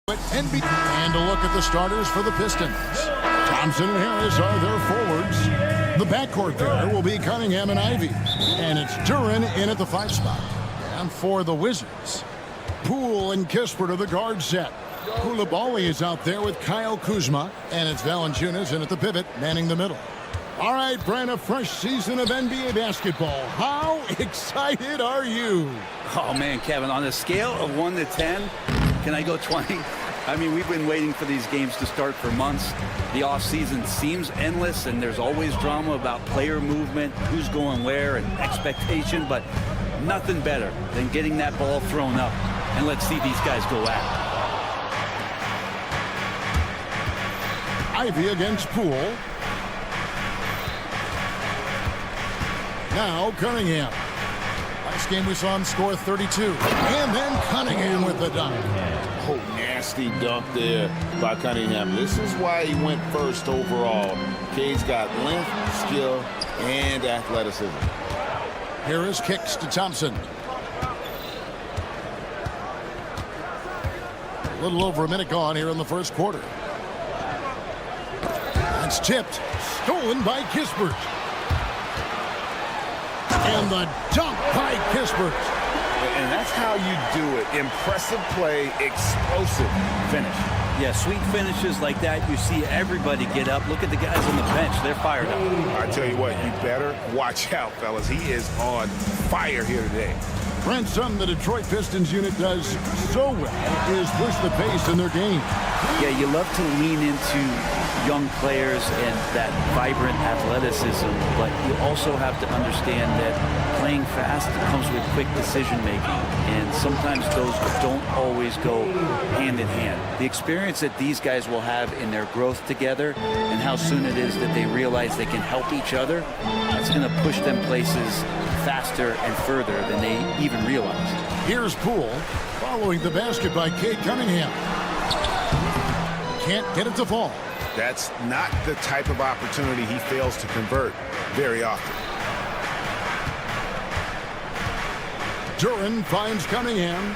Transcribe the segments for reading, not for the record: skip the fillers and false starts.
And a look at the starters for the Pistons. Thompson and Harris are their forwards. The backcourt there will be Cunningham and Ivy. And it's Duren in at the 5 spot. And for the Wizards, Poole and Kispert are the guard set. Koulibaly is out there with Kyle Kuzma. And it's Valanciunas in at the pivot, manning the middle. All right, Brent, a fresh season of NBA basketball. How excited are you? Oh, man, Kevin, on a scale of 1 to 10, can I go 20? I mean, we've been waiting for these games to start for months. The offseason seems endless, and there's always drama about player movement, who's going where, and expectation, but nothing better than getting that ball thrown up. And let's see these guys go at it. Ivy against Poole. Now Cunningham. Last game we saw him score 32. And then Cunningham with the dunk. Oh, nasty dunk there by Cunningham. This is why he went first overall. Cade's got length, skill, and athleticism. Harris kicks to Thompson. A little over a minute gone here in the first quarter. That's tipped. Stolen by Kispert. And the dunk by Kispert. And that's how you do it. Impressive play, explosive finish. Yeah, sweet finishes like that, you see everybody get up. Look at the guys on the bench. They're fired up. I tell you what, you better watch out, fellas. He is on fire here today. Brent, something the Detroit Pistons unit does so well is push the pace in their game. Yeah, you love to lean into young players and that vibrant athleticism, but you also have to understand that playing fast comes with quick decision making, and sometimes those don't always go hand in hand. The experience that these guys will have in their growth together and how soon it is that they realize they can help each other, that's going to push them places faster and further than they even realize. Here's Poole following the basket by Cade Cunningham. Can't get it to fall. That's not the type of opportunity he fails to convert very often. Duren finds Cunningham.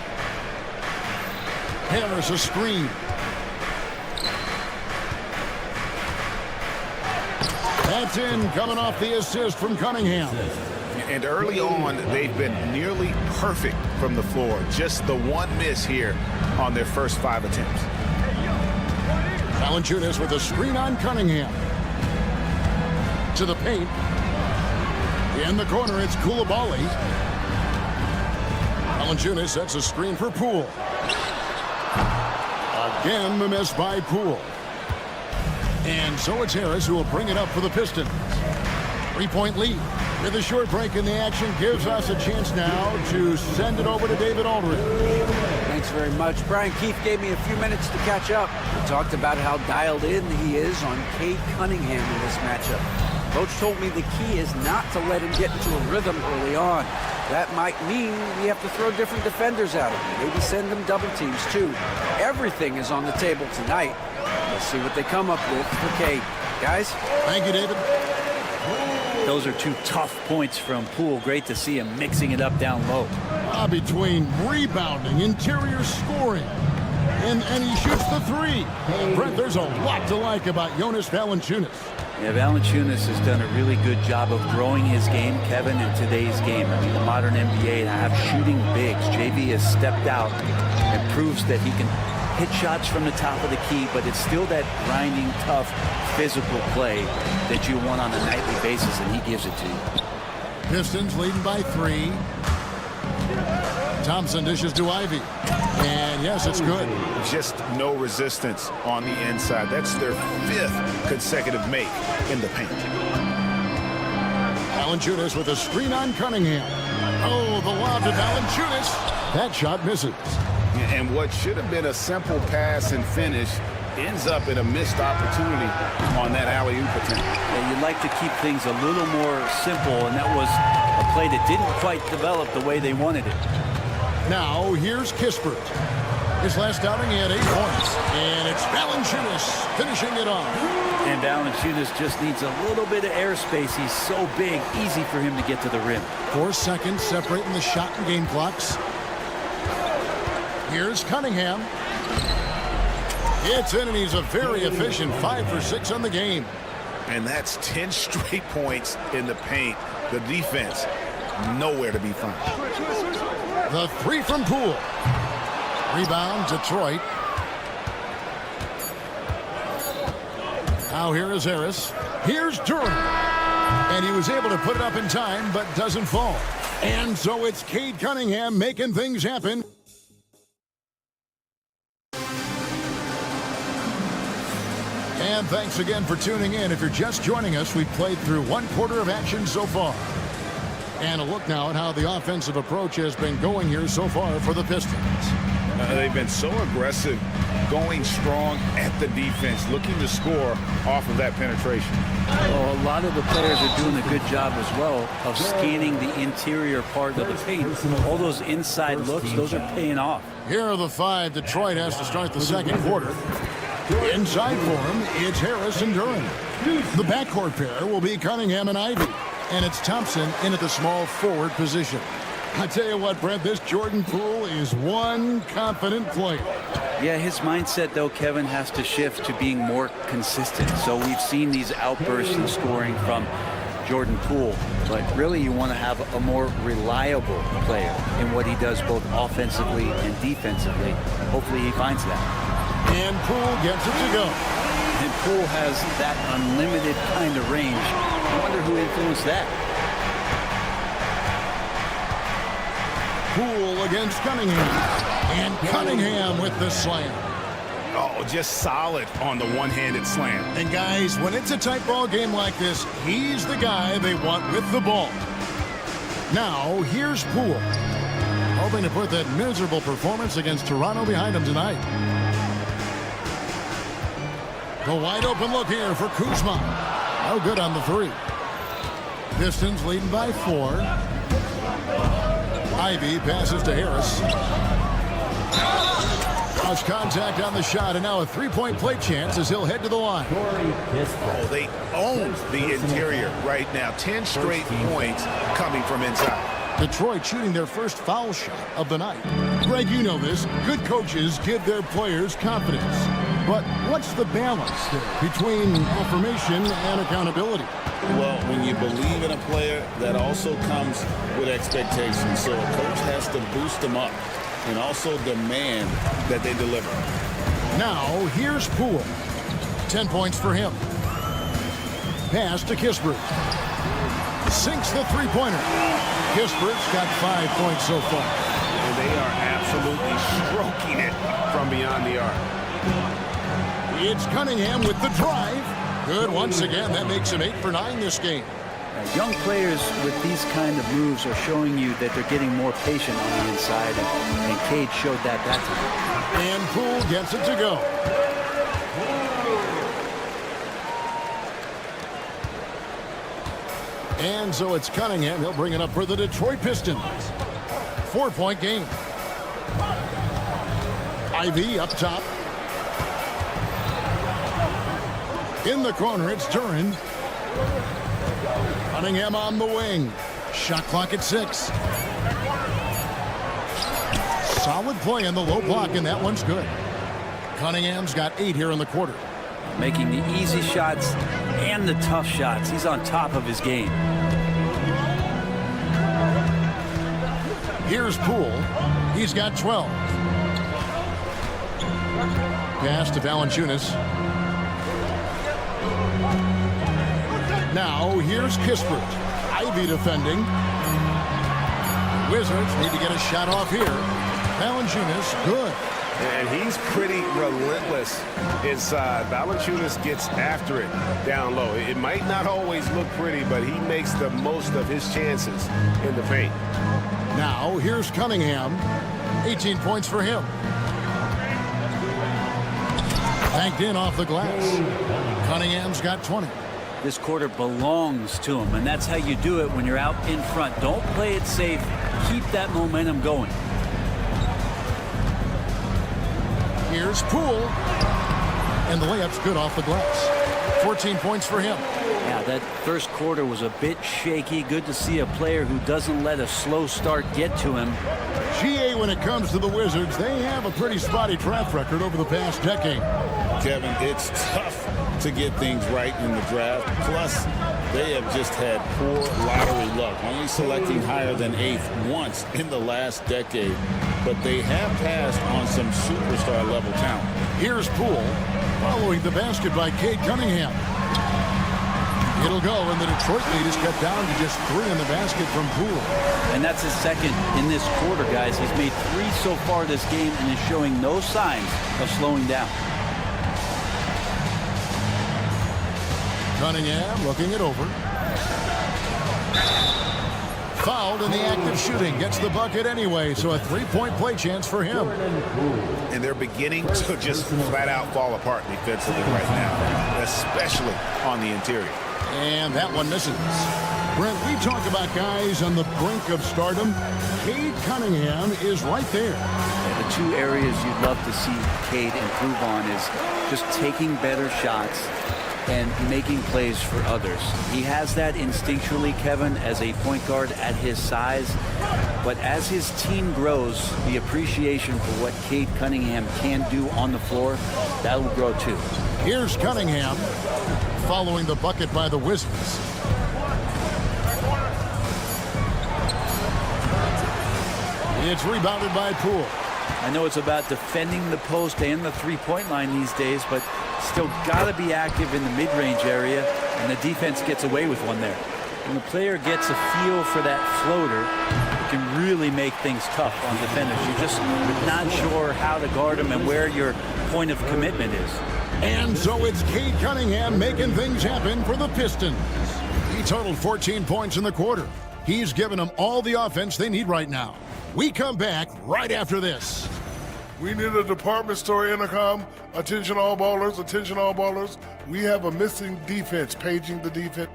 Harris a screen. That's in, coming off the assist from Cunningham. And early on, they've been nearly perfect from the floor. Just the one miss here on their first 5 attempts. Valanciunas with a screen on Cunningham. To the paint. In the corner, it's Koulibaly. Valanciunas sets a screen for Poole. Again, the miss by Poole. And so it's Harris who will bring it up for the Pistons. 3-point lead. With a short break in the action gives us a chance now to send it over to David Aldridge. Thanks very much. Brian Keefe gave me a few minutes to catch up. We talked about how dialed in he is on Cade Cunningham in this matchup. Coach told me the key is not to let him get into a rhythm early on. That might mean we have to throw different defenders at him. Maybe send them double teams too. Everything is on the table tonight. Let's see what they come up with for Cade. Guys? Thank you, David. Those are 2 tough points from Poole. Great to see him mixing it up down low. Between rebounding, interior scoring, and he shoots the 3. Brent, there's a lot to like about Jonas Valanciunas. Yeah, Valanciunas has done a really good job of growing his game, Kevin, in today's game. I mean, the modern NBA have shooting bigs. JV has stepped out and proves that he can hit shots from the top of the key, but it's still that grinding, tough, physical play that you want on a nightly basis, and he gives it to you. Pistons leading by 3. Thompson dishes to Ivy. And yes, it's good. Just no resistance on the inside. That's their 5th consecutive make in the paint. Valanciunas with a screen on Cunningham. Oh, the lob to Valanciunas. That shot misses. And what should have been a simple pass and finish ends up in a missed opportunity on that alley-oop attempt. Yeah, you'd like to keep things a little more simple, and that was a play that didn't quite develop the way they wanted it. Now, here's Kispert. His last outing, he had 8 points. And it's Valanciunas finishing it off. And Valanciunas just needs a little bit of airspace. He's so big, easy for him to get to the rim. 4 seconds separating the shot and game clocks. Here's Cunningham. It's in, and he's a very efficient 5 for 6 on the game. And that's 10 straight points in the paint. The defense, nowhere to be found. The three from Poole. Rebound, Detroit. Now here is Harris. Here's Durham. And he was able to put it up in time, but doesn't fall. And so it's Cade Cunningham making things happen. And thanks again for tuning in. If you're just joining us, we've played through one quarter of action so far. And a look now at how the offensive approach has been going here so far for the Pistons. They've been so aggressive, going strong at the defense, looking to score off of that penetration. Well, a lot of the players are doing a good job as well of scanning the interior part of the paint. All those inside looks, those are paying off. Here are the 5 Detroit has to start the second quarter. Inside for him, it's Harris and Durham. The backcourt pair will be Cunningham and Ivy. And it's Thompson in at the small forward position. I tell you what, Brent, this Jordan Poole is one confident player. Yeah, his mindset, though, Kevin, has to shift to being more consistent. So we've seen these outbursts in scoring from Jordan Poole. But really, you want to have a more reliable player in what he does both offensively and defensively. Hopefully he finds that. And Poole gets it to go. And Poole has that unlimited kind of range. I wonder who influenced that. Poole against Cunningham. And Cunningham with the slam. Oh, just solid on the one-handed slam. And guys, when it's a tight ball game like this, he's the guy they want with the ball. Now, here's Poole, hoping to put that miserable performance against Toronto behind him tonight. The wide open look here for Kuzma. No good on the 3. Pistons leading by 4. Ivy passes to Harris. Cross contact on the shot, and now a 3-point play chance as he'll head to the line. Oh, they own the interior right now. 10 straight points coming from inside. Detroit shooting their first foul shot of the night. Greg, you know this. Good coaches give their players confidence. But what's the balance there between affirmation and accountability? Well, when you believe in a player, that also comes with expectations. So a coach has to boost them up and also demand that they deliver. Now, here's Poole. 10 points for him. Pass to Kispert. Sinks the three-pointer. Kispert's got 5 points so far. And they are absolutely stroking it from beyond the arc. It's Cunningham with the drive. Good once again. That makes him 8 for 9 this game. Young players with these kind of moves are showing you that they're getting more patient on the inside, and Cade showed that time. And Poole gets it to go. And so it's Cunningham. He'll bring it up for the Detroit Pistons. 4-point game. Ivy up top. In the corner, it's Duran. Cunningham on the wing. Shot clock at 6. Solid play in the low block, and that one's good. Cunningham's got 8 here in the quarter. Making the easy shots and the tough shots. He's on top of his game. Here's Poole. He's got 12. Pass to Valanciunas. Now, here's Kispert. Ivy defending. Wizards need to get a shot off here. Valanciunas, good. And he's pretty relentless inside. Valanciunas gets after it down low. It might not always look pretty, but he makes the most of his chances in the paint. Now, here's Cunningham. 18 points for him. Banked in off the glass. Cunningham's got 20. This quarter belongs to him, and that's how you do it when you're out in front. Don't play it safe. Keep that momentum going. Here's Poole. And the layup's good off the glass. 14 points for him. Yeah, that first quarter was a bit shaky. Good to see a player who doesn't let a slow start get to him. GA, when it comes to the Wizards, they have a pretty spotty track record over the past decade. Kevin, it's tough to get things right in the draft. Plus, they have just had poor lottery luck, only selecting higher than 8th once in the last decade. But they have passed on some superstar-level talent. Here's Poole, following the basket by Cade Cunningham. It'll go, and the Detroit lead is cut down to just 3 in the basket from Poole. And that's his second in this quarter, guys. He's made 3 so far this game and is showing no signs of slowing down. Cunningham looking it over. Fouled in the act of shooting. Gets the bucket anyway, so a 3-point play chance for him. And they're beginning to just flat out fall apart defensively right now, especially on the interior. And that one misses. Brent, we talk about guys on the brink of stardom. Cade Cunningham is right there. The 2 areas you'd love to see Cade improve on is just taking better shots and making plays for others. He has that instinctually, Kevin, as a point guard at his size. But as his team grows, the appreciation for what Cade Cunningham can do on the floor, that'll grow too. Here's Cunningham following the bucket by the Wizards. It's rebounded by Poole. I know it's about defending the post and the three-point line these days, but still got to be active in the mid-range area, and the defense gets away with one there. When the player gets a feel for that floater, it can really make things tough on defenders. You're just not sure how to guard them and where your point of commitment is. And so it's Cade Cunningham making things happen for the Pistons. He totaled 14 points in the quarter. He's given them all the offense they need right now. We come back right after this. We need a department store intercom. Attention all ballers, attention all ballers. We have a missing defense, paging the defense.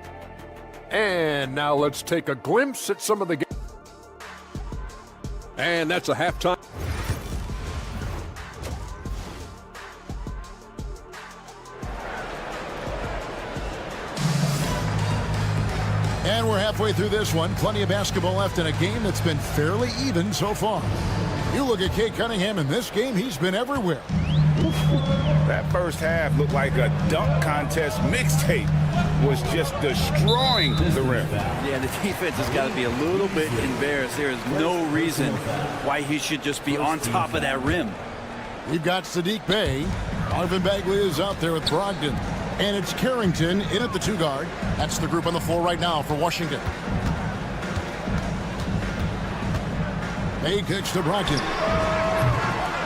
And now let's take a glimpse at some of the game. And that's a halftime. And we're halfway through this one. Plenty of basketball left in a game that's been fairly even so far. You look at Cade Cunningham in this game, he's been everywhere. That first half looked like a dunk contest mixtape. Was just destroying the rim. Yeah, the defense has got to be a little bit embarrassed. There is no reason why he should just be on top of that rim. We've got Sadiq Bey. Marvin Bagley is out there with Brogdon. And it's Carrington in at the 2 guard. That's the group on the floor right now for Washington. Bey kicks to Brogdon.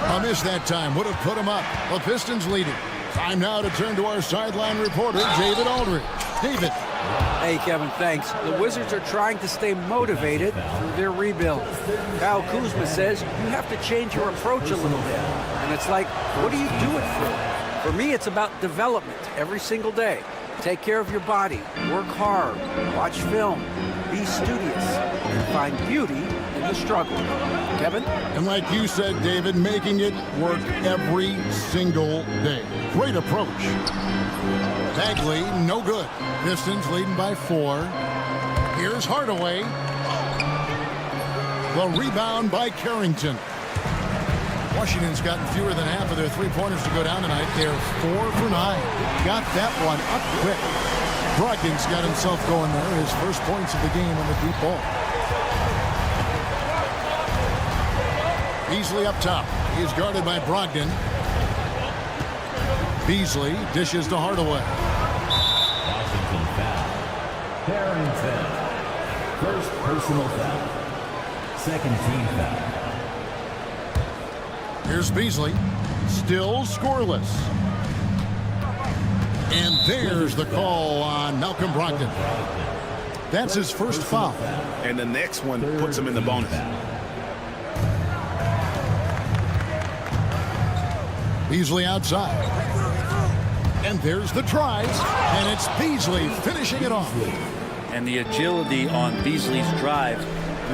A miss that time would have put him up. The Pistons leading. Time now to turn to our sideline reporter, David Aldridge. David. Hey, Kevin, thanks. The Wizards are trying to stay motivated through their rebuild. Kyle Kuzma says you have to change your approach a little bit. And it's like, what do you do it for? For me, it's about development every single day. Take care of your body, work hard, watch film, be studious, and find beauty in the struggle. Kevin? And like you said, David, making it work every single day. Great approach. Bagley, no good. Pistons leading by 4. Here's Hardaway. The rebound by Carrington. Washington's gotten fewer than half of their three-pointers to go down tonight. They're 4 for 9. Got that one up quick. Brogdon's got himself going there. His first points of the game on the deep ball. Beasley up top. He's guarded by Brogdon. Beasley dishes to Hardaway. Washington foul. Carrington. First personal foul. Second team foul. Here's Beasley. Still scoreless. And there's the call on Malcolm Brogdon. That's his first foul. And the next one puts him in the bonus. Beasley outside. And there's the tries. And it's Beasley finishing it off. And the agility on Beasley's drive,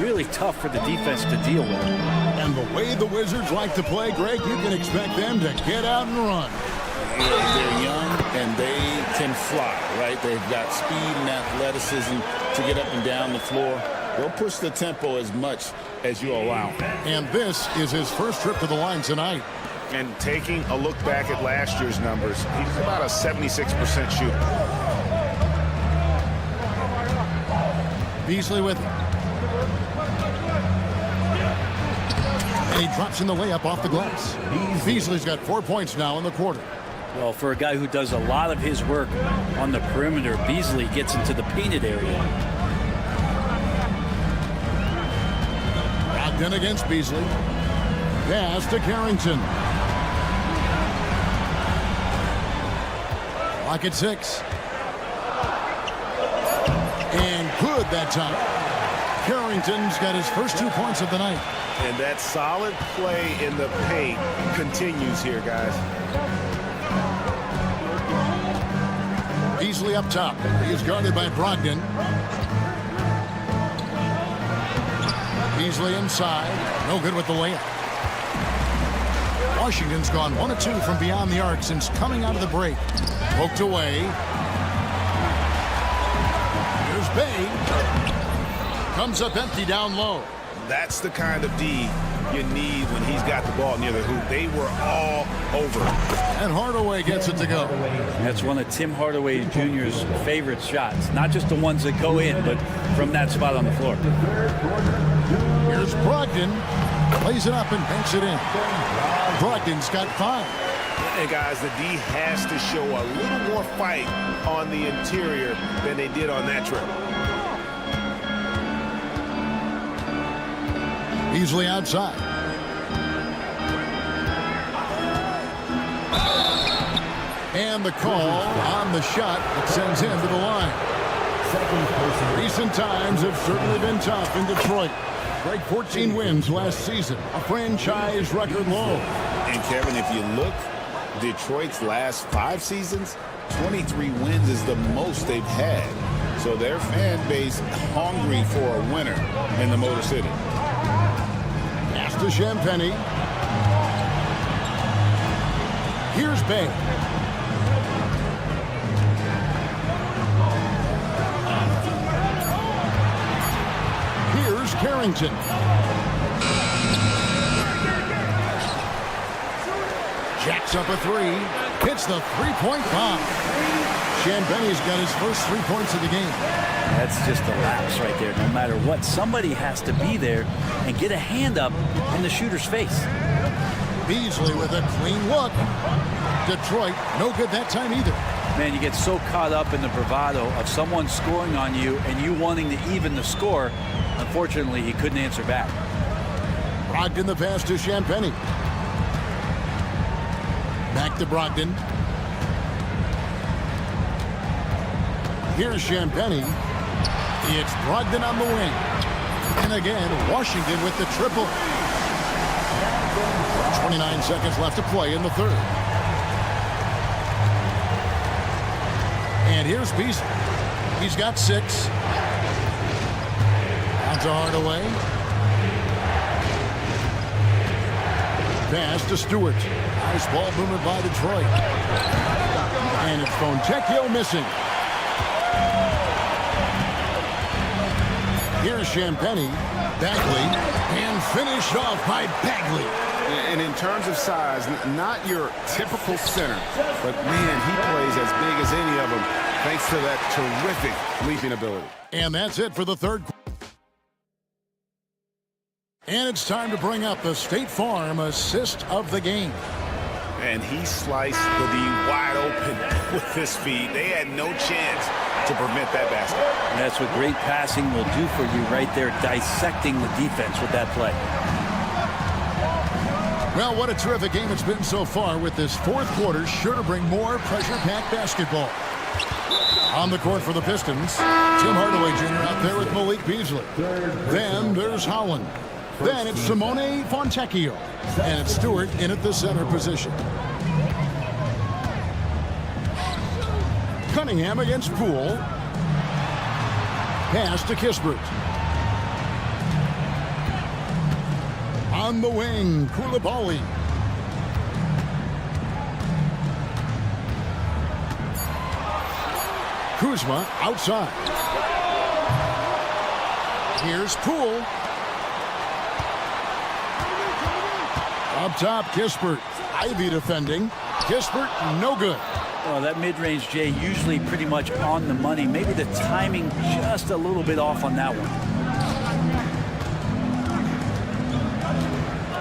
really tough for the defense to deal with. And the way the Wizards like to play, Greg, you can expect them to get out and run. They're young and they can fly, right? They've got speed and athleticism to get up and down the floor. They'll push the tempo as much as you allow. And this is his first trip to the line tonight. And taking a look back at last year's numbers, he's about a 76% shooter. Beasley with it. And he drops in the layup off the glass. Beasley's got 4 points now in the quarter. Well, for a guy who does a lot of his work on the perimeter, Beasley gets into the painted area. Brogdon against Beasley. Pass to Carrington. Lock at 6. And good that time. Carrington's got his first 2 points of the night. And that solid play in the paint continues here, guys. Beasley up top. He is guarded by Brogdon. Beasley inside. No good with the layup. Washington's gone 1 of 2 from beyond the arc since coming out of the break. Poked away. Here's Bay. Comes up empty down low. That's the kind of D you need when he's got the ball near the hoop. They were all over. And Hardaway gets it to go. That's one of Tim Hardaway Jr.'s favorite shots. Not just the ones that go in, but from that spot on the floor. Here's Brogdon. Plays it up and banks it in. Brogdon's got 5. And guys, the D has to show a little more fight on the interior than they did on that trip. Beasley outside. And the call on the shot that sends him to the line. Recent times have certainly been tough in Detroit. Break 14 wins last season, a franchise record low. And Kevin, if you look, Detroit's last 5 seasons, 23 wins is the most they've had. So their fan base hungry for a winner in the Motor City. Pass to Champagny. Here's Bay. Here's Carrington. Jacks up a 3. Hits the three-point bomb. Champagny's got his first 3 points of the game. That's just a lapse right there. No matter what, somebody has to be there and get a hand up in the shooter's face. Beasley with a clean look. Detroit, no good that time either. Man, you get so caught up in the bravado of someone scoring on you and you wanting to even the score. Unfortunately, he couldn't answer back. Brogdon the pass to Champagny. Back to Brogdon. Here's Champagny. It's Brogdon on the wing. And again, Washington with the triple. 29 seconds left to play in the third. And here's Beasley. He's got 6. Down to Hardaway. Pass to Stewart. Nice ball movement by Detroit. And it's Fontecchio missing. Here's Champagny. Bagley. And finished off by Bagley. And in terms of size, not your typical center, but man, he plays as big as any of them thanks to that terrific leaping ability. And that's it for the third. And it's time to bring up the State Farm assist of the game. And he sliced the D wide open with his feet. They had no chance to prevent that basket. And that's what great passing will do for you right there, dissecting the defense with that play. Well, what a terrific game it's been so far, with this fourth quarter sure to bring more pressure-packed basketball. On the court for the Pistons, Tim Hardaway Jr. out there with Malik Beasley. Then there's Holland. Then it's Simone Fontecchio. And it's Stewart in at the center position. Cunningham against Poole. Pass to Kispert. On the wing, Koulibaly. Kuzma outside. Here's Poole. Up top, Kispert. Ivy defending. Kispert, no good. Well, that mid-range, Jay, usually pretty much on the money. Maybe the timing just a little bit off on that one.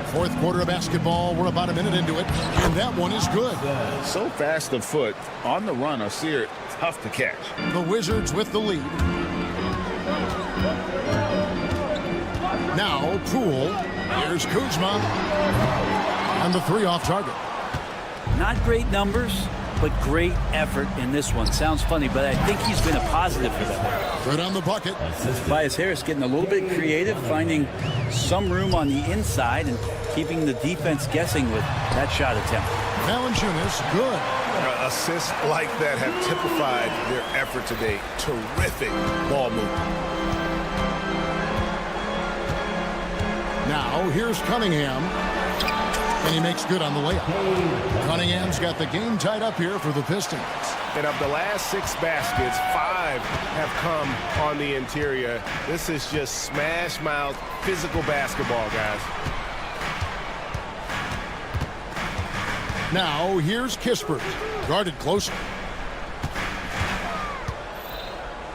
Fourth quarter of basketball. We're about a minute into it, and that one is good. So fast of foot on the run, a sear, tough to catch. The Wizards with the lead. Now Poole. Here's Kuzma. And the three off target. Not great numbers, but great effort in this one. Sounds funny, but I think he's been a positive for them. Good on the bucket. Tobias Harris getting a little bit creative, finding some room on the inside and keeping the defense guessing with that shot attempt. Valanciunas, good. Assists like that have typified their effort today. Terrific ball movement. Now here's Cunningham. And he makes good on the layup. Cunningham's got the game tied up here for the Pistons. And of the last 6 baskets, 5 have come on the interior. This is just smash mouth, physical basketball, guys. Now here's Kispert. Guarded closely.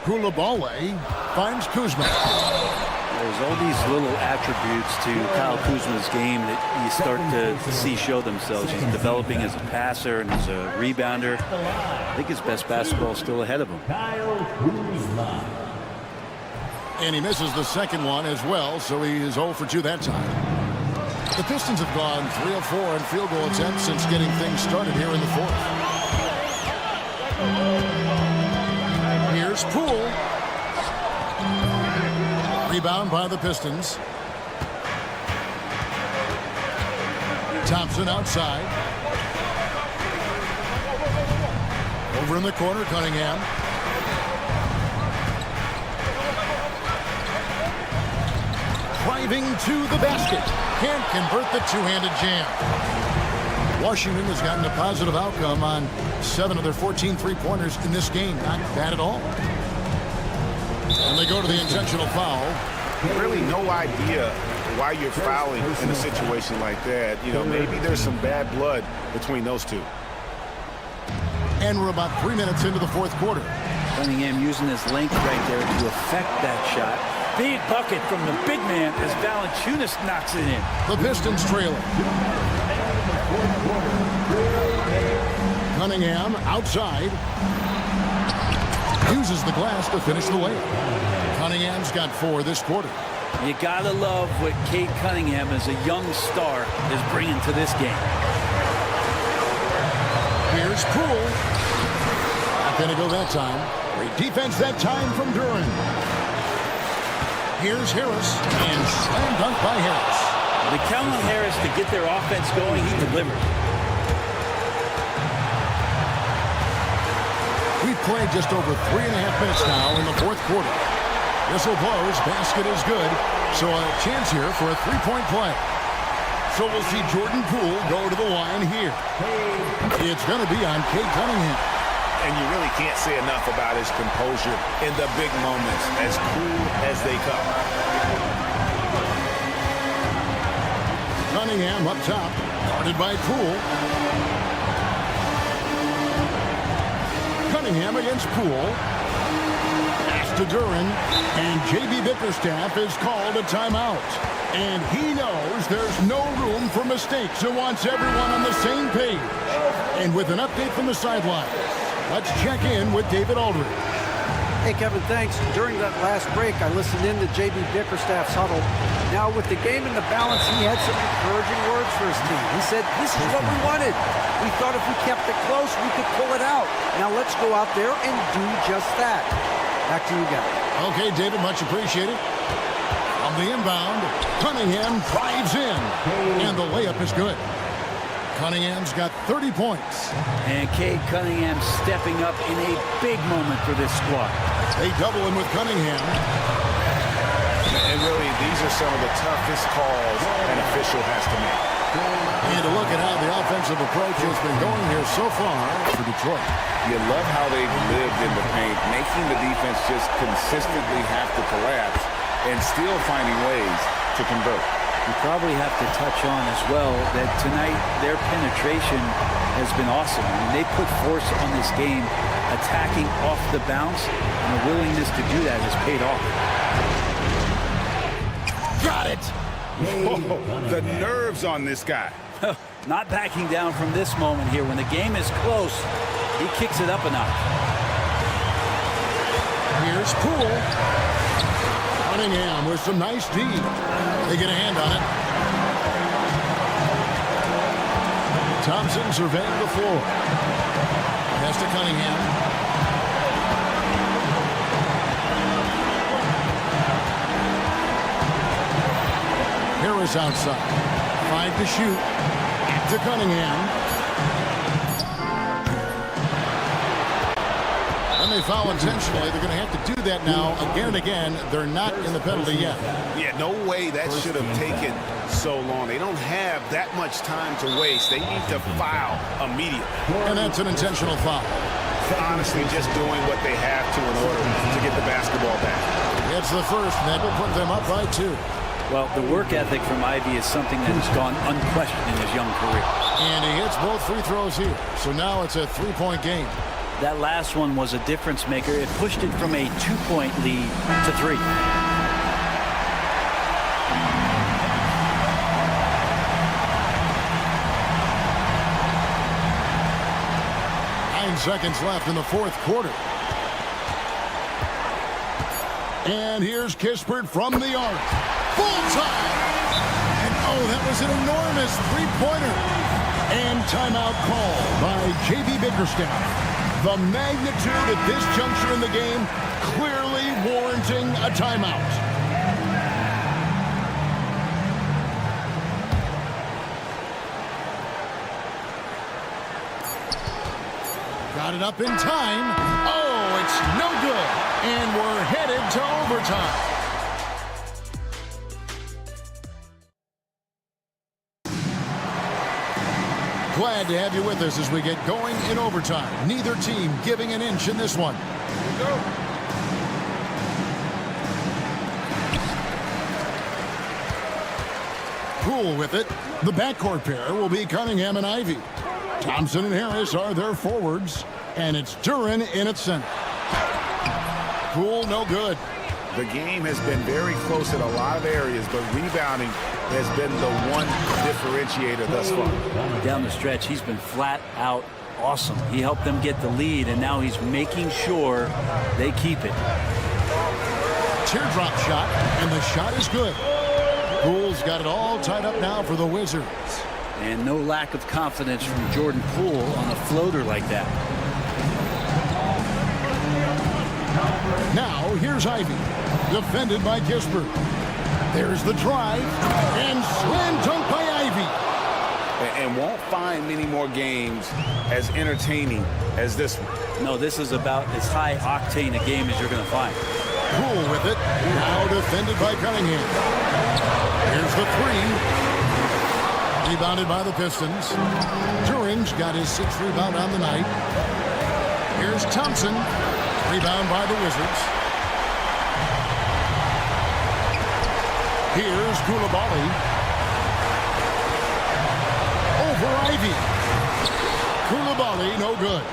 Koulibaly finds Kuzma. There's all these little attributes to Kyle Kuzma's game that you start to see show themselves. He's developing as a passer and as a rebounder. I think his best basketball is still ahead of him. Kyle Kuzma. And he misses the second one as well, so he is 0 for 2 that time. The Pistons have gone 3 of 4 in field goal attempts since getting things started here in the fourth. Here's Poole. Rebound by the Pistons. Thompson outside. Over in the corner, Cunningham. Driving to the basket. Can't convert the two-handed jam. Washington has gotten a positive outcome on 7 of their 14 three-pointers in this game. Not bad at all. And they go to the intentional foul. Really no idea why you're fouling in a situation like that. You know, maybe there's some bad blood between those two. And we're about 3 minutes into the fourth quarter. Cunningham using his length right there to affect that shot. Big bucket from the big man as Valanciunas knocks it in. The Pistons trailing. Cunningham outside. Uses the glass to finish the layup. Cunningham's got 4 this quarter. You gotta love what Cade Cunningham as a young star is bringing to this game. Here's Poole. Not gonna go that time. Great defense that time from Duran. Here's Harris, and slam dunk by Harris. They count on Harris to get their offense going. He delivered. We've played just over 3.5 minutes now in the fourth quarter. Whistle blows, basket is good, so a chance here for a three-point play. So we'll see Jordan Poole go to the line here. It's going to be on Cade Cunningham. And you really can't say enough about his composure in the big moments, as cool as they come. Cunningham up top, guarded by Poole. Cunningham against Poole. Pass to Duran, and J.B. Bickerstaff is called a timeout. And he knows there's no room for mistakes and wants everyone on the same page. And with an update from the sideline, let's check in with David Aldridge. Hey, Kevin, thanks. During that last break, I listened in to J.B. Bickerstaff's huddle. Now, with the game in the balance, he had some encouraging words for his team. He said, this is what we wanted. We thought if we kept it close, we could pull it out. Now, let's go out there and do just that. Back to you guys. Okay, David, much appreciated. On the inbound, Cunningham drives in, and the layup is good. Cunningham's got 30 points. And Cade Cunningham stepping up in a big moment for this squad. They double him with Cunningham. And really, these are some of the toughest calls an official has to make. And to look at how the offensive approach has been going here so far for Detroit. You love how they've lived in the paint, making the defense just consistently have to collapse and still finding ways to convert. You probably have to touch on as well that tonight their penetration has been awesome. I mean, they put force on this game, attacking off the bounce, and the willingness to do that has paid off. Got it! Oh, the nerves on this guy. Not backing down from this moment here. When the game is close, he kicks it up a notch. Here's Poole. Cunningham with some nice D. They get a hand on it. Thompson surveying the floor. Pass to Cunningham. Harris outside. 5 to shoot. To Cunningham. And they foul intentionally. They're going to have to do that now again and again. They're not in the penalty yet. Yeah, no way that should have taken so long. They don't have that much time to waste. They need to foul immediately. And that's an intentional foul. Honestly, just doing what they have to in order to get the basketball back. It's the first, and that will put them up by 2. Well, the work ethic from Ivy is something that has gone unquestioned in his young career. And he hits both free throws here. So now it's a 3-point game. That last one was a difference maker. It pushed it from a 2-point lead to 3. 9 seconds left in the fourth quarter. And here's Kispert from the arc. Full time! And oh, that was an enormous three-pointer. And timeout called by J.B. Bickerstaff. The magnitude at this juncture in the game clearly warranting a timeout. Got it up in time. Oh, it's no good. And we're headed to overtime. Glad to have you with us as we get going in overtime. Neither team giving an inch in this one. Go. Poole with it. The backcourt pair will be Cunningham and Ivy. Thompson and Harris are their forwards. And it's Duren in at center. Poole, no good. The game has been very close in a lot of areas, but rebounding has been the one differentiator thus far. Down the stretch, he's been flat out awesome. He helped them get the lead, and now he's making sure they keep it. Teardrop shot, and the shot is good. Poole's got it all tied up now for the Wizards. And no lack of confidence from Jordan Poole on a floater like that. Now, here's Ivy, defended by Kispert. There's the drive, and slam dunk by Ivy. And won't find many more games as entertaining as this one. No, this is about as high octane a game as you're going to find. Poole with it, now defended by Cunningham. Here's the 3. Rebounded by the Pistons. Duren's got his 6th rebound on the night. Here's Thompson. Rebound by the Wizards. Here's Koulibaly. Over Ivy. Koulibaly, no good.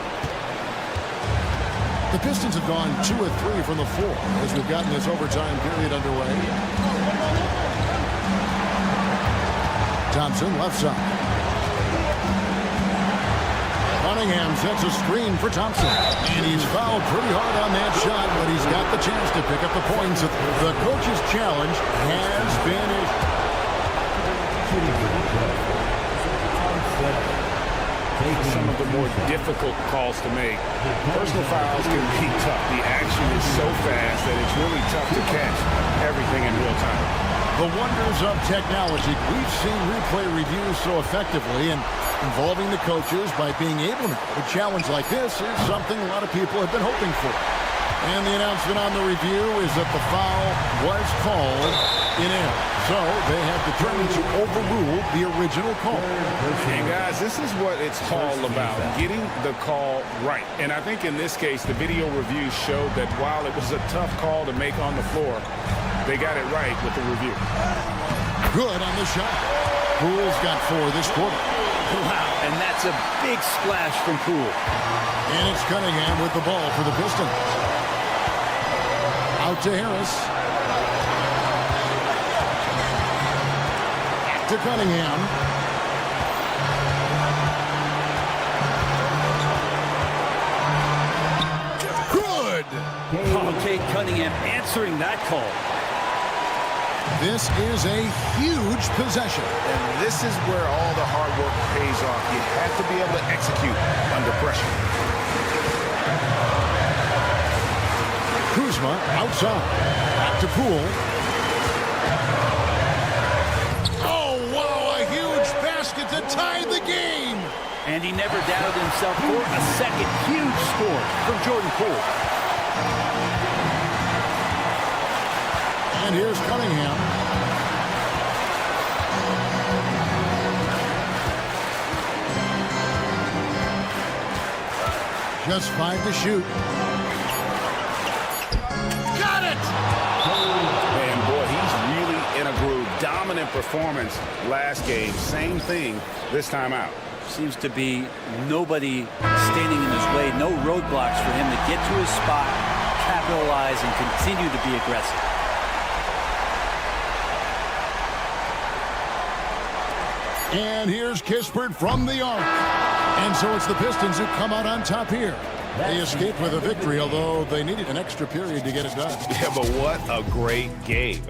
The Pistons have gone 2 of 3 from the floor as we've gotten this overtime period underway. Thompson, left side. Cunningham sets a screen for Thompson. And he's fouled pretty hard on that shot, but he's got the chance to pick up the points. The coach's challenge has been Some of the more difficult calls to make. Personal fouls can be tough. The action is so fast that it's really tough to catch everything in real time. The wonders of technology. We've seen replay reviews so effectively, and involving the coaches by being able to. A challenge like this is something a lot of people have been hoping for. And the announcement on the review is that the foul was called in air. So they have determined to overrule the original call. And guys, this is what it's all about, getting the call right. And I think in this case, the video review showed that while it was a tough call to make on the floor, they got it right with the review. Good on the shot. Poole's got 4 this quarter. Wow, and that's a big splash from Poole. And it's Cunningham with the ball for the Pistons. Out to Harris. Back to Cunningham. Good! Oh, Kate Cunningham answering that call. This is a huge possession. And this is where all the hard work pays off. You have to be able to execute under pressure. Kuzma outside. Back to Poole. Oh, wow, a huge basket to tie the game. And he never doubted himself for a second huge score from Jordan Poole. And here's Cunningham. Just 5 to shoot. Got it! Man, boy, he's really in a groove. Dominant performance last game. Same thing this time out. Seems to be nobody standing in his way, no roadblocks for him to get to his spot, capitalize, and continue to be aggressive. And here's Kispert from the arc. And so it's the Pistons who come out on top here. They escaped with a victory, although they needed an extra period to get it done. Yeah, but what a great game.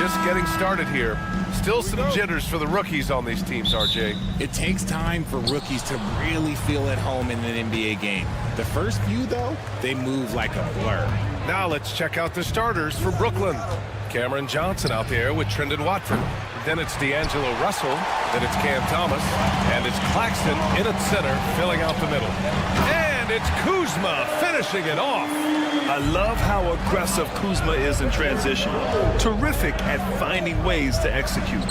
just getting started here. Still some jitters for the rookies on these teams, RJ. It takes time for rookies to really feel at home in an NBA game. The first few, though, they move like a blur. Now let's check out the starters for Brooklyn. Cameron Johnson out there with Trendon Watford. Then it's D'Angelo Russell. Then it's Cam Thomas. And it's Claxton in at center, filling out the middle. And it's Kuzma finishing it off. I love how aggressive Kuzma is in transition. Terrific at finding ways to execute.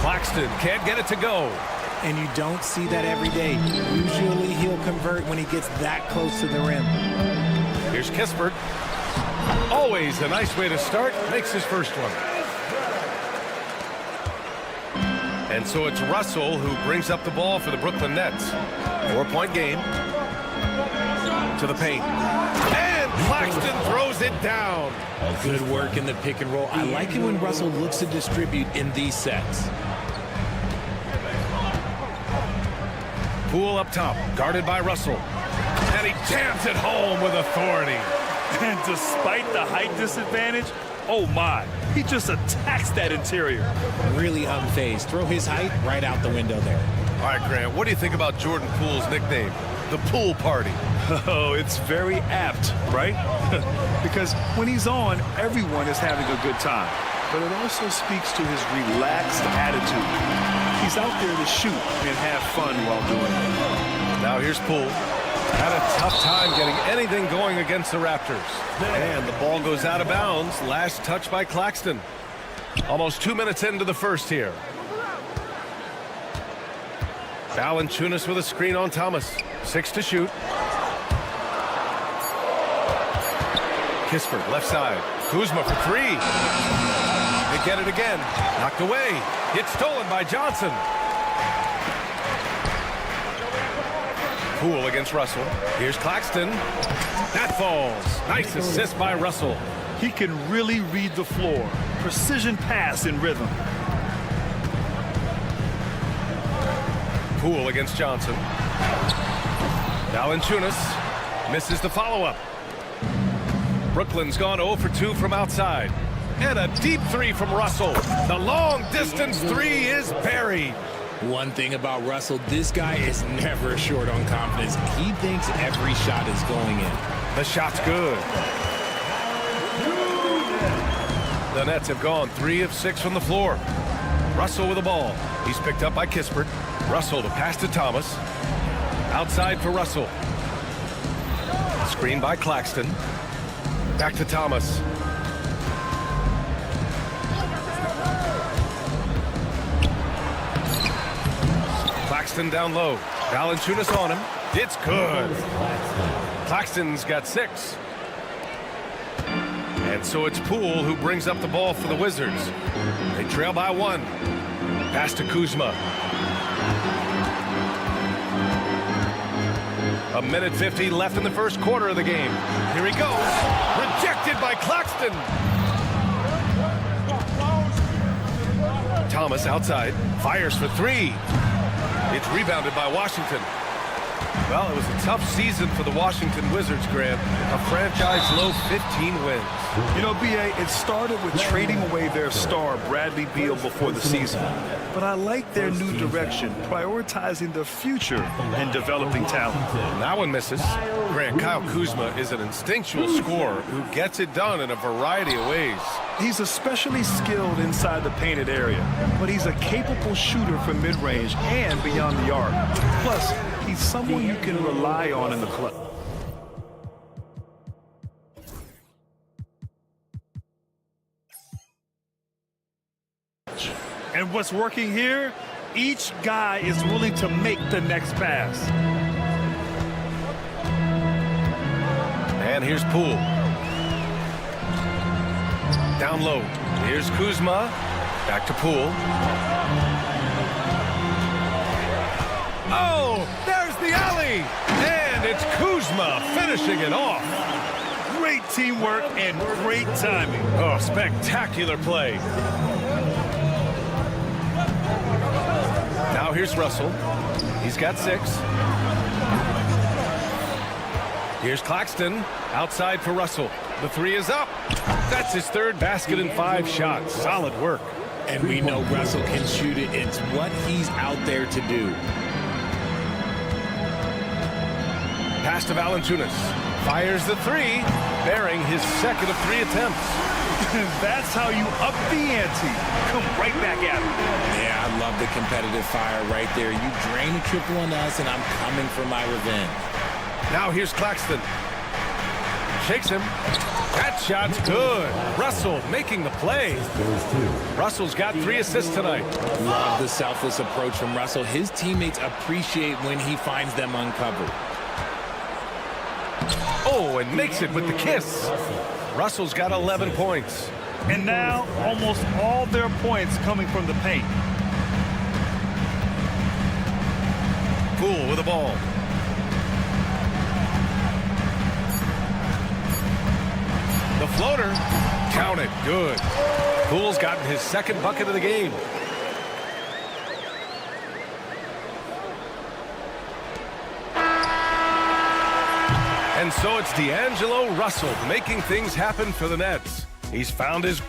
Claxton can't get it to go. And you don't see that every day. Usually he'll convert when he gets that close to the rim. Here's Kispert. Always a nice way to start. Makes his first one. And so it's Russell who brings up the ball for the Brooklyn Nets. 4-point game. To the paint. And Claxton throws it down. Good work in the pick and roll. I like it when Russell looks to distribute in these sets. Poole up top, guarded by Russell. And he jams it home with authority. And despite the height disadvantage, oh my, he just attacks that interior. Really unfazed. Throw his height right out the window there. All right, Grant, what do you think about Jordan Poole's nickname, the Pool Party? Oh, it's very apt, right? Because when he's on, everyone is having a good time. But it also speaks to his relaxed attitude. He's out there to shoot and have fun while doing it. Now here's Poole. Had a tough time getting anything going against the Raptors. And the ball goes out of bounds. Last touch by Claxton. Almost 2 minutes into the first here. Valanciunas with a screen on Thomas. 6 to shoot. Kispert, left side. Kuzma for 3. They get it again. Knocked away. It's stolen by Johnson. Poole against Russell. Here's Claxton. That falls. Nice assist by Russell. He can really read the floor. Precision pass in rhythm. Poole against Johnson. Valanciunas misses the follow-up. Brooklyn's gone 0 for 2 from outside. And a deep 3 from Russell. The long-distance 3 is buried. One thing about Russell, this guy is never short on confidence. He thinks every shot is going in. The shot's good. The Nets have gone 3 of 6 from the floor. Russell with the ball. He's picked up by Kispert. Russell to pass to Thomas. Outside for Russell. Screen by Claxton. Back to Thomas. Claxton down low. Valanciunas on him. It's good. Claxton's got 6. And so it's Poole who brings up the ball for the Wizards. They trail by 1. Pass to Kuzma. A minute 50 left in the first quarter of the game. Here he goes. Rejected by Claxton. Thomas outside. Fires for 3. It's rebounded by Washington. Well, it was a tough season for the Washington Wizards, Grant. A franchise-low 15 wins. You know, B.A., it started with trading away their star, Bradley Beal, before the season. But I like their new direction, prioritizing the future and developing talent. That one misses. Grant, Kyle Kuzma is an instinctual scorer who gets it done in a variety of ways. He's especially skilled inside the painted area, but he's a capable shooter from mid-range and beyond the arc. Plus, he's someone you can rely on in the clutch. And what's working here? Each guy is willing to make the next pass. And here's Poole. Down low. Here's Kuzma. Back to Poole. Oh, there's the alley. And it's Kuzma finishing it off. Great teamwork and great timing. Oh, spectacular play. Now here's Russell. He's got 6. Here's Claxton. Outside for Russell. The three is up. That's his third basket in 5 shots. Solid work. And we know Russell can shoot it. It's what he's out there to do. Pass to Valanciunas. Fires the three, bearing his second of 3 attempts. That's how you up the ante. Come right back at him. Yeah, I love the competitive fire right there. You drain a triple on us, and I'm coming for my revenge. Now here's Claxton. Shakes him. That shot's good. Russell making the play. Russell's got 3 assists tonight. Love the selfless approach from Russell. His teammates appreciate when he finds them uncovered. Oh, and makes it with the kiss. Russell's got 11 points. And now almost all their points coming from the paint. Poole with the ball. The floater. Count it. Good. Poole's gotten his second bucket of the game. And so it's D'Angelo Russell making things happen for the Nets. He's found his...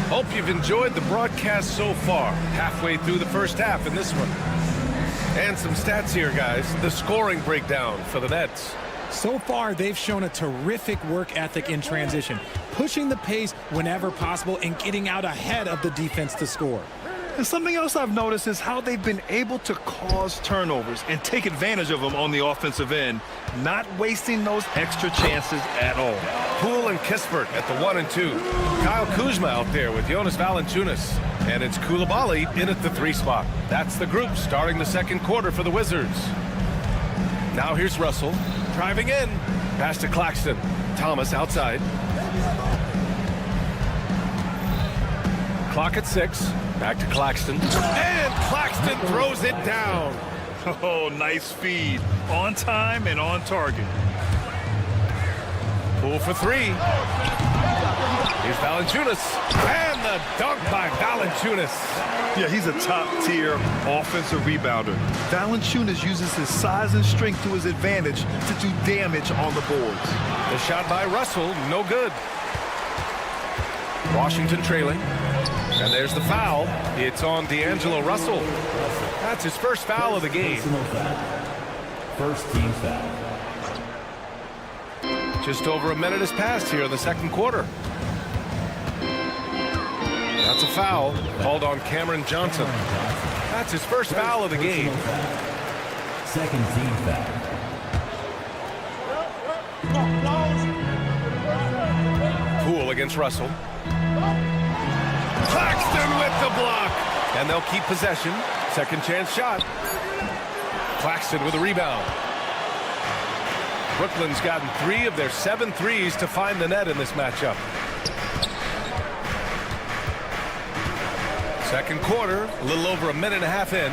Hope you've enjoyed the broadcast so far. Halfway through the first half in this one. And some stats here, guys. The scoring breakdown for the Nets. So far, they've shown a terrific work ethic in transition, pushing the pace whenever possible and getting out ahead of the defense to score. And something else I've noticed is how they've been able to cause turnovers and take advantage of them on the offensive end, not wasting those extra chances at all. Poole and Kispert at the 1 and 2. Kyle Kuzma out there with Jonas Valanciunas. And it's Koulibaly in at the 3 spot. That's the group starting the second quarter for the Wizards. Now here's Russell driving in. Pass to Claxton. Thomas outside. Clock at 6. Back to Claxton. And Claxton throws it down. Oh, nice feed. On time and on target. Poole for 3. Here's Valanciunas. And the dunk by Valanciunas. Yeah, he's a top-tier offensive rebounder. Valanciunas uses his size and strength to his advantage to do damage on the boards. The shot by Russell, no good. Washington trailing. And there's the foul. It's on D'Angelo Russell. That's his first foul of the game. First team foul. Just over a minute has passed here in the second quarter. That's a foul called on Cameron Johnson. That's his first foul of the game. Second team foul. Poole against Russell. Claxton with the block. And they'll keep possession. Second chance shot. Claxton with a rebound. Brooklyn's gotten 3 of their 7 threes to find the net in this matchup. Second quarter, a little over a minute and a half in.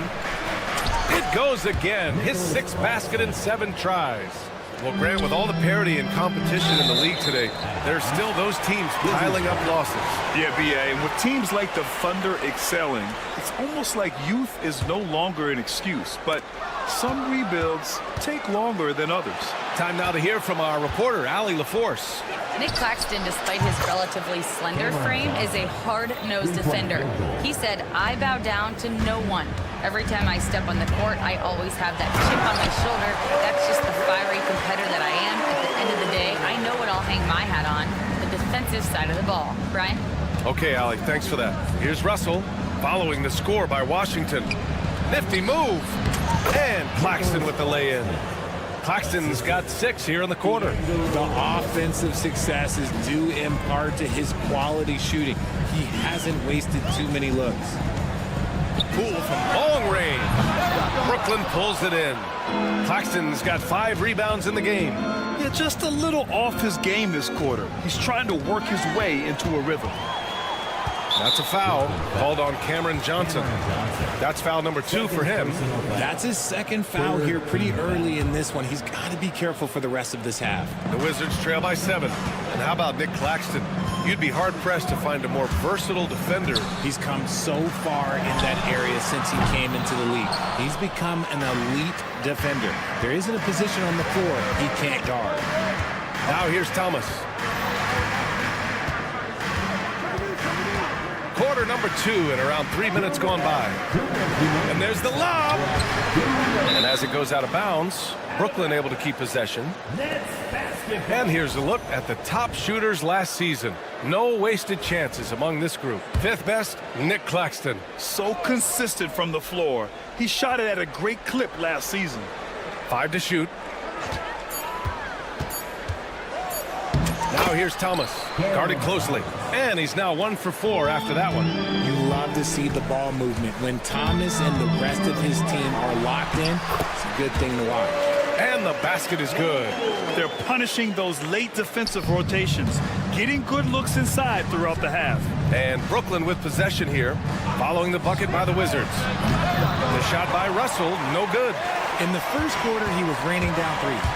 It goes again. His 6th basket in 7 tries. Well, Grant, with all the parity and competition in the league today, there's still those teams piling up losses. Yeah, B.A., and with teams like the Thunder excelling, it's almost like youth is no longer an excuse, but some rebuilds take longer than others. Time now to hear from our reporter, Allie LaForce. Nick Claxton, despite his relatively slender frame, is a hard-nosed defender. He said, "I bow down to no one. Every time I step on the court, I always have that chip on my shoulder. That's just the fiery competitor that I am. At the end of the day, I know what I'll hang my hat on, the defensive side of the ball." Brian? Okay, Allie, thanks for that. Here's Russell following the score by Washington. Nifty move. And Claxton with the lay-in. Claxton's got 6 here in the quarter. The offensive success is due in part to his quality shooting. He hasn't wasted too many looks. Poole from long range. Brooklyn pulls it in. Claxton's got 5 rebounds in the game. Yeah, just a little off his game this quarter. He's trying to work his way into a rhythm. That's a foul called on Cameron Johnson. That's foul number 2 for him. That's his 2nd foul here pretty early in this one. He's got to be careful for the rest of this half. The Wizards trail by 7. And how about Nick Claxton? You'd be hard-pressed to find a more versatile defender. He's come so far in that area since he came into the league. He's become an elite defender. There isn't a position on the floor he can't guard. Now here's Thomas. Quarter number 2 and around 3 minutes gone by. And there's the lob. And as it goes out of bounds, Brooklyn able to keep possession. And here's a look at the top shooters last season. No wasted chances among this group. 5th best, Nick Claxton. So consistent from the floor. He shot it at a great clip last season. 5 to shoot. Now here's Thomas, guarded closely. And he's now 1 for 4 after that one. You love to see the ball movement. When Thomas and the rest of his team are locked in, it's a good thing to watch. And the basket is good. They're punishing those late defensive rotations, getting good looks inside throughout the half. And Brooklyn with possession here, following the bucket by the Wizards. The shot by Russell, no good. In the first quarter, he was raining down threes.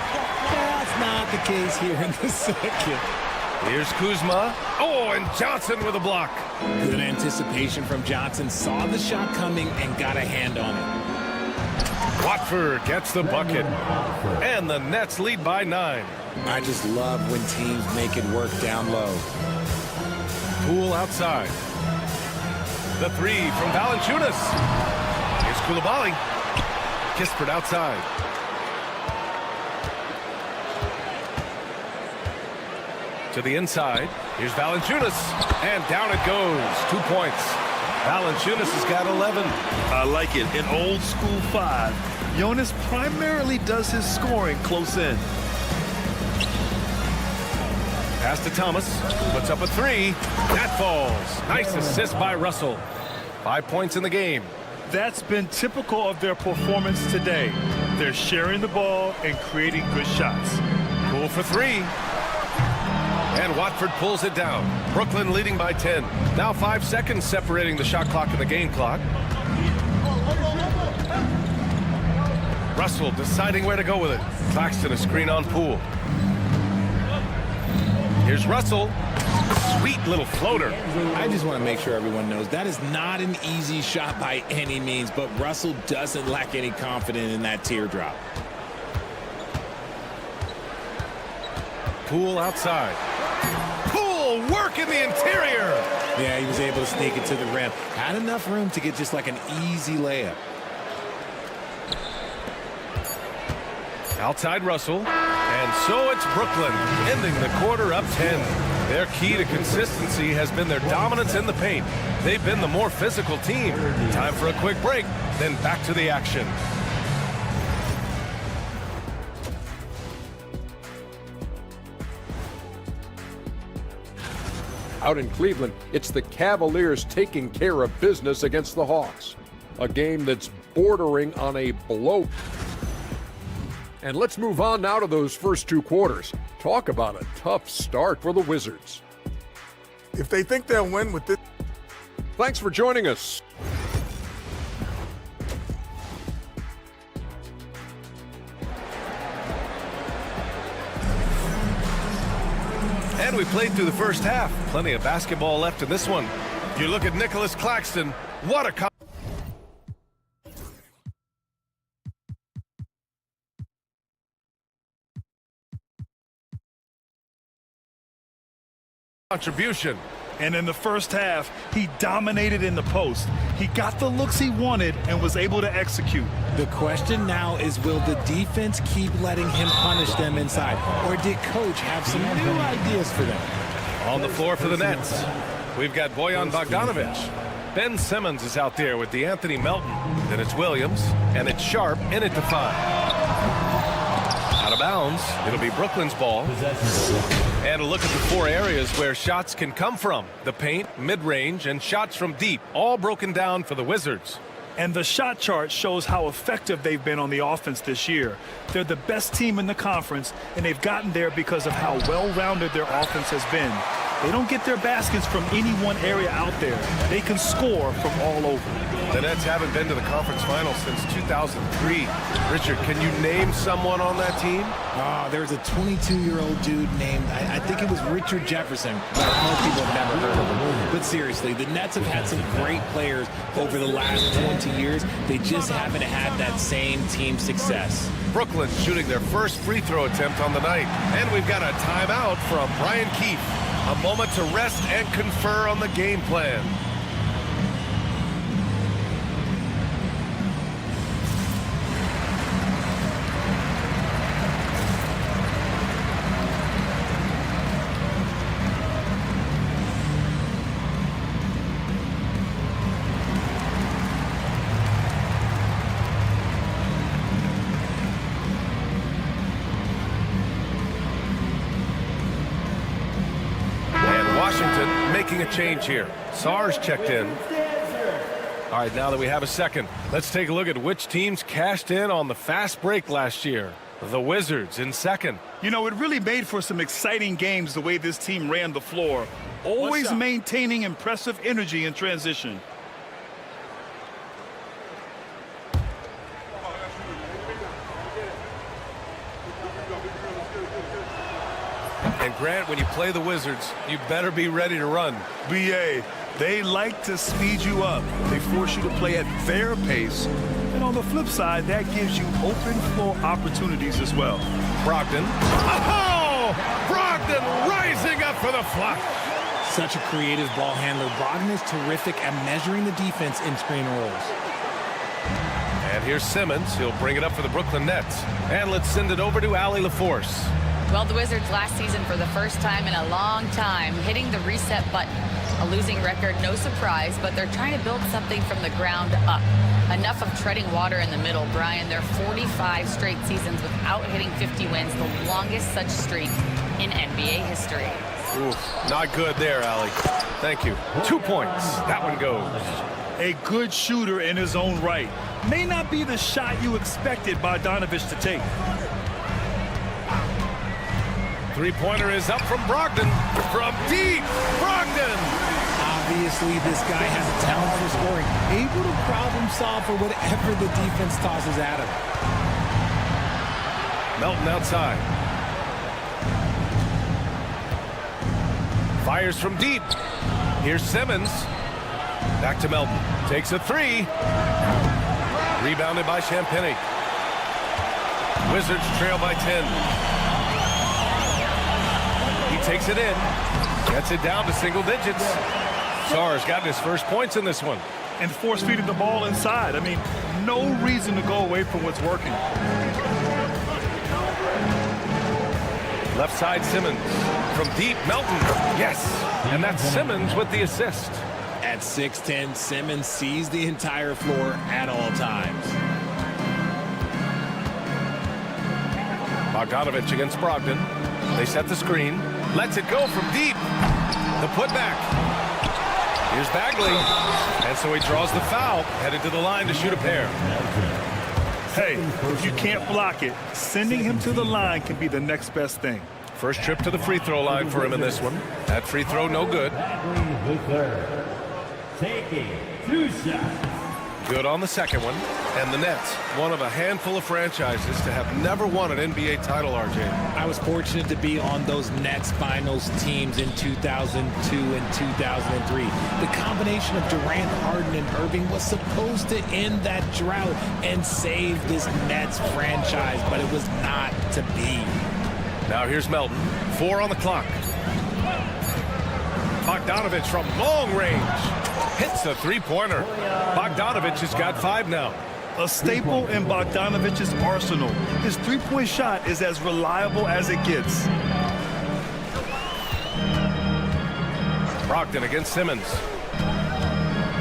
That's not the case here in the second. Here's Kuzma. Oh, and Johnson with a block. Good anticipation from Johnson. Saw the shot coming and got a hand on it. Watford gets the bucket. And the Nets lead by 9. I just love when teams make it work down low. Poole outside. The 3 from Valanciunas. Here's Coulibaly. Kispert outside. To the inside. Here's Valanciunas. And down it goes. 2 points. Valanciunas has got 11. I like it. In old school 5, Jonas primarily does his scoring close in. Pass to Thomas. Puts up a 3. That falls. Nice assist by Russell. 5 points in the game. That's been typical of their performance today. They're sharing the ball and creating good shots. Poole for 3. And Watford pulls it down. Brooklyn leading by 10. Now 5 seconds separating the shot clock and the game clock. Russell deciding where to go with it. Claxton a screen on Poole. Here's Russell. Sweet little floater. I just want to make sure everyone knows that is not an easy shot by any means, but Russell doesn't lack any confidence in that teardrop. Poole outside. Poole work in the interior. Yeah, he was able to sneak it to the rim. Had enough room to get just like an easy layup. Outside Russell. And so it's Brooklyn ending the quarter up 10. Their key to consistency has been their dominance in the paint. They've been the more physical team. Time for a quick break, then back to the action. Out in Cleveland, it's the Cavaliers taking care of business against the Hawks. A game that's bordering on a blow. And let's move on now to those first 2 quarters. Talk about a tough start for the Wizards. If they think they'll win with this. Thanks for joining us. And we played through the first half. Plenty of basketball left in this one. You look at Nicholas Claxton. What a contribution. And in the first half, he dominated in the post. He got the looks he wanted and was able to execute. The question now is, will the defense keep letting him punish them inside? Or did coach have some new ideas for them? On the floor for the Nets, we've got Bojan Bogdanovic. Ben Simmons is out there with DeAnthony Melton. Then it's Williams, and it's Sharp in at the 5. Out of bounds, it'll be Brooklyn's ball. And a look at the 4 areas where shots can come from. The paint, mid-range, and shots from deep, all broken down for the Wizards. And the shot chart shows how effective they've been on the offense this year. They're the best team in the conference, and they've gotten there because of how well-rounded their offense has been. They don't get their baskets from any one area out there. They can score from all over. The Nets haven't been to the conference finals since 2003. Richard, can you name someone on that team? There's a 22-year-old dude named, I think it was Richard Jefferson. Most people have never heard of him. But seriously, the Nets have had some great players over the last 20 years. They just haven't had that same team success. Brooklyn shooting their first free throw attempt on the night. And we've got a timeout from Brian Keefe. A moment to rest and confer on the game plan. Making a change here. Sarge checked in. All right, now that we have a second, let's take a look at which teams cashed in on the fast break last year. The Wizards in second. You know, it really made for some exciting games the way this team ran the floor, always maintaining impressive energy in transition. And Grant, when you play the Wizards, you better be ready to run. BA, they like to speed you up. They force you to play at their pace. And on the flip side, that gives you open floor opportunities as well. Brogdon. Oh! Brogdon rising up for the flush. Such a creative ball handler. Brogdon is terrific at measuring the defense in screen rolls. And here's Simmons. He'll bring it up for the Brooklyn Nets. And let's send it over to Allie LaForce. Well, the Wizards last season for the first time in a long time hitting the reset button. A losing record, no surprise, but they're trying to build something from the ground up. Enough of treading water in the middle, Brian. They're 45 straight seasons without hitting 50 wins, the longest such streak in NBA history. Oof, not good there, Allie. Thank you. 2 points. That one goes. A good shooter in his own right. May not be the shot you expected Bogdanovich to take. Three-pointer is up from Brogdon. From deep, Brogdon! Obviously, this guy has a talent for scoring. Able to problem solve for whatever the defense tosses at him. Melton outside. Fires from deep. Here's Simmons. Back to Melton. Takes a three. Rebounded by Champagnie. Wizards trail by 10. Takes it in, gets it down to single digits. Sar's gotten his first points in this one. And force-feeding the ball inside. I mean, no reason to go away from what's working. Left side, Simmons. From deep, Melton. Yes, and that's Simmons with the assist. At 6'10", Simmons sees the entire floor at all times. Bogdanovich against Brogdon. They set the screen. Lets it go from deep. The putback. Here's Bagley. And so he draws the foul. Headed to the line to shoot a pair. Hey, if you can't block it, sending him to the line can be the next best thing. First trip to the free throw line for him in this one. That free throw no good. Taking 2 shots. Good on the second one. And the Nets, one of a handful of franchises to have never won an NBA title, RJ. I was fortunate to be on those Nets finals teams in 2002 and 2003. The combination of Durant, Harden, and Irving was supposed to end that drought and save this Nets franchise, but it was not to be. Now here's Melton. 4 on the clock. Bogdanovich from long range. Hits a three-pointer. Bogdanovich has got 5 now. A staple in Bogdanovich's arsenal. His three-point shot is as reliable as it gets. Brogdon against Simmons.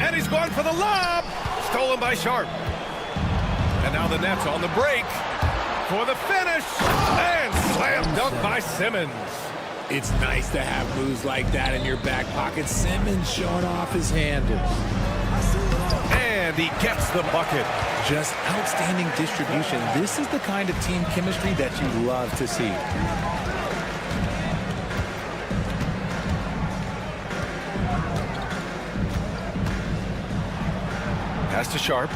And he's going for the lob. Stolen by Sharp. And now the Nets on the break for the finish. And slam dunk by Simmons. It's nice to have moves like that in your back pocket. Simmons showing off his handles. And he gets the bucket. Just outstanding distribution. This is the kind of team chemistry that you love to see. Pass to Sharp.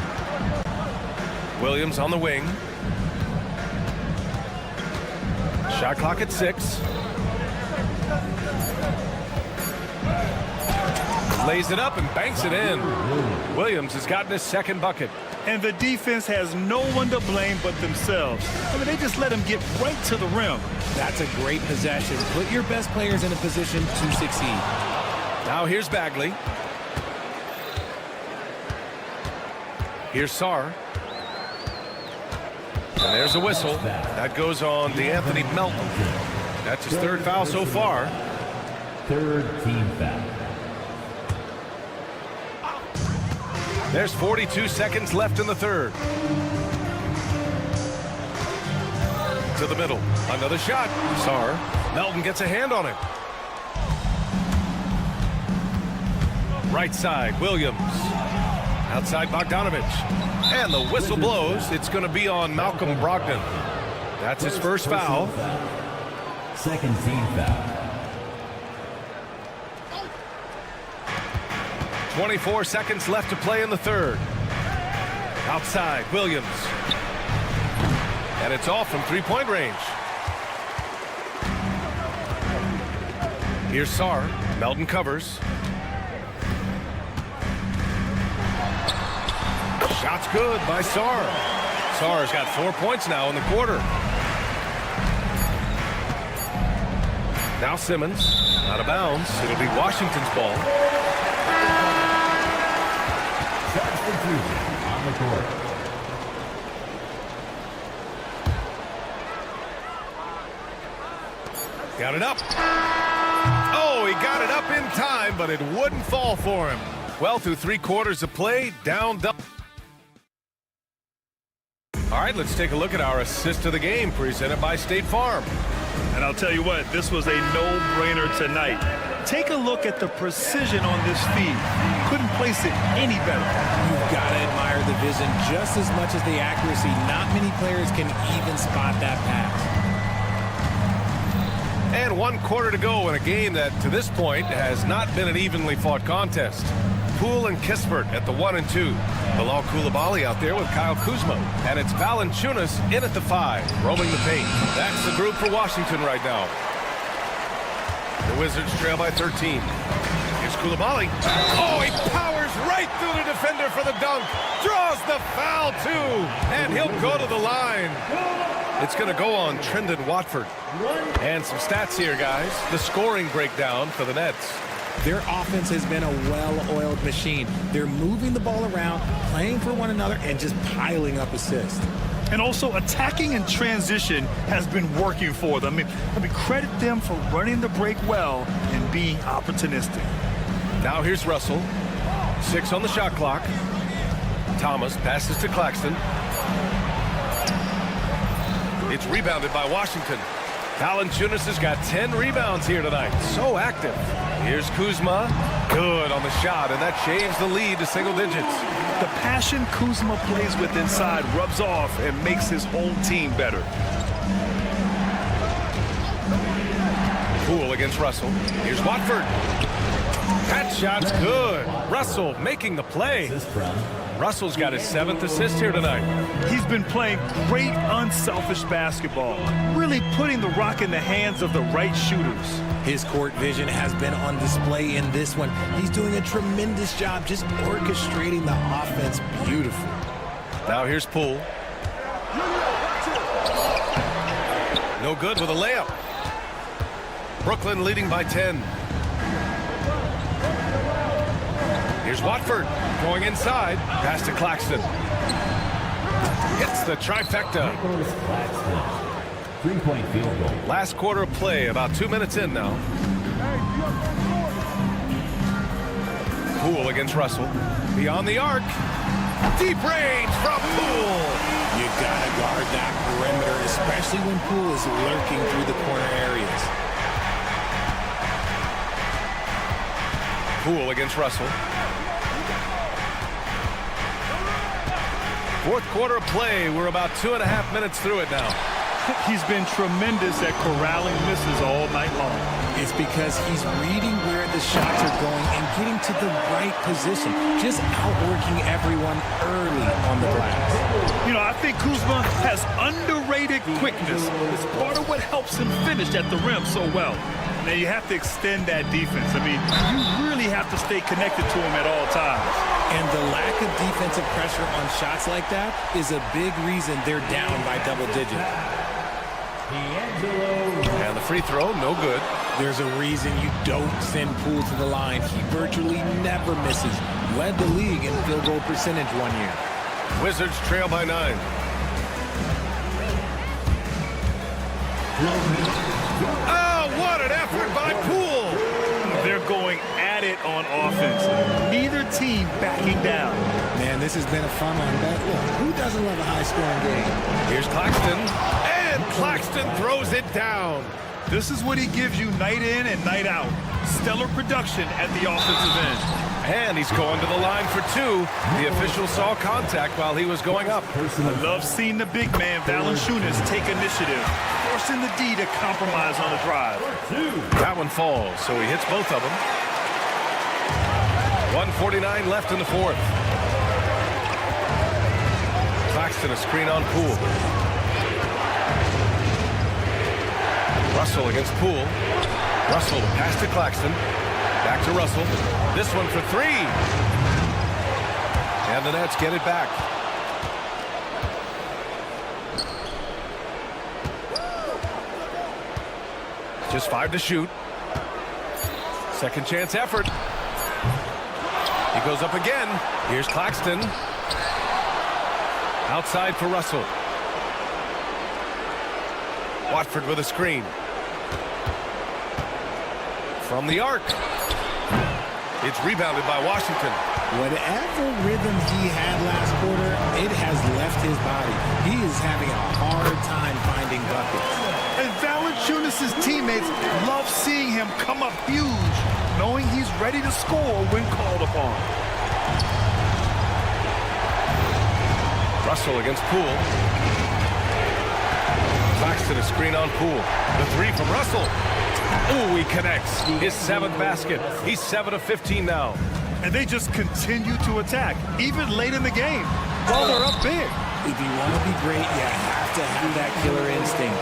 Williams on the wing. Shot clock at 6. Lays it up and banks it in. Williams has gotten his second bucket. And the defense has no one to blame but themselves. I mean, they just let him get right to the rim. That's a great possession. Put your best players in a position to succeed. Now here's Bagley. Here's Sarr. And there's a whistle. That goes on DeAnthony Melton. That's his third foul so far. Third team foul. There's 42 seconds left in the third. To the middle. Another shot. Sarr. Melton gets a hand on it. Right side, Williams. Outside Bogdanovich. And the whistle blows. It's going to be on Malcolm Brogdon. That's his first foul. Second team foul. 24 seconds left to play in the third. Outside, Williams. And it's off from three-point range. Here's Sarr. Melton covers. Shot's good by Sarr. Sarr's got 4 points now in the quarter. Now Simmons, out of bounds. It'll be Washington's ball. Substitution on the court. Got it up. Oh, he got it up in time, but it wouldn't fall for him. Well, through 3 quarters of play, down double. All right, let's take a look at our assist of the game presented by State Farm. And I'll tell you what, this was a no-brainer tonight. Take a look at the precision on this feed. Couldn't place it any better. You've got to admire the vision just as much as the accuracy. Not many players can even spot that pass. And 1 quarter to go in a game that, to this point, has not been an evenly fought contest. Poole and Kispert at the 1 and 2. Bilal Coulibaly out there with Kyle Kuzma. And it's Valanciunas in at the 5, roaming the paint. That's the group for Washington right now. The Wizards trail by 13. Here's Coulibaly. Oh, he powers right through the defender for the dunk. Draws the foul, too. And he'll go to the line. It's going to go on Trendon Watford. And some stats here, guys. The scoring breakdown for the Nets. Their offense has been a well-oiled machine. They're moving the ball around, playing for one another, and just piling up assists. And also attacking in transition has been working for them. I mean, credit them for running the break well and being opportunistic. Now here's Russell. 6 on the shot clock. Thomas passes to Claxton. It's rebounded by Washington. Valanciunas has got 10 rebounds here tonight. So active. Here's Kuzma. Good on the shot, and that shaves the lead to single digits. The passion Kuzma plays with inside rubs off and makes his whole team better. Poole against Russell. Here's Watford. That shot's good. Russell making the play. Russell's got his 7th assist here tonight. He's been playing great, unselfish basketball, really putting the rock in the hands of the right shooters. His court vision has been on display in this one. He's doing a tremendous job just orchestrating the offense beautifully. Now here's Poole. No good with a layup. Brooklyn leading by 10. Here's Watford going inside. Pass to Claxton. Hits the trifecta. Claxton. 3-point field goal. Last quarter of play, about 2 minutes in now. Poole against Russell. Beyond the arc. Deep range from Poole. You gotta guard that perimeter, especially when Poole is lurking through the corner areas. Poole against Russell. 4th quarter of play. We're about 2.5 minutes through it now. He's been tremendous at corralling misses all night long. It's because he's reading where the shots are going and getting to the right position, just outworking everyone early on the glass. You know, I think Kuzma has underrated quickness. It's part of what helps him finish at the rim so well. Now, you have to extend that defense. I mean, you really have to stay connected to him at all times. And the lack of defensive pressure on shots like that is a big reason they're down by double digits. And the free throw, no good. There's a reason you don't send Poole to the line. He virtually never misses. Led the league in field goal percentage one year. Wizards trail by 9. Oh, what an effort by Poole! They're going at it on offense. Neither team backing down. Man, this has been a fun one. But look, who doesn't love a high-scoring game? Here's Claxton, and Claxton throws it down. This is what he gives you night in and night out. Stellar production at the offensive end. And he's going to the line for 2. The official saw contact while he was going up. I love seeing the big man, Valanciunas, take initiative, forcing the D to compromise on the drive. That one falls, so he hits both of them. 1:49 left in the fourth. Claxton a screen on Poole. Russell against Poole. Russell pass to Claxton. Back to Russell. This one for 3. And the Nets get it back. Just 5 to shoot. Second chance effort. He goes up again. Here's Claxton. Outside for Russell. Watford with a screen. From the arc. It's rebounded by Washington. Whatever rhythm he had last quarter, it has left his body. He is having a hard time finding buckets. And Valanciunas' teammates love seeing him come up huge, knowing he's ready to score when called upon. Russell against Poole. Claxton a screen on Poole. The 3 from Russell. Oh, he connects. His 7th basket. He's 7 of 15 now. And they just continue to attack, even late in the game, while they're up big. If you want to be great, you have to have that killer instinct.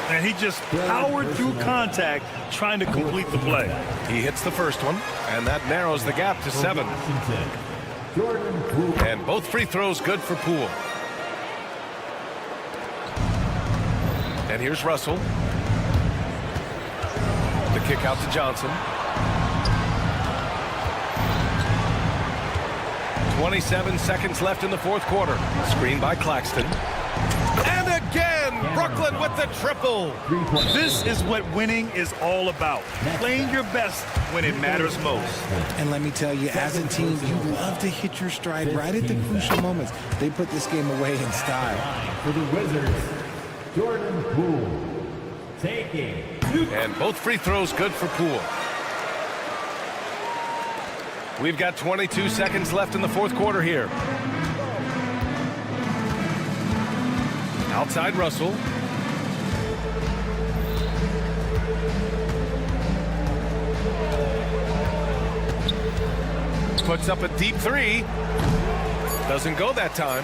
And he just powered through contact, trying to complete the play. He hits the first one, and that narrows the gap to 7. And both free throws good for Poole. And here's Russell. The kick out to Johnson. 27 seconds left in the fourth quarter. Screen by Claxton. And again, Brooklyn with the triple. This is what winning is all about. Playing your best when it matters most. And let me tell you, as a team, you love to hit your stride right at the crucial moments. They put this game away in style. For the Wizards, Jordan Poole. Taking. And both free throws good for Poole. We've got 22 seconds left in the fourth quarter here. Outside Russell. Puts up a deep 3. Doesn't go that time.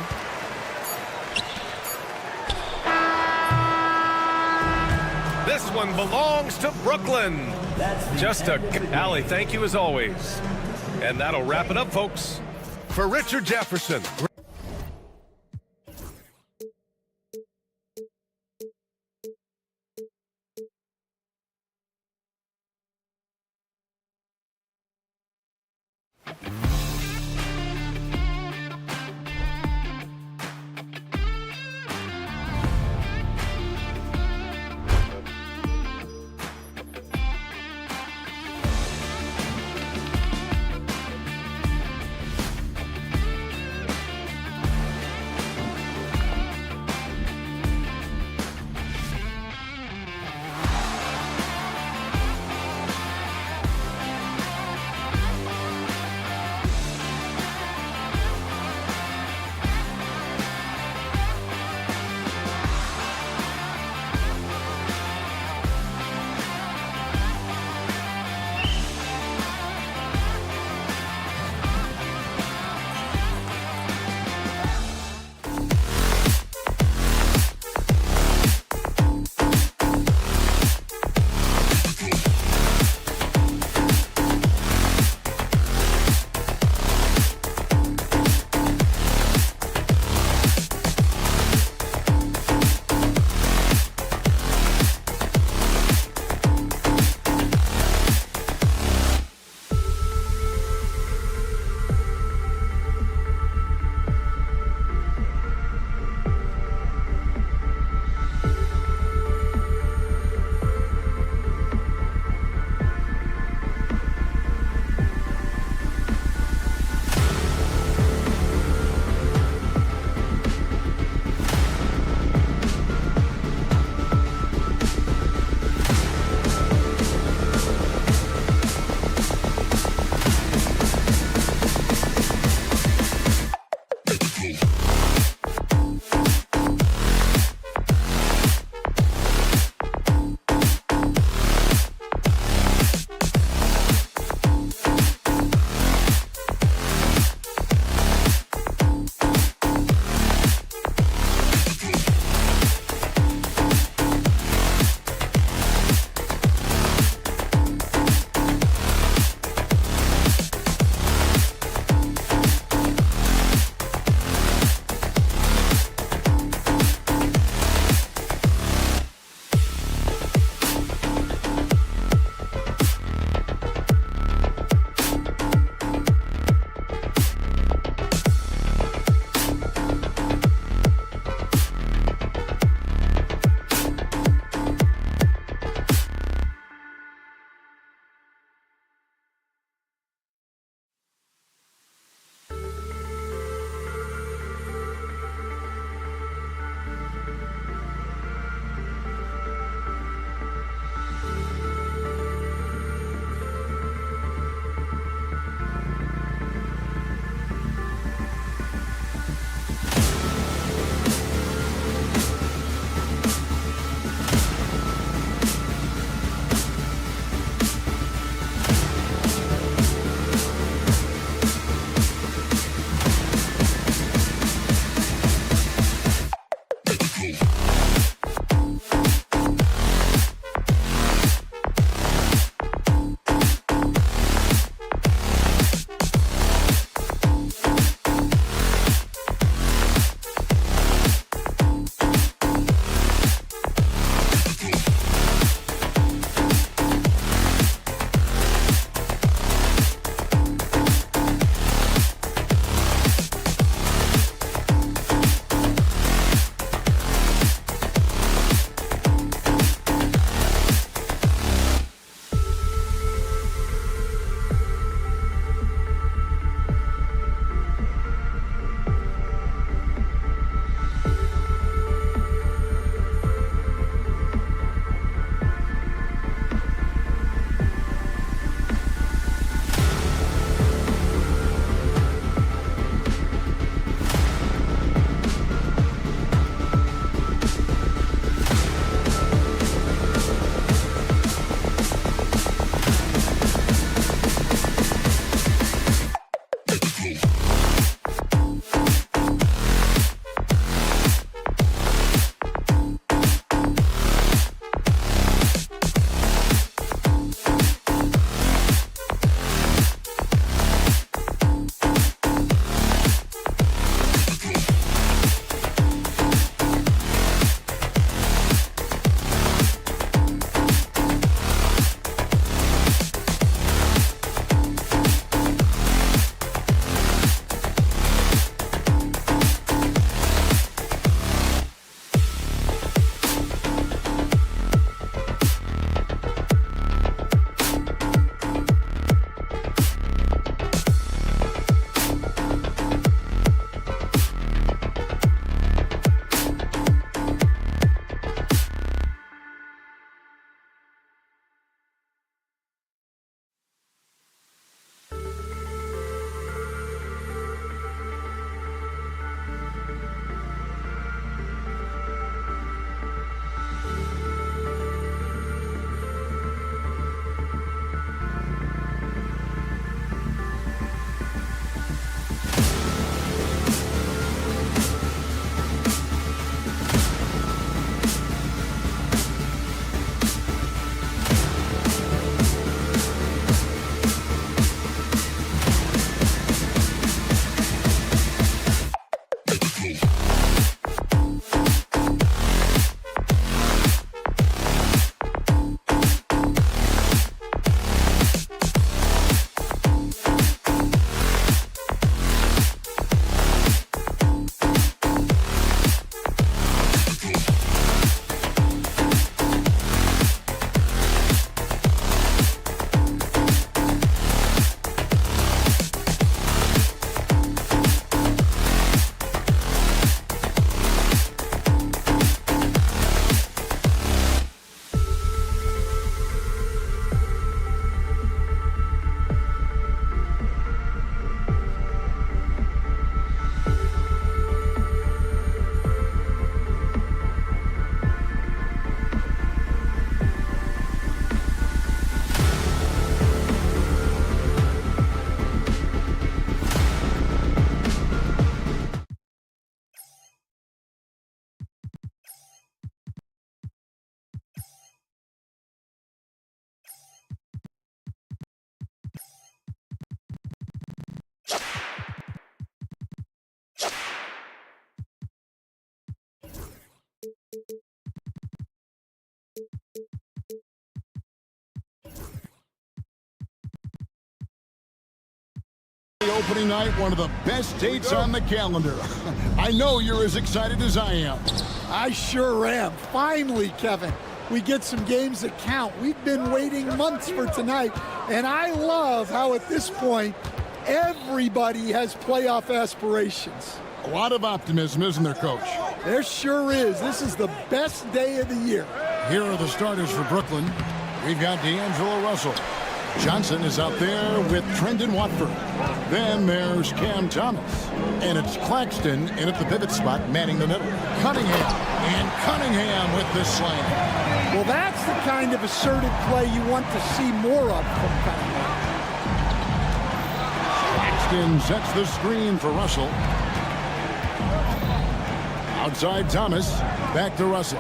This one belongs to Brooklyn. Just a Allie, thank you as always. And that'll wrap it up, folks. For Richard Jefferson. opening night, one of the best dates on the calendar. I know you're as excited as I am. I sure am. Finally, Kevin, we get some games that count. We've been waiting months for tonight, and I love how at this point, everybody has playoff aspirations. A lot of optimism, isn't there, Coach? There sure is. This is the best day of the year. Here are the starters for Brooklyn. We've got D'Angelo Russell. Johnson is out there with Trendon Watford. Then there's Cam Thomas. And it's Claxton in at the pivot spot, manning the middle. Cunningham. And Cunningham with this slam. Well, that's the kind of assertive play you want to see more of from Cunningham. Claxton sets the screen for Russell. Outside Thomas. Back to Russell.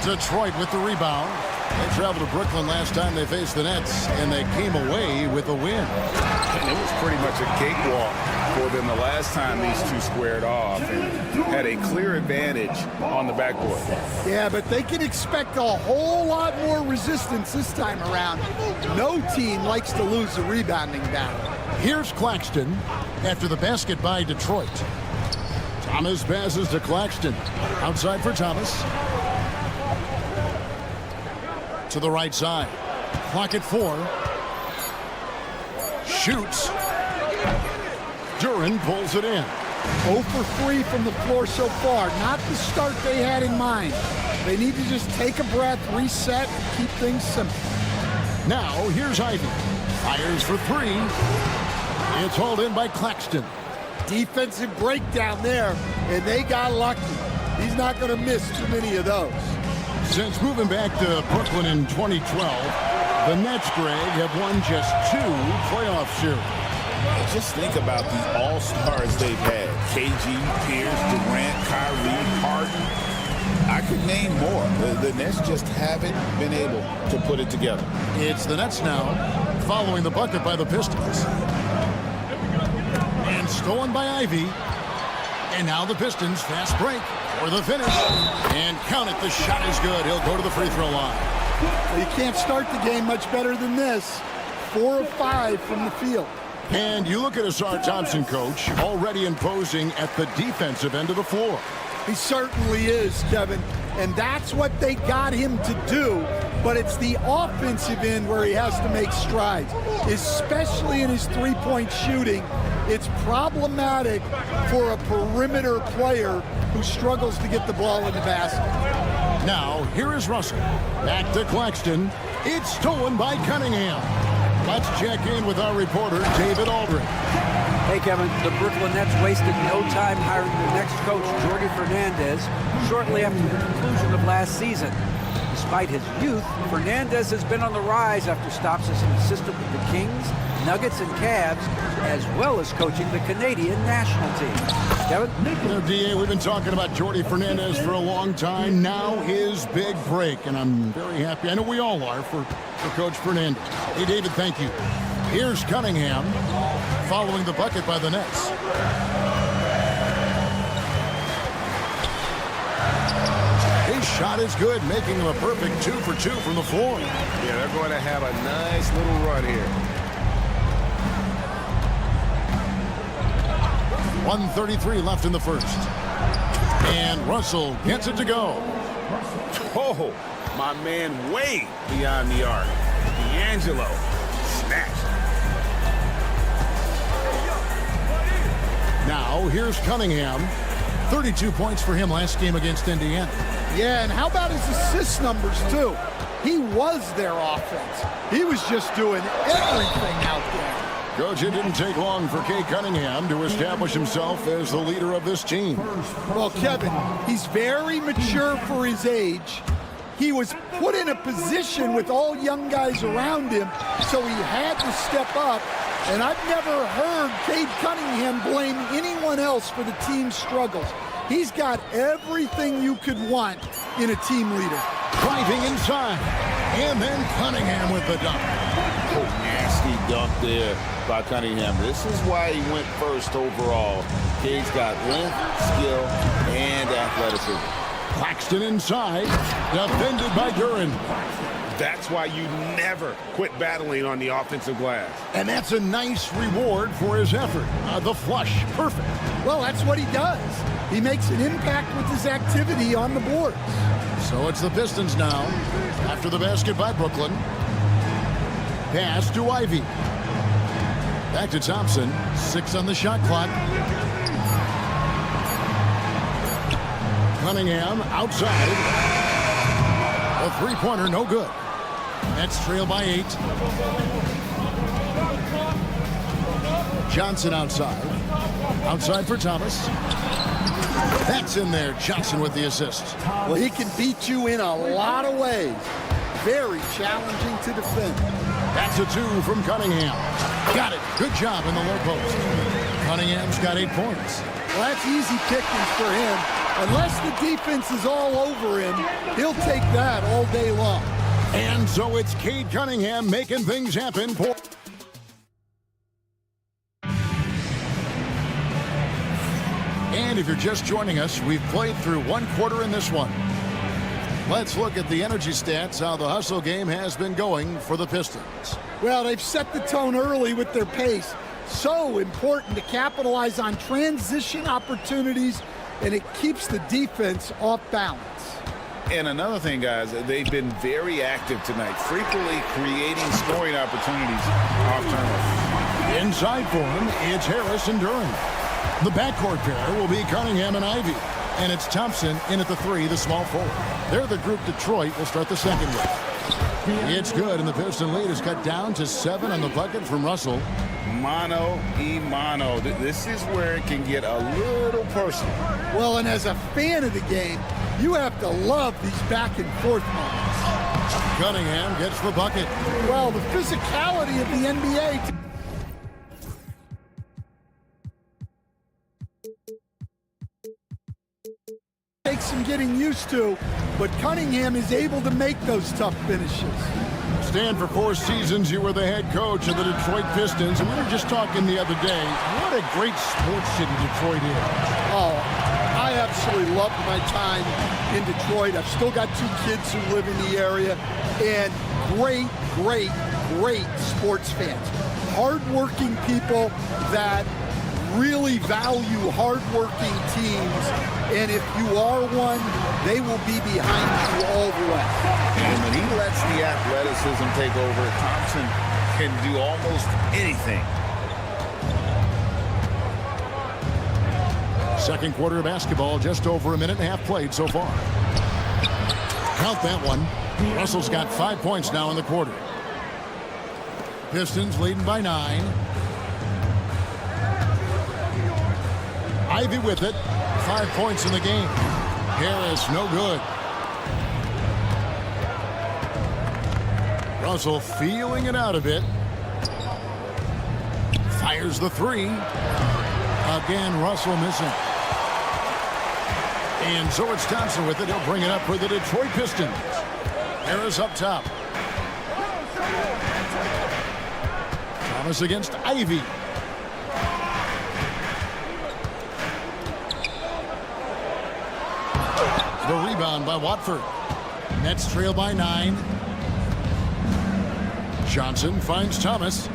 Detroit with the rebound. They traveled to Brooklyn last time they faced the Nets, and they came away with a win. And it was pretty much a cakewalk for them the last time these two squared off and had a clear advantage on the backboard. Yeah, but they can expect a whole lot more resistance this time around. No team likes to lose the rebounding battle. Here's Claxton after the basket by Detroit. Thomas passes to Claxton. Outside for Thomas. To the right side. Clock at 4. Shoots. Duren pulls it in. 0 for 3 from the floor so far. Not the start they had in mind. They need to just take a breath, reset, and keep things simple. Now, here's Ivy. Fires for 3. It's hauled in by Claxton. Defensive breakdown there, and they got lucky. He's not going to miss too many of those. Since moving back to Brooklyn in 2012, the Nets, Greg, have won just 2 playoff series. Just think about the all-stars they've had. KG, Pierce, Durant, Kyrie, Harden. I could name more. The Nets just haven't been able to put it together. It's the Nets now, following the bucket by the Pistons. And stolen by Ivy. And now the Pistons fast break for the finish. And count it, the shot is good. He'll go to the free throw line. Well, you can't start the game much better than this. 4 of 5 from the field. And you look at Asar Thompson, Coach, already imposing at the defensive end of the floor. He certainly is, Kevin. And that's what they got him to do. But it's the offensive end where he has to make strides, especially in his three-point shooting. It's problematic for a perimeter player who struggles to get the ball in the basket. Now, here is Russell. Back to Claxton. It's stolen by Cunningham. Let's check in with our reporter, David Aldridge. Hey, Kevin, the Brooklyn Nets wasted no time hiring their next coach, Jordi Fernandez, shortly after the conclusion of last season. Despite his youth, Fernandez has been on the rise after stops as an assistant with the Kings, Nuggets, and Cavs, as well as coaching the Canadian national team. Kevin? DA, we've been talking about Jordi Fernandez for a long time. Now his big break, and I'm very happy. I know we all are for Coach Fernandez. Hey, David, thank you. Here's Cunningham following the bucket by the Nets. His shot is good, making him a perfect 2 for 2 from the floor. Yeah, they're going to have a nice little run here. 1:33 left in the first. And Russell gets it to go. Oh, my man way beyond the arc. D'Angelo snatched. Now, here's Cunningham. 32 points for him last game against Indiana. Yeah, and how about his assist numbers, too? He was their offense. He was just doing everything out there. Coach, it didn't take long for Kay Cunningham to establish himself as the leader of this team. Well, Kevin, he's very mature for his age. He was put in a position with all young guys around him, so he had to step up. And I've never heard Cade Cunningham blame anyone else for the team's struggles. He's got everything you could want in a team leader. Driving inside, and then Cunningham with the dunk. Oh, nasty dunk there by Cunningham. This is why he went first overall. Cade's got length, skill, and athleticism. Claxton inside, defended by Duren. That's why you never quit battling on the offensive glass. And that's a nice reward for his effort. The flush, perfect. Well, that's what he does. He makes an impact with his activity on the board. So it's the Pistons now. After the basket by Brooklyn. Pass to Ivy. Back to Thompson. 6 on the shot clock. Cunningham outside. A three-pointer, no good. Nets trail by 8. Johnson outside. Outside for Thomas. That's in there. Johnson with the assist. Well, he can beat you in a lot of ways. Very challenging to defend. That's a 2 from Cunningham. Got it. Good job in the low post. Cunningham's got 8 points. Well, that's easy pickings for him. Unless the defense is all over him, he'll take that all day long. And so it's Cade Cunningham making things happen for... And if you're just joining us, we've played through 1 quarter in this one. Let's look at the energy stats, how the hustle game has been going for the Pistons. Well, they've set the tone early with their pace. So important to capitalize on transition opportunities, and it keeps the defense off balance. And another thing, guys, they've been very active tonight, frequently creating scoring opportunities off turnover. Inside for him, it's Harris and Durham. The backcourt pair will be Cunningham and Ivy. And it's Thompson in at the 3, the small forward. They're the group Detroit will start the second with. It's good, and the Piston lead is cut down to 7 on the bucket from Russell. Mano y mano. This is where it can get a little personal. Well, and as a fan of the game, you have to love these back-and-forth moments. Cunningham gets the bucket. Well, the physicality of the NBA... takes some getting used to, but Cunningham is able to make those tough finishes. Stan, for 4 seasons, you were the head coach of the Detroit Pistons, and we were just talking the other day. What a great sports city Detroit is. Oh, I absolutely loved my time in Detroit. I've still got 2 kids who live in the area, and great sports fans. Hard-working people that really value hard-working teams, and if you are one, they will be behind you all the way. And when he lets the athleticism take over, Thompson can do almost anything. Second quarter of basketball, just over a minute and a half played so far. Count that one. Russell's got 5 points now in the quarter. Pistons leading by 9. Ivy with it. 5 points in the game. Harris, no good. Russell feeling it out a bit. Fires the 3. Again, Russell missing. And so it's Thompson with it. He'll bring it up for the Detroit Pistons. Harris up top. Thomas against Ivy. The rebound by Watford. Nets trail by 9. Johnson finds Thomas.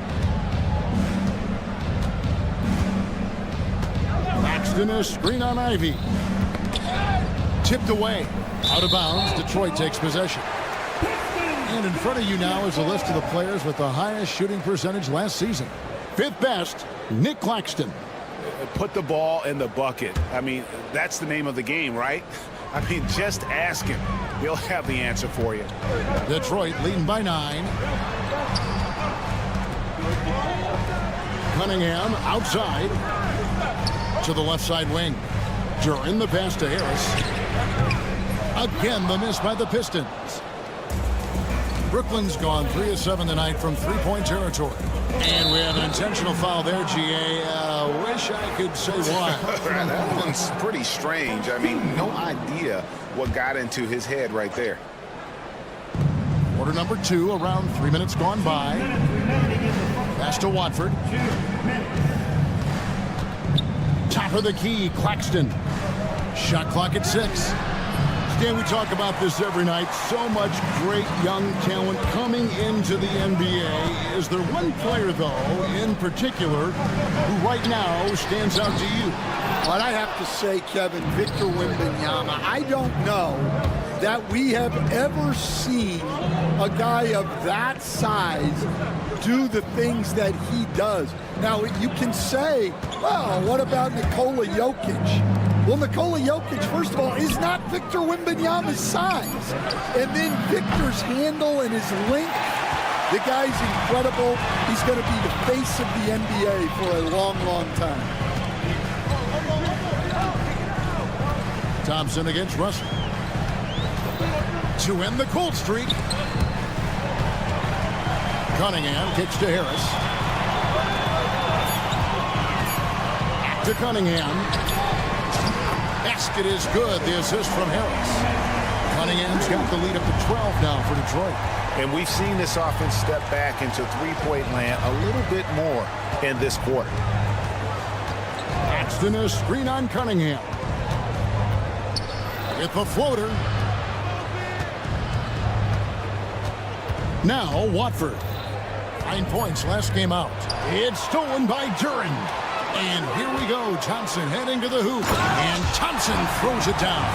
Paxton a screen on Ivy. Tipped away. Out of bounds. Detroit takes possession. And in front of you now is a list of the players with the highest shooting percentage last season. 5th best, Nick Claxton. Put the ball in the bucket. I mean, that's the name of the game, right? I mean, just ask him. He'll have the answer for you. Detroit leading by 9. Cunningham outside to the left side wing. During the pass to Harris. Again, the miss by the Pistons. Brooklyn's gone 3 of 7 tonight from 3-point territory. And we have an intentional foul there, GA. Wish I could say why. That one's pretty strange. I mean, no idea what got into his head right there. Quarter number 2, around 3 minutes gone by. Pass to Watford. Top of the key, Claxton. Shot clock at 6. Stan, we talk about this every night. So much great young talent coming into the NBA. Is there one player, though, in particular, who right now stands out to you? But I have to say, Kevin, Victor Wembanyama, I don't know that we have ever seen a guy of that size do the things that he does. Now, you can say, well, what about Nikola Jokic? Well, Nikola Jokic, first of all, is not Victor Wembanyama's size. And then Victor's handle and his length, the guy's incredible. He's going to be the face of the NBA for a long, long time. Thompson against Russell. To end the cold streak. Cunningham kicks to Harris. Back to Cunningham. Basket is good. The assist from Harris. Cunningham's got the lead up to 12 now for Detroit. And we've seen this offense step back into three-point land a little bit more in this quarter. Paxton a screen on Cunningham. With the floater. Now Watford. 9 points last game out. It's stolen by Duren. And here we go. Thompson heading to the hoop. And Thompson throws it down.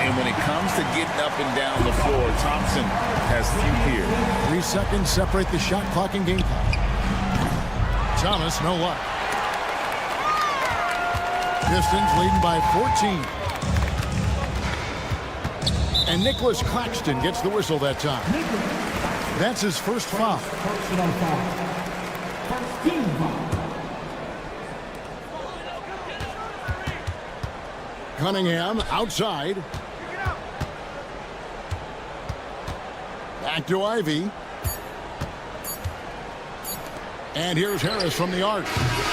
And when it comes to getting up and down the floor, Thompson has few peers. 3 seconds separate the shot clock and game clock. Thomas, no luck. Pistons leading by 14. And Nicholas Claxton gets the whistle that time. That's his first foul. Personal foul. First team foul. Cunningham outside. Back to Ivy. And here's Harris from the arc.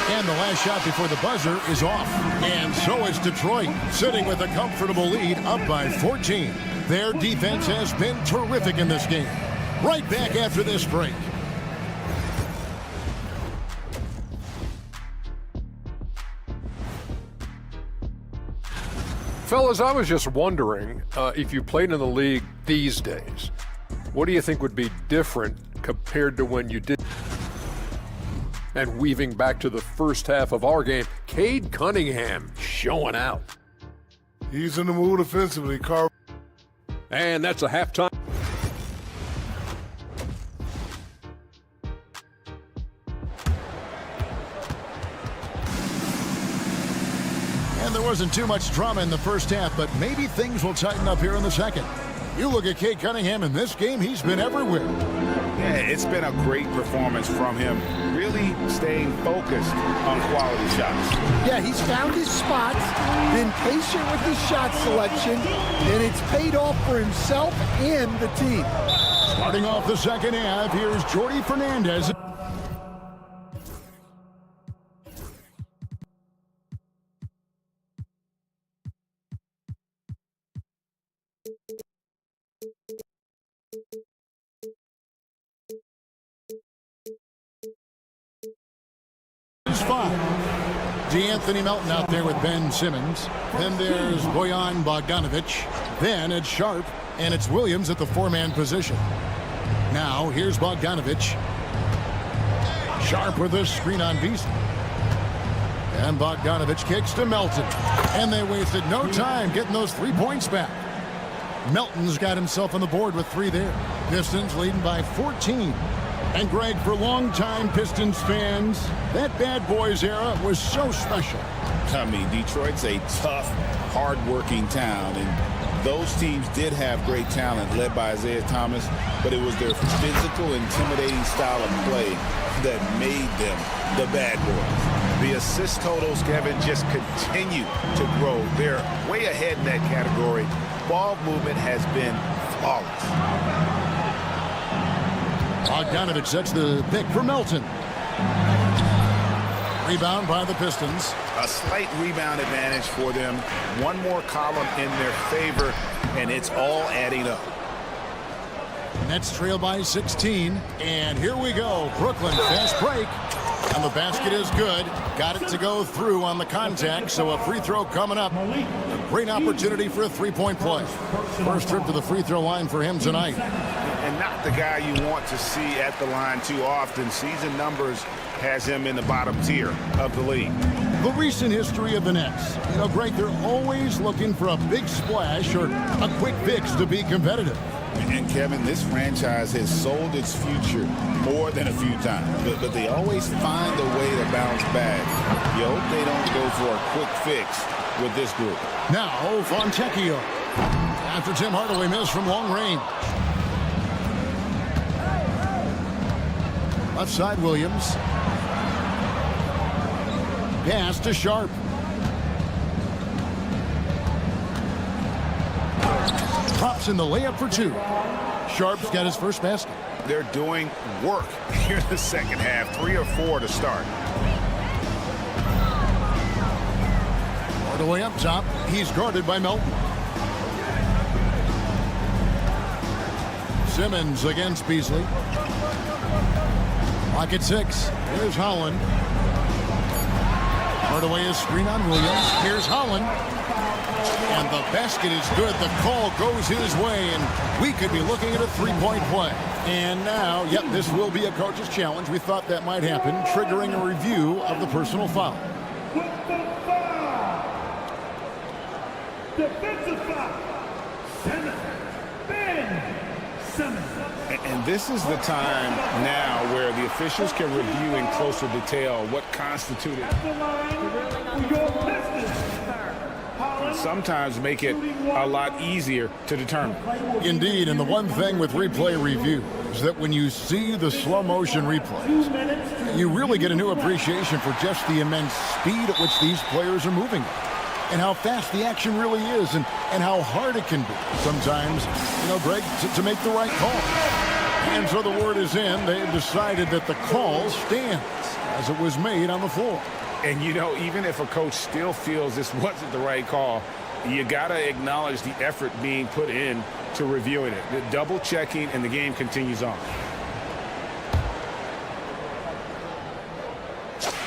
And the last shot before the buzzer is off. And so is Detroit, sitting with a comfortable lead up by 14. Their defense has been terrific in this game. Right back after this break. Fellas, I was just wondering if you played in the league these days, what do you think would be different compared to when you did? And weaving back to the first half of our game, Cade Cunningham showing out. He's in the mood offensively, Carl. And that's a halftime. And there wasn't too much drama in the first half, but maybe things will tighten up here in the second. You look at Cade Cunningham in this game, he's been everywhere. Yeah, it's been a great performance from him, really staying focused on quality shots. Yeah, he's found his spots, been patient with his shot selection, and it's paid off for himself and the team. Starting off the second half, here's Jordi Fernandez. D'Anthony Melton out there with Ben Simmons. Then there's Bojan Bogdanovic. Then it's Sharp, and it's Williams at the 4-man position. Now, here's Bogdanovic. Sharp with a screen on Beasley. And Bogdanovic kicks to Melton. And they wasted no time getting those 3 points back. Melton's got himself on the board with 3 there. Pistons leading by 14. And Greg, for longtime Pistons fans, that Bad Boys era was so special. I mean, Detroit's a tough, hard-working town, and those teams did have great talent led by Isaiah Thomas, but it was their physical, intimidating style of play that made them the Bad Boys. The assist totals, Kevin, just continue to grow. They're way ahead in that category. Ball movement has been flawless. Bogdanovic sets the pick for Melton. Rebound by the Pistons. A slight rebound advantage for them. One more column in their favor, and it's all adding up. Nets trail by 16. And here we go. Brooklyn fast break. And the basket is good. Got it to go through on the contact, so a free throw coming up. A great opportunity for a three-point play. First trip to the free throw line for him tonight. And not the guy you want to see at the line too often. Season numbers has him in the bottom tier of the league. The recent history of the Nets. You know, Greg, they're always looking for a big splash or a quick fix to be competitive. And Kevin, this franchise has sold its future more than a few times, but they always find a way to bounce back. You hope they don't go for a quick fix with this group. Now, Fontecchio. After Tim Hardaway missed from long range. Left side, Williams. Pass to Sharp. Drops in the layup for two. Sharp's got his first basket. They're doing work here in the second half. 3 or 4 to start. Hardaway up top. He's guarded by Melton. Simmons against Beasley. Lock at 6. Here's Holland. Hardaway is screen on Williams. Here's Holland. And the basket is good. The call goes his way, and we could be looking at a three-point play. And now, yep, this will be a coach's challenge. We thought that might happen, triggering a review of the personal foul. Defensive foul. Simmons. And this is the time now where the officials can review in closer detail what constituted. Sometimes make it a lot easier to determine. Indeed, and the one thing with replay review is that when you see the slow motion replays, you really get a new appreciation for just the immense speed at which these players are moving and how fast the action really is and how hard it can be sometimes, you know, Greg, to make the right call. And so the word is in. They've decided that the call stands as it was made on the floor. And, you know, even if a coach still feels this wasn't the right call, you got to acknowledge the effort being put in to reviewing it. The double checking, and the game continues on.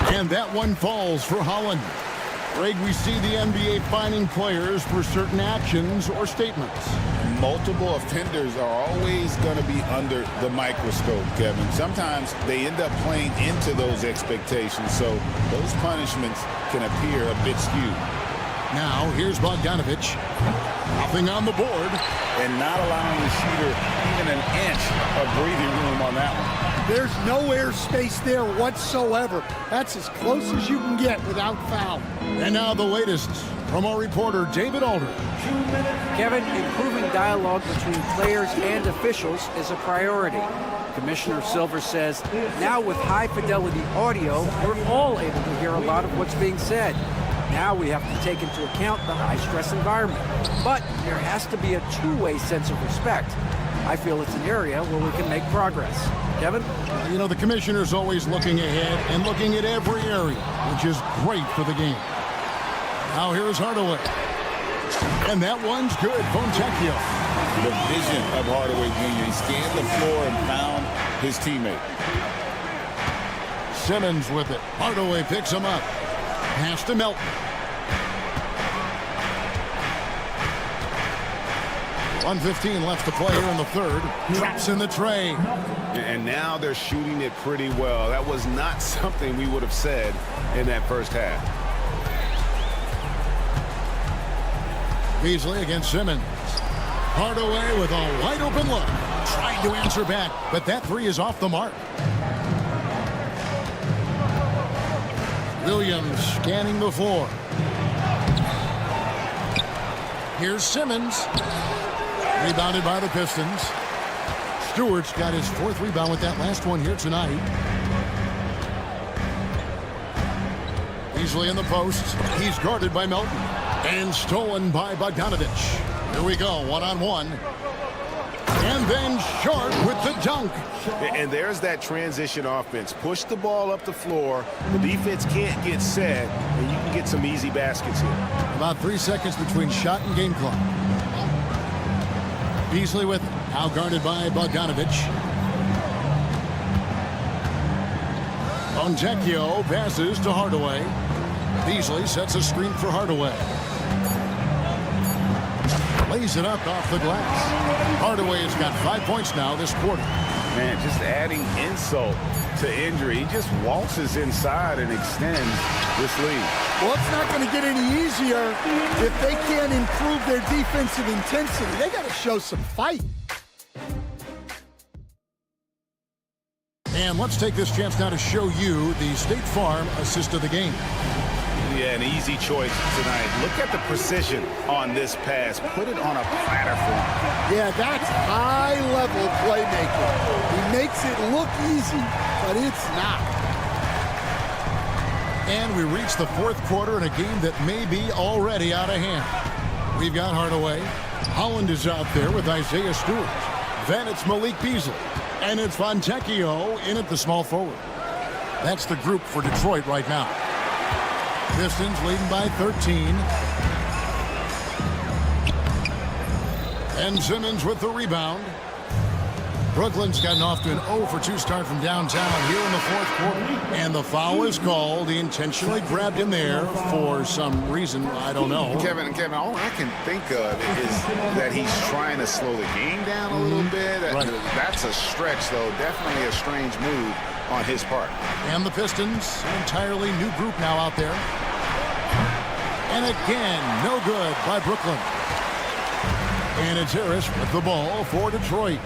And that one falls for Holland. Greg, we see the NBA fining players for certain actions or statements. Multiple offenders are always going to be under the microscope, Kevin. Sometimes they end up playing into those expectations, so those punishments can appear a bit skewed. Now, here's Bogdanovich. Nothing on the board. And not allowing the shooter even an inch of breathing room on that one. There's no air space there whatsoever. That's as close as you can get without foul. And now the latest from our reporter, David Aldridge. Kevin, improving dialogue between players and officials is a priority. Commissioner Silver says, now with high-fidelity audio, we're all able to hear a lot of what's being said. Now we have to take into account the high-stress environment. But there has to be a two-way sense of respect. I feel it's an area where we can make progress. Kevin? You know, the commissioner's always looking ahead and looking at every area, which is great for the game. Now here's Hardaway. And that one's good. Fontecchio. The vision of Hardaway Jr. He scanned the floor and found his teammate. Simmons with it. Hardaway picks him up. Pass to Melton. .115 left to play here in the third. Drops in the tray. And now they're shooting it pretty well. That was not something we would have said in that first half. Beasley against Simmons. Hardaway with a wide open look. Trying to answer back, but that three is off the mark. Williams scanning the floor. Here's Simmons. Rebounded by the Pistons. Stewart's got his fourth rebound with that last one here tonight. Beasley in the post. He's guarded by Melton. And stolen by Bogdanovich. Here we go, one-on-one. And then Sharp with the dunk. And there's that transition offense. Push the ball up the floor. The defense can't get set, and you can get some easy baskets here. About 3 seconds between shot and game clock. Beasley with it. Now guarded by Bogdanovich. Fontecchio passes to Hardaway. Beasley sets a screen for Hardaway. Lays it up off the glass. Hardaway has got 5 points now this quarter. Man, just adding insult to injury. He just waltzes inside and extends this lead. Well, it's not going to get any easier if they can't improve their defensive intensity. They got to show some fight. And let's take this chance now to show you the State Farm assist of the game. Yeah, an easy choice tonight. Look at the precision on this pass. Put it on a platter for him. Yeah, that's high-level playmaking. He makes it look easy, but it's not. And we reach the fourth quarter in a game that may be already out of hand. We've got Hardaway. Holland is out there with Isaiah Stewart. Then it's Malik Beasley. And it's Fontecchio in at the small forward. That's the group for Detroit right now. Pistons leading by 13. And Simmons with the rebound. Brooklyn's gotten off to an 0-for-2 start from downtown here in the fourth quarter. And the foul is called. He intentionally grabbed him there for some reason. I don't know. Kevin, all I can think of is that he's trying to slow the game down a little bit. Right. That's a stretch, though. Definitely a strange move on his part. And the Pistons, an entirely new group now out there. And again, no good by Brooklyn. And it's Harris with the ball for Detroit.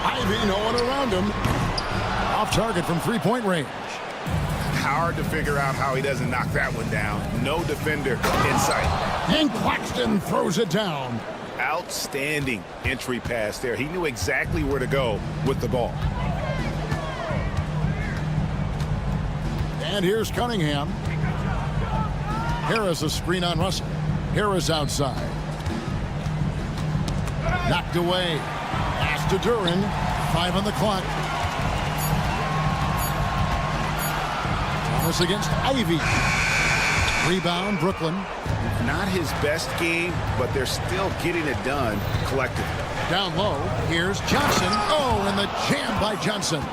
Ivy, no one around him. Off target from three-point range. Hard to figure out how he doesn't knock that one down. No defender in sight. And Claxton throws it down. Outstanding entry pass there. He knew exactly where to go with the ball. And here's Cunningham. Harris a screen on Russell. Harris outside. Knocked away. Pass to Duran. 5 on the clock. Thomas against Ivy. Rebound, Brooklyn. Not his best game, but they're still getting it done collectively. Down low, here's Johnson. Oh, and the jam by Johnson.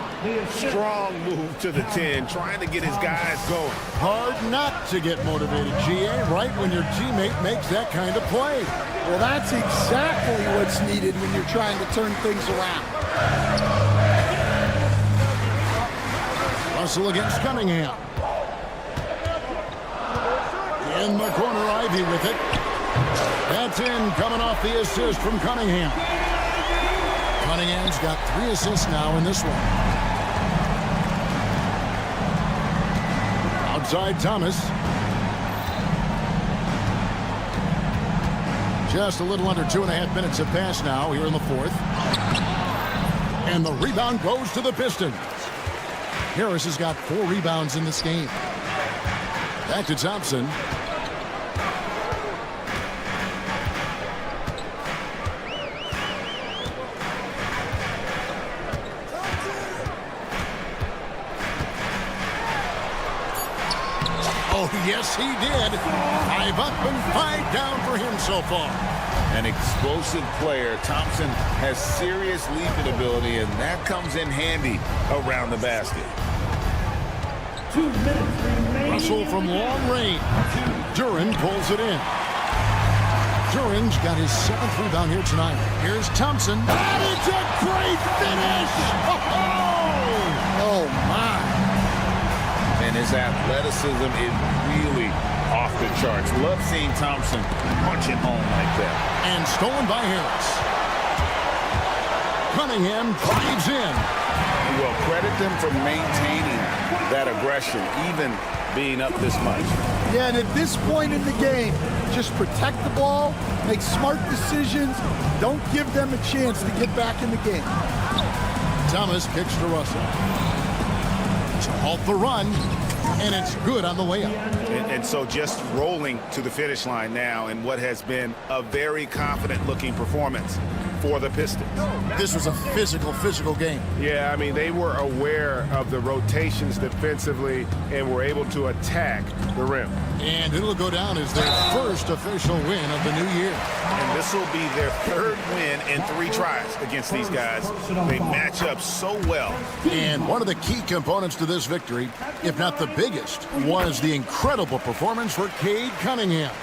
Strong move to the 10, trying to get his guys going. Hard not to get motivated, GA, right when your teammate makes that kind of play. Well, that's exactly what's needed when you're trying to turn things around. Russell against Cunningham. In the corner, Ivy with it. That's in, coming off the assist from Cunningham. Cunningham's got 3 assists now in this one. Outside Thomas. Just a little under 2.5 minutes have passed now here in the fourth. And the rebound goes to the Pistons. Harris has got 4 rebounds in this game. Back to Thompson. Oh, yes, he did. 5 up and 5 down for him so far. An explosive player. Thompson has serious leaping ability, and that comes in handy around the basket. 2 minutes remaining. Russell from long range. Duran pulls it in. Duran's got his 7th rebound here tonight. Here's Thompson. That is a great finish! Oh, my. And his athleticism is really off the charts. Love seeing Thompson punching home like that. And stolen by Harris. Cunningham drives in. Well, credit them for maintaining that aggression, even being up this much. Yeah, and at this point in the game, just protect the ball, make smart decisions, don't give them a chance to get back in the game. Thomas kicks to Russell. To halt the run, and it's good on the way up. And so just rolling to the finish line now in what has been a very confident-looking performance for the Pistons. This was a physical game. Yeah, I mean, they were aware of the rotations defensively and were able to attack the rim. And it'll go down as their first official win of the new year. And this will be their third win in 3 tries against these guys. They match up so well. And one of the key components to this victory, if not the biggest, was the incredible performance for Cade Cunningham.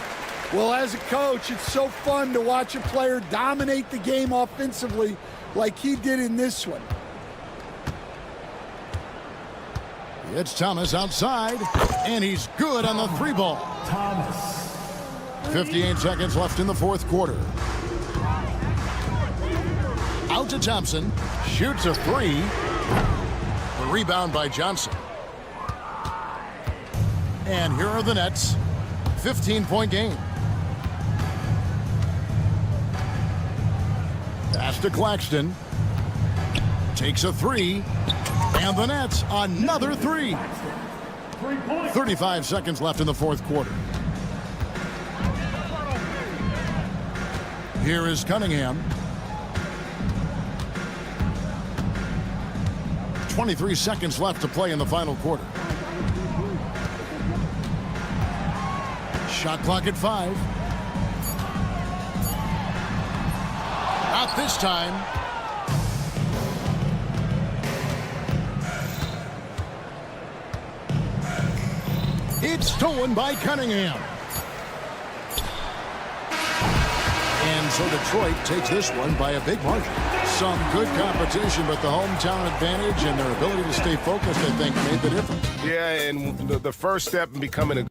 Well, as a coach, it's so fun to watch a player dominate the game offensively like he did in this one. It's Thomas outside, and he's good on the 3-ball. Thomas. 58 seconds left in the fourth quarter. Out to Thompson, shoots a 3. The rebound by Johnson. And here are the Nets. 15-point game. Pass to Claxton. Takes a 3. And the Nets, another 3. 35 seconds left in the fourth quarter. Here is Cunningham. 23 seconds left to play in the final quarter. Shot clock at 5. Not this time. It's stolen by Cunningham. And so Detroit takes this one by a big margin. Some good competition, but the hometown advantage and their ability to stay focused, I think, made the difference. Yeah, and the first step in becoming a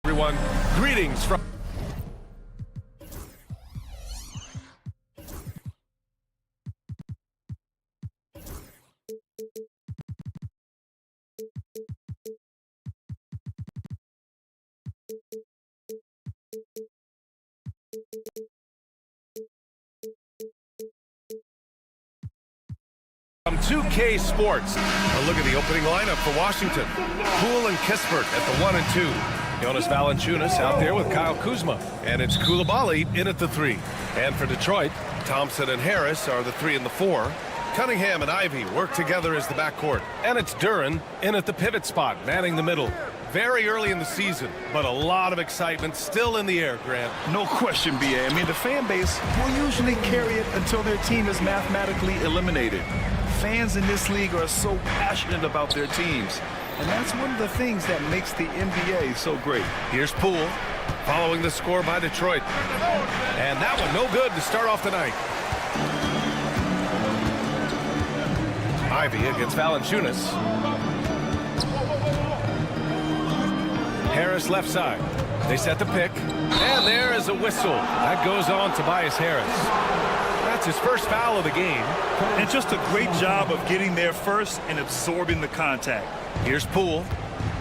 Everyone, greetings from... From 2K Sports, a look at the opening lineup for Washington. Poole and Kispert at the 1 and 2. Jonas Valanciunas out there with Kyle Kuzma. And it's Coulibaly in at the 3. And for Detroit, Thompson and Harris are the 3 and the 4. Cunningham and Ivy work together as the backcourt. And it's Duren in at the pivot spot, manning the middle. Very early in the season, but a lot of excitement still in the air, Grant. No question, B.A. I mean, the fan base will usually carry it until their team is mathematically eliminated. Fans in this league are so passionate about their teams, and that's one of the things that makes the NBA so great. Here's Poole, following the score by Detroit. And that one no good to start off the night. Ivy against Valanciunas. Harris left side. They set the pick. And there is a whistle. That goes on Tobias Harris. That's his first foul of the game. And just a great job of getting there first and absorbing the contact. Here's Poole.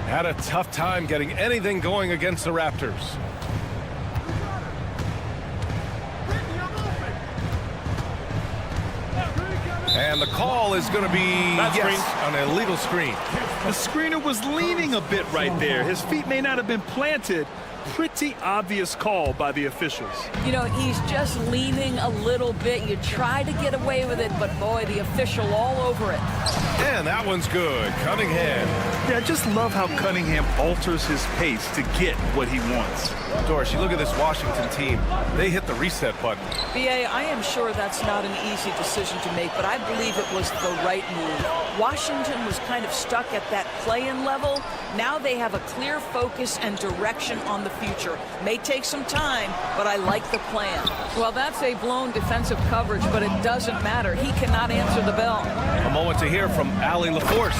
Had a tough time getting anything going against the Raptors. And the call is going to be an illegal screen. The screener was leaning a bit right there. His feet may not have been planted. Pretty obvious call by the officials. You know, he's just leaning a little bit. You try to get away with it, but boy, the official all over it. And that one's good. Cunningham. Yeah, I just love how Cunningham alters his pace to get what he wants. Doris, you look at this Washington team. They hit the reset button. B.A., I am sure that's not an easy decision to make, but I believe it was the right move. Washington was kind of stuck at that play-in level. Now they have a clear focus and direction on the future. May take some time, but I like the plan. Well, that's a blown defensive coverage, but it doesn't matter. He cannot answer the bell. A moment to hear from Allie LaForce.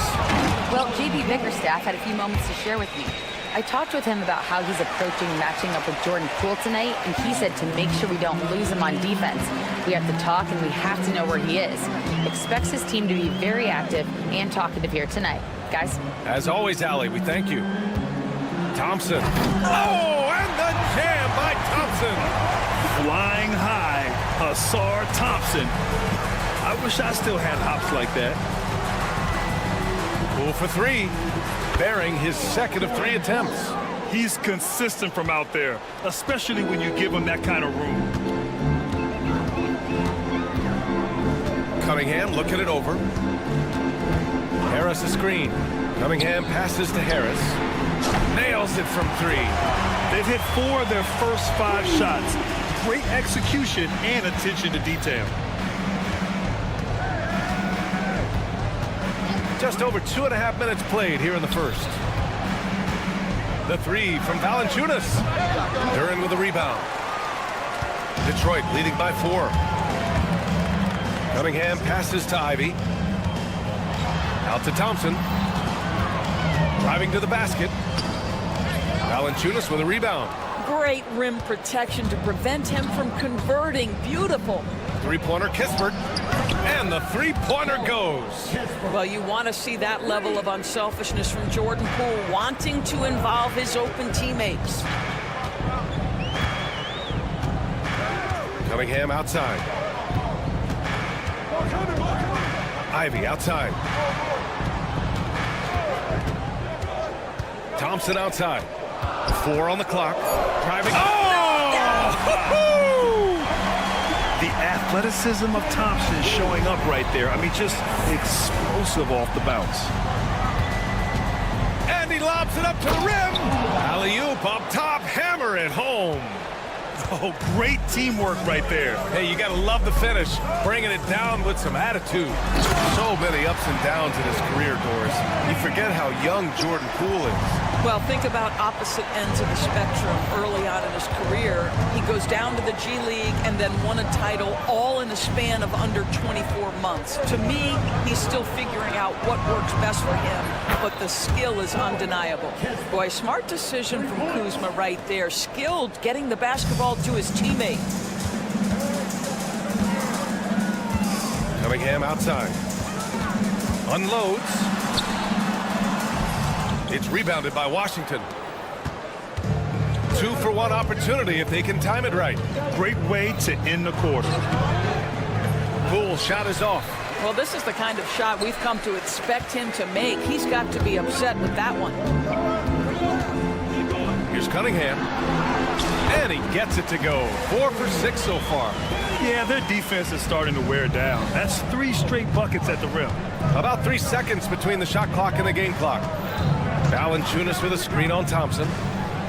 Well, JB Bickerstaff had a few moments to share with me. I talked with him about how he's approaching matching up with Jordan Poole tonight, and he said to make sure we don't lose him on defense. We have to talk, and we have to know where he is. Expects his team to be very active and talkative here tonight. Guys? As always, Allie, we thank you. Thompson. Oh, and the jam by Thompson. Flying high, Hasar Thompson. I wish I still had hops like that. Poole for 3. Bearing his second of 3 attempts. He's consistent from out there, especially when you give him that kind of room. Cunningham looking it over. Harris a screen. Cunningham passes to Harris. Nails it from 3. They've hit 4 of their first 5 shots. Great execution and attention to detail. Just over 2.5 minutes played here in the first. The 3 from Valanciunas. Duren with a rebound. Detroit leading by 4. Cunningham passes to Ivy. Out to Thompson. Driving to the basket. Valanciunas with a rebound. Great rim protection to prevent him from converting. Beautiful. Three-pointer Kispert. And the three-pointer goes. Well, you want to see that level of unselfishness from Jordan Poole, wanting to involve his open teammates. Cunningham outside. Ivy outside. Thompson outside. 4 on the clock. Driving. The athleticism of Thompson showing up right there. I mean, just explosive off the bounce. And he lobs it up to the rim. Alley-oop up top. Hammer it home. Oh, great teamwork right there. Hey, you got to love the finish. Bringing it down with some attitude. So many ups and downs in his career, Doris. You forget how young Jordan Poole is. Well, think about opposite ends of the spectrum early on in his career. He goes down to the G League and then won a title all in a span of under 24 months. To me, he's still figuring out what works best for him, but the skill is undeniable. Boy, smart decision from Kuzma right there. Skilled getting the basketball to his teammate. Cunningham outside. Unloads. It's rebounded by Washington. 2-for-1 opportunity if they can time it right. Great way to end the quarter. Poole shot is off. Well, this is the kind of shot we've come to expect him to make. He's got to be upset with that one. Here's Cunningham. And he gets it to go. 4 for 6 so far. Yeah, their defense is starting to wear down. That's 3 straight buckets at the rim. About 3 seconds between the shot clock and the game clock. Valanciunas with a screen on Thompson.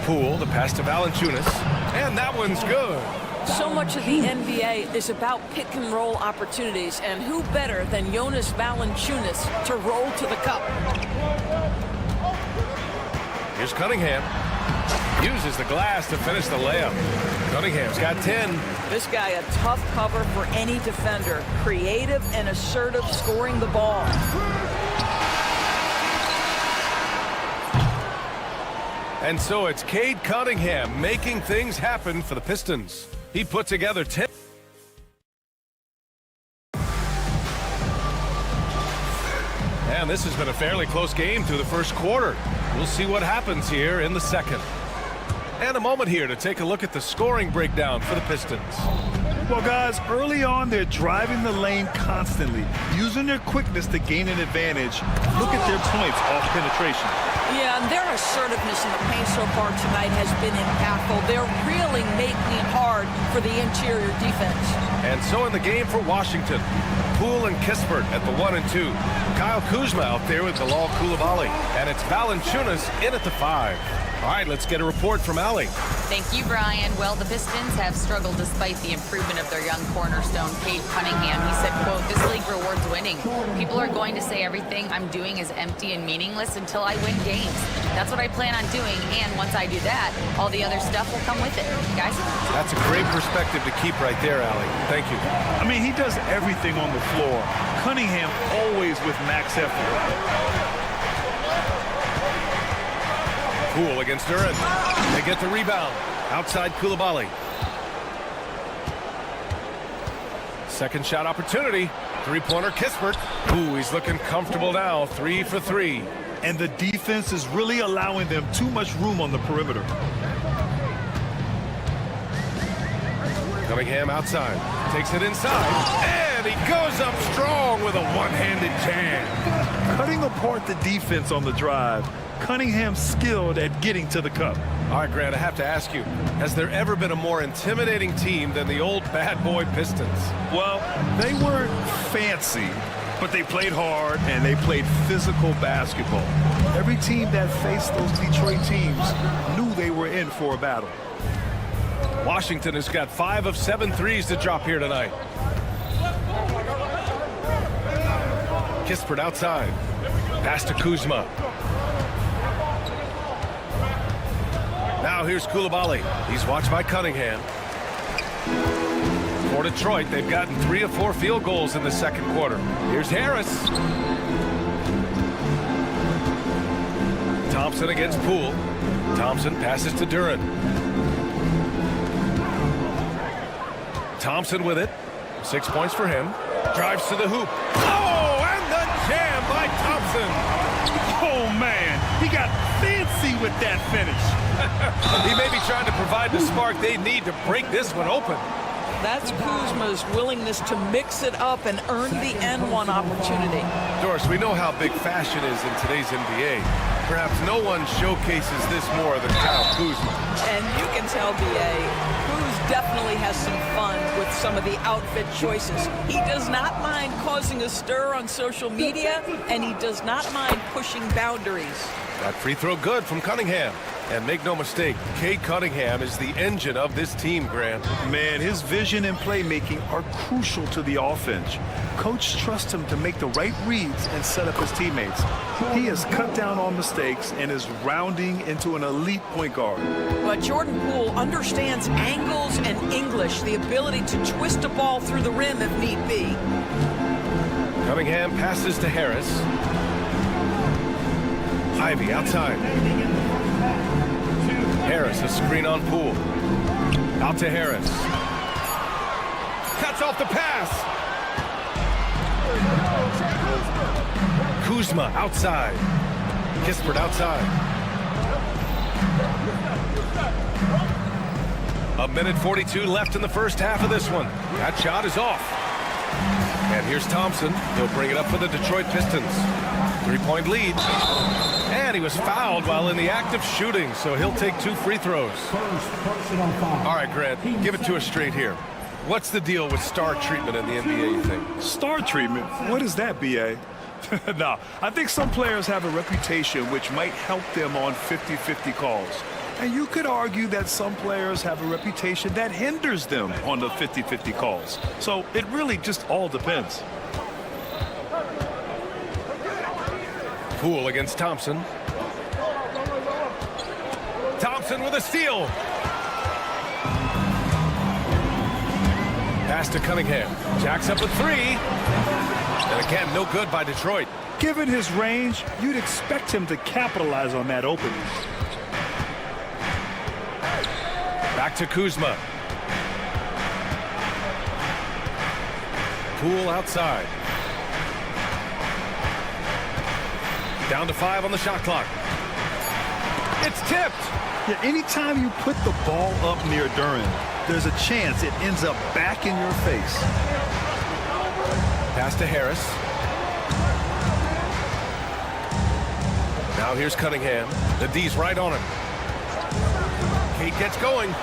Poole, the pass to Valanciunas. And that one's good. So much of the NBA is about pick and roll opportunities, and who better than Jonas Valanciunas to roll to the cup? Here's Cunningham. Uses the glass to finish the layup. Cunningham's got 10. This guy a tough cover for any defender. Creative and assertive scoring the ball. And so it's Cade Cunningham making things happen for the Pistons. He put together 10. And this has been a fairly close game through the first quarter. We'll see what happens here in the second. And a moment here to take a look at the scoring breakdown for the Pistons. Well, guys, early on, they're driving the lane constantly, using their quickness to gain an advantage. Look at their points off penetration. Yeah, and their assertiveness in the paint so far tonight has been impactful. They're really making it hard for the interior defense. And so in the game for Washington, Poole and Kispert at the 1 and 2. Kyle Kuzma out there with Bilal Coulibaly. And it's Valanciunas in at the 5. All right, let's get a report from Allie. Thank you, Brian. Well, the Pistons have struggled despite the improvement of their young cornerstone, Cade Cunningham. He said, quote, "This league rewards winning. People are going to say everything I'm doing is empty and meaningless until I win games. That's what I plan on doing, and once I do that, all the other stuff will come with it." Guys? That's a great perspective to keep right there, Allie. Thank you. I mean, he does everything on the floor. Cunningham always with max effort. Poole against Duran. They get the rebound. Outside Coulibaly. Second shot opportunity. Three-pointer Kispert. Ooh, he's looking comfortable now. 3 for 3. And the defense is really allowing them too much room on the perimeter. Cunningham outside. Takes it inside. And he goes up strong with a one-handed jam. Cutting apart the defense on the drive. Cunningham skilled at getting to the cup. All right, Grant, I have to ask you, has there ever been a more intimidating team than the old bad boy Pistons? Well, they weren't fancy, but they played hard and they played physical basketball. Every team that faced those Detroit teams knew they were in for a battle. Washington has got 5 of 7 threes to drop here tonight. Kispert outside. Pass to Kuzma. Now here's Coulibaly. He's watched by Cunningham. For Detroit, they've gotten 3 of 4 field goals in the second quarter. Here's Harris. Thompson against Poole. Thompson passes to Duran. Thompson with it. 6 points for him. Drives to the hoop. Oh, and the jam by Thompson. Oh, man. He got fancy with that finish. He may be trying to provide the spark they need to break this one open. That's Kuzma's willingness to mix it up and earn the N1 opportunity. Doris, we know how big fashion is in today's NBA. Perhaps no one showcases this more than Kyle Kuzma. And you can tell, B.A., Kuz definitely has some fun with some of the outfit choices. He does not mind causing a stir on social media, and he does not mind pushing boundaries. That free throw good from Cunningham. And make no mistake, Cade Cunningham is the engine of this team, Grant. Man, his vision and playmaking are crucial to the offense. Coach trusts him to make the right reads and set up his teammates. He has cut down on mistakes and is rounding into an elite point guard. But Jordan Poole understands angles and English, the ability to twist a ball through the rim if need be. Cunningham passes to Harris. Ivy outside. Harris, a screen on Poole. Out to Harris. Cuts off the pass. Kuzma outside. Kispert outside. 1:42 left in the first half of this one. That shot is off. And here's Thompson. He'll bring it up for the Detroit Pistons. 3-point lead. And he was fouled while in the act of shooting, so he'll take 2 free throws. All right, Grant, give it to us straight here. What's the deal with star treatment in the NBA, you think? Star treatment? What is that, B.A.? No, I think some players have a reputation which might help them on 50-50 calls. And you could argue that some players have a reputation that hinders them on the 50-50 calls. So it really just all depends. Poole against Thompson. Thompson with a steal. Pass to Cunningham. Jacks up a 3. And again, no good by Detroit. Given his range, you'd expect him to capitalize on that opening. Back to Kuzma. Poole outside. Down to 5 on the shot clock. It's tipped. Yeah, anytime you put the ball up near Duren, there's a chance it ends up back in your face. Pass to Harris. Now here's Cunningham. The D's right on him. Cade gets going.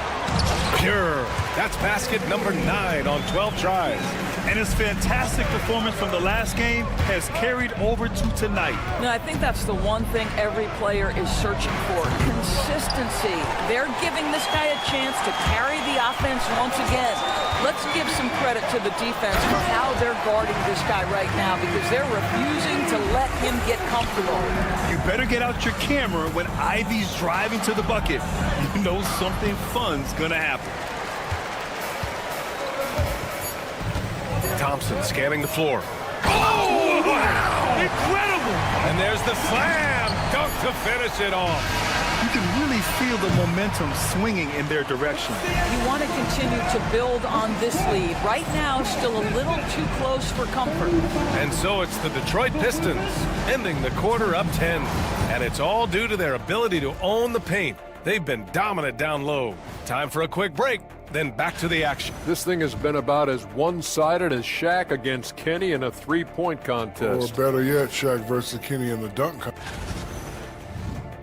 Pure. That's basket number 9 on 12 tries. And his fantastic performance from the last game has carried over to tonight. No, I think that's the one thing every player is searching for. Consistency. They're giving this guy a chance to carry the offense once again. Let's give some credit to the defense for how they're guarding this guy right now because they're refusing to let him get comfortable. You better get out your camera when Ivy's driving to the bucket. You know something fun's gonna happen. Thompson scanning the floor. Oh, wow! Incredible! And there's the slam dunk to finish it off. You can really feel the momentum swinging in their direction. You want to continue to build on this lead. Right now, still a little too close for comfort. And so it's the Detroit Pistons ending the quarter up 10. And it's all due to their ability to own the paint. They've been dominant down low. Time for a quick break. Then back to the action. This thing has been about as one-sided as Shaq against Kenny in a 3-point contest. Or better yet, Shaq versus Kenny in the dunk contest.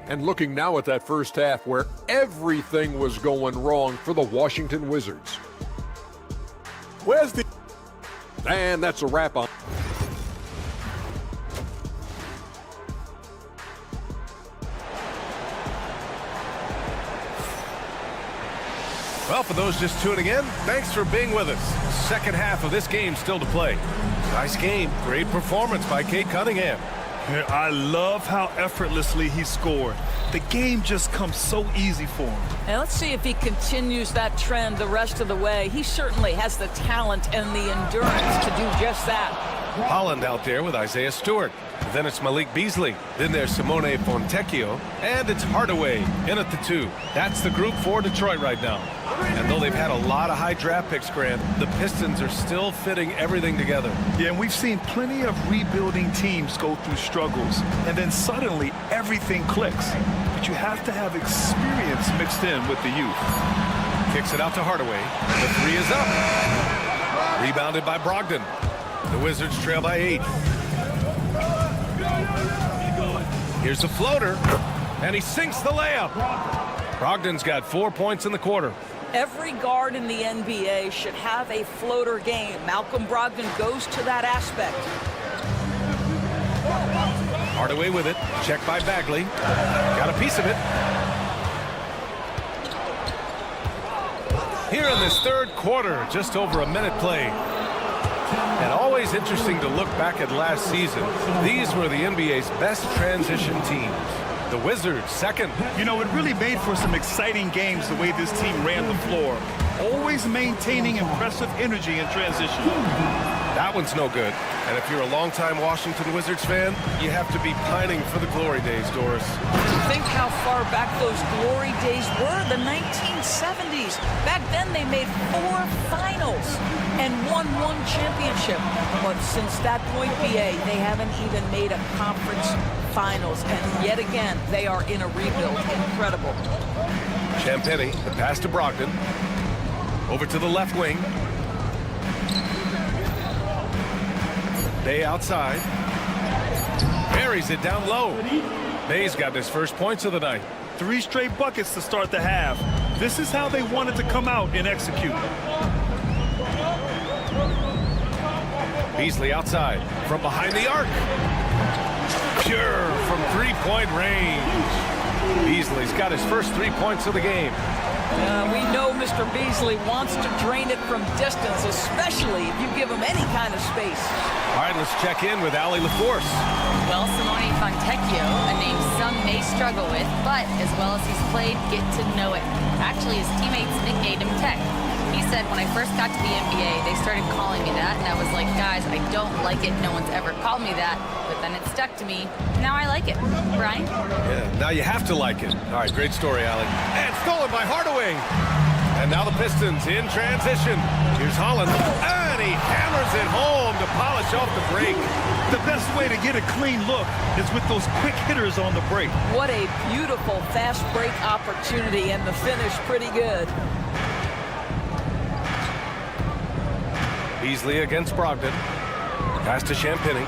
And looking now at that first half where everything was going wrong for the Washington Wizards. Where's the... And that's a wrap on... Well, for those just tuning in, thanks for being with us. Second half of this game still to play. Nice game. Great performance by Cade Cunningham. I love how effortlessly he scored. The game just comes so easy for him. And let's see if he continues that trend the rest of the way. He certainly has the talent and the endurance to do just that. Holland out there with Isaiah Stewart. Then it's Malik Beasley. Then there's Simone Fontecchio. And it's Hardaway in at the 2. That's the group for Detroit right now. And though they've had a lot of high draft picks, Grant, the Pistons are still fitting everything together. Yeah, and we've seen plenty of rebuilding teams go through struggles. And then suddenly everything clicks. But you have to have experience mixed in with the youth. Kicks it out to Hardaway. The 3 is up. Rebounded by Brogdon. The Wizards trail by 8. Here's the floater, and he sinks the layup. Brogdon's got 4 points in the quarter. Every guard in the NBA should have a floater game. Malcolm Brogdon goes to that aspect. Hardaway with it. Checked by Bagley. Got a piece of it. Here in this third quarter, just over a minute played. And always interesting to look back at last season. These were the NBA's best transition teams. The Wizards, second. You know, it really made for some exciting games the way this team ran the floor. Always maintaining impressive energy in transition. That one's no good. And if you're a longtime Washington Wizards fan, you have to be pining for the glory days, Doris. Think how far back those glory days were, the 1970s. Back then they made 4 finals and won 1 championship. But since that point, BA, they haven't even made a conference finals. And yet again, they are in a rebuild. Incredible. Champagny, the pass to Brogdon. Over to the left wing. Bay outside. Buries it down low. Bay's got his first points of the night. 3 straight buckets to start the half. This is how they wanted to come out and execute. Beasley outside from behind the arc. Pure from 3-point range. Beasley's got his first 3 points of the game. We know Mr. Beasley wants to drain it from distance, especially if you give him any kind of space. All right, let's check in with Allie LaForce. Well, Simone Fontecchio, a name some may struggle with, but as well as he's played, get to know it. Actually, his teammates nicknamed him Tech. He said, when I first got to the NBA, they started calling me that, and I was like, guys, I don't like it. No one's ever called me that, but then it stuck to me. Now I like it. Brian? Yeah, now you have to like it. All right, great story, Allie. And stolen by Hardaway. And now the Pistons in transition. Here's Holland, and he hammers it home to polish off the break. The best way to get a clean look is with those quick hitters on the break. What a beautiful fast break opportunity, and the finish pretty good. Beasley against Brogdon. Pass to Champagny.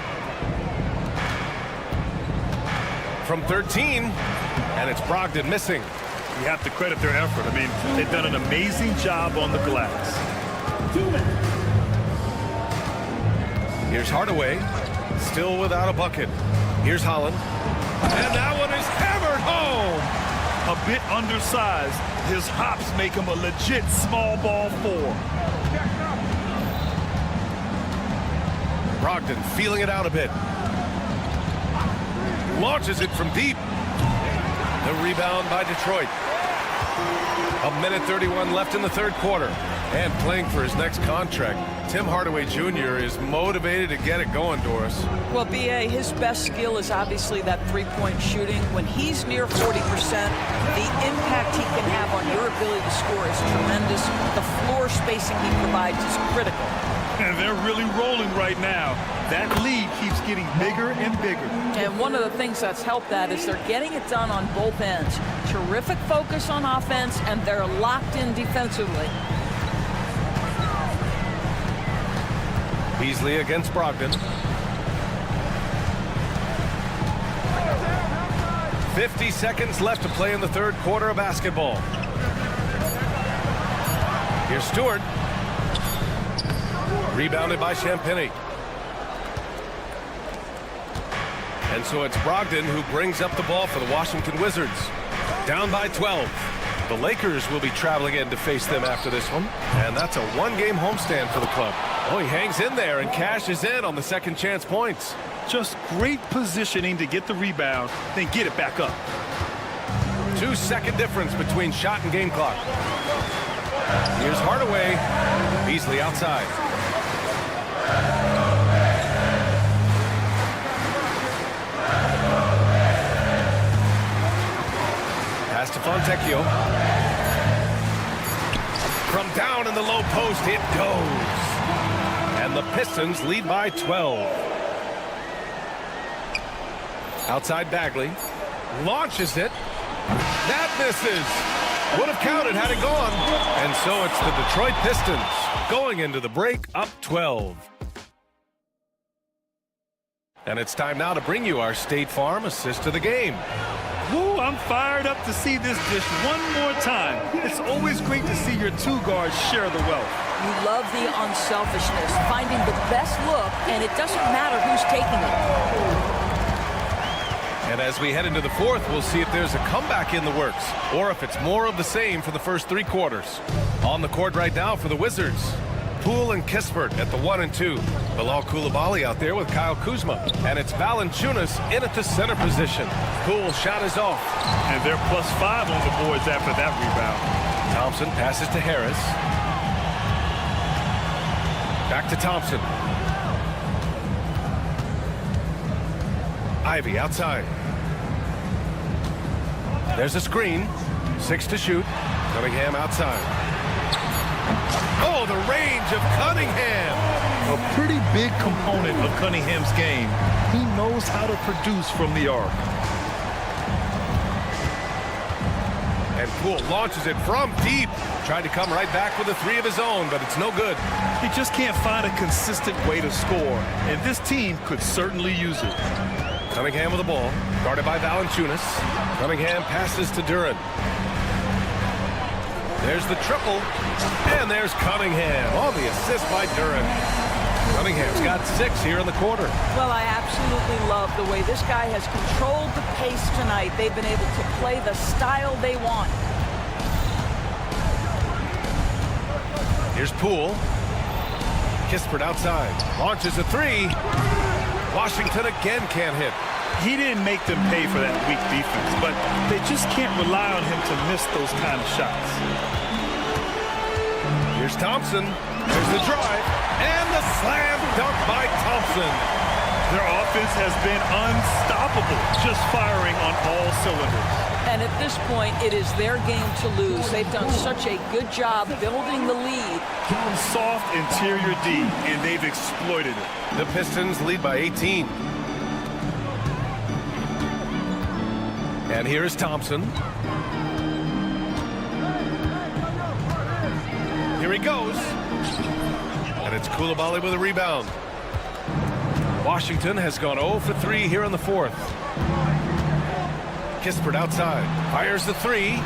From 13, and it's Brogdon missing. You have to credit their effort. I mean, they've done an amazing job on the glass. 2 minutes. Here's Hardaway, still without a bucket. Here's Holland, and that one is hammered home. A bit undersized. His hops make him a legit small ball 4. Brogdon feeling it out a bit. Launches it from deep. The rebound by Detroit. A minute 31 left in the third quarter. And playing for his next contract, Tim Hardaway Jr. is motivated to get it going, Doris. Well, BA, his best skill is obviously that 3-point shooting. When he's near 40%, the impact he can have on your ability to score is tremendous. The floor spacing he provides is critical. And they're really rolling right now. That lead keeps getting bigger and bigger. And one of the things that's helped that is they're getting it done on both ends. Terrific focus on offense, and they're locked in defensively. Beasley against Brogdon. 50 seconds left to play in the third quarter of basketball. Here's Stewart. Rebounded by Champagny. And so it's Brogdon who brings up the ball for the Washington Wizards. Down by 12. The Lakers will be traveling in to face them after this one. And that's a 1-game homestand for the club. Oh, he hangs in there and cashes in on the second chance points. Just great positioning to get the rebound, then get it back up. 2-second difference between shot and game clock. Here's Hardaway. Beasley outside. Pass to Fontecchio. From down in the low post, it goes. And the Pistons lead by 12. Outside Bagley. Launches it. That misses. Would have counted had it gone. And so it's the Detroit Pistons going into the break up 12. And it's time now to bring you our State Farm assist of the game. Woo, I'm fired up to see this dish one more time. It's always great to see your 2 guards share the wealth. You love the unselfishness, finding the best look, and it doesn't matter who's taking it. And as we head into the fourth, we'll see if there's a comeback in the works or if it's more of the same for the first 3 quarters. On the court right now for the Wizards, Poole and Kispert at the 1 and 2. Bilal Coulibaly out there with Kyle Kuzma. And it's Valanciunas in at the center position. Poole shot is off. And they're +5 on the boards after that rebound. Thompson passes to Harris. Back to Thompson. Ivy outside. There's a screen. 6 to shoot. Cunningham outside. Oh, the range of Cunningham. A pretty big component of Cunningham's game. He knows how to produce from the arc. And Poole launches it from deep. Tried to come right back with a 3 of his own, but it's no good. He just can't find a consistent way to score, and this team could certainly use it. Cunningham with the ball, guarded by Valanciunas. Cunningham passes to Duren. There's the triple, and there's Cunningham on the assist by Duren. Cunningham's got 6 here in the quarter. Well, I absolutely love the way this guy has controlled the pace tonight. They've been able to play the style they want. Here's Poole. Kispert outside, launches a 3. Washington again can't hit. He didn't make them pay for that weak defense, but they just can't rely on him to miss those kind of shots. Here's Thompson. There's the drive, and the slam dunk by Thompson. Their offense has been unstoppable, just firing on all cylinders. And at this point, it is their game to lose. They've done such a good job building the lead. Soft interior D, and they've exploited it. The Pistons lead by 18. And here is Thompson. Here he goes. And it's Coulibaly with a rebound. Washington has gone 0 for 3 here in the fourth. Kispert outside. Fires the 3.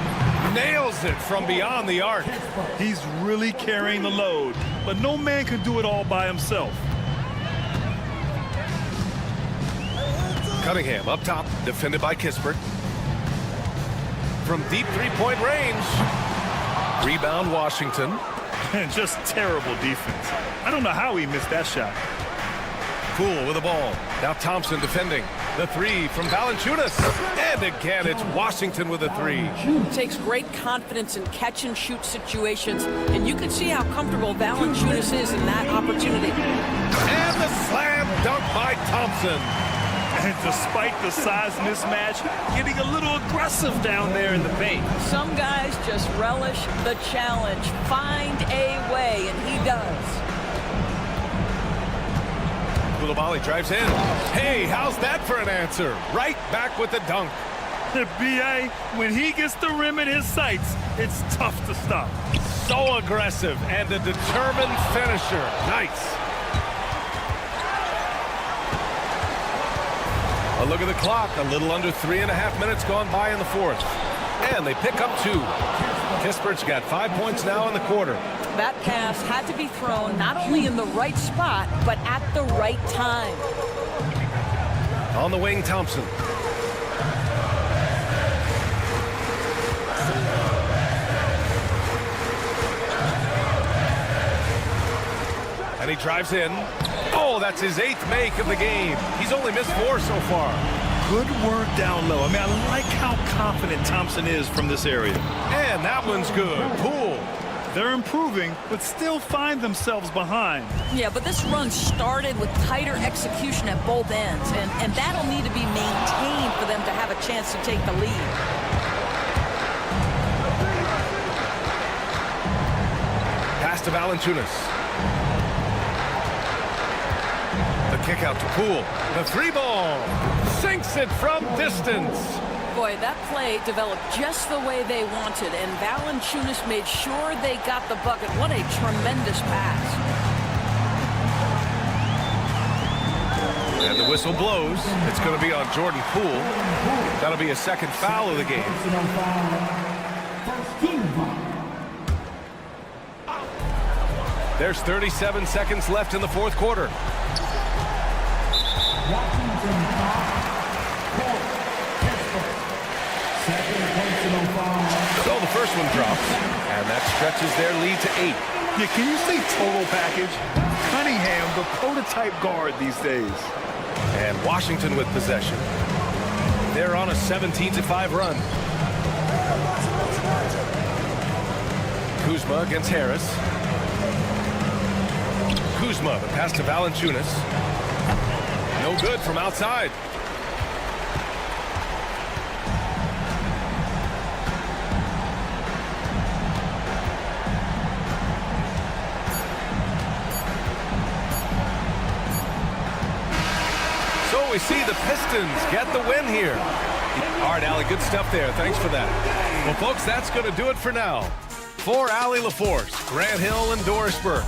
Nails it from beyond the arc. He's really carrying the load, but no man can do it all by himself. Cunningham up top, defended by Kispert. From deep 3-point range. Rebound Washington. And just terrible defense. I don't know how he missed that shot. Poole with the ball. Now Thompson defending. The 3 from Valanciunas. And again, it's Washington with a 3. Takes great confidence in catch-and-shoot situations, and you can see how comfortable Valanciunas is in that opportunity. And the slam dunk by Thompson. And despite the size mismatch, getting a little aggressive down there in the paint. Some guys just relish the challenge. Find a way, and he does. Coulibaly drives in. Hey, how's that for an answer? Right back with the dunk. The B.A., when he gets the rim in his sights, it's tough to stop. So aggressive and a determined finisher. Nice. A look at the clock. A little under 3.5 minutes gone by in the fourth. And they pick up 2. Kispert's got 5 points now in the quarter. That pass had to be thrown not only in the right spot, but at the right time. On the wing, Thompson. And he drives in. Oh, that's his 8th make of the game. He's only missed 4 so far. Good work down low. I mean, I like how confident Thompson is from this area. And that one's good. Poole. They're improving, but still find themselves behind. Yeah, but this run started with tighter execution at both ends, and that'll need to be maintained for them to have a chance to take the lead. Pass to Valanciunas. The kick out to Poole. The 3-ball. Sinks it from distance. Boy, that play developed just the way they wanted, and Valanciunas made sure they got the bucket. What a tremendous pass. And the whistle blows. It's going to be on Jordan Poole. That'll be a second foul of the game. There's 37 seconds left in the fourth quarter. So the first one drops, and that stretches their lead to 8. Yeah, can you say total package? Cunningham, the prototype guard these days. And Washington with possession. They're on a 17-5 run. Kuzma against Harris. Kuzma, the pass to Valanciunas. No good from outside. So we see the Pistons get the win here. All right, Allie, good stuff there. Thanks for that. Well, folks, that's going to do it for now. For Allie LaForce, Grant Hill, and Doris Burke.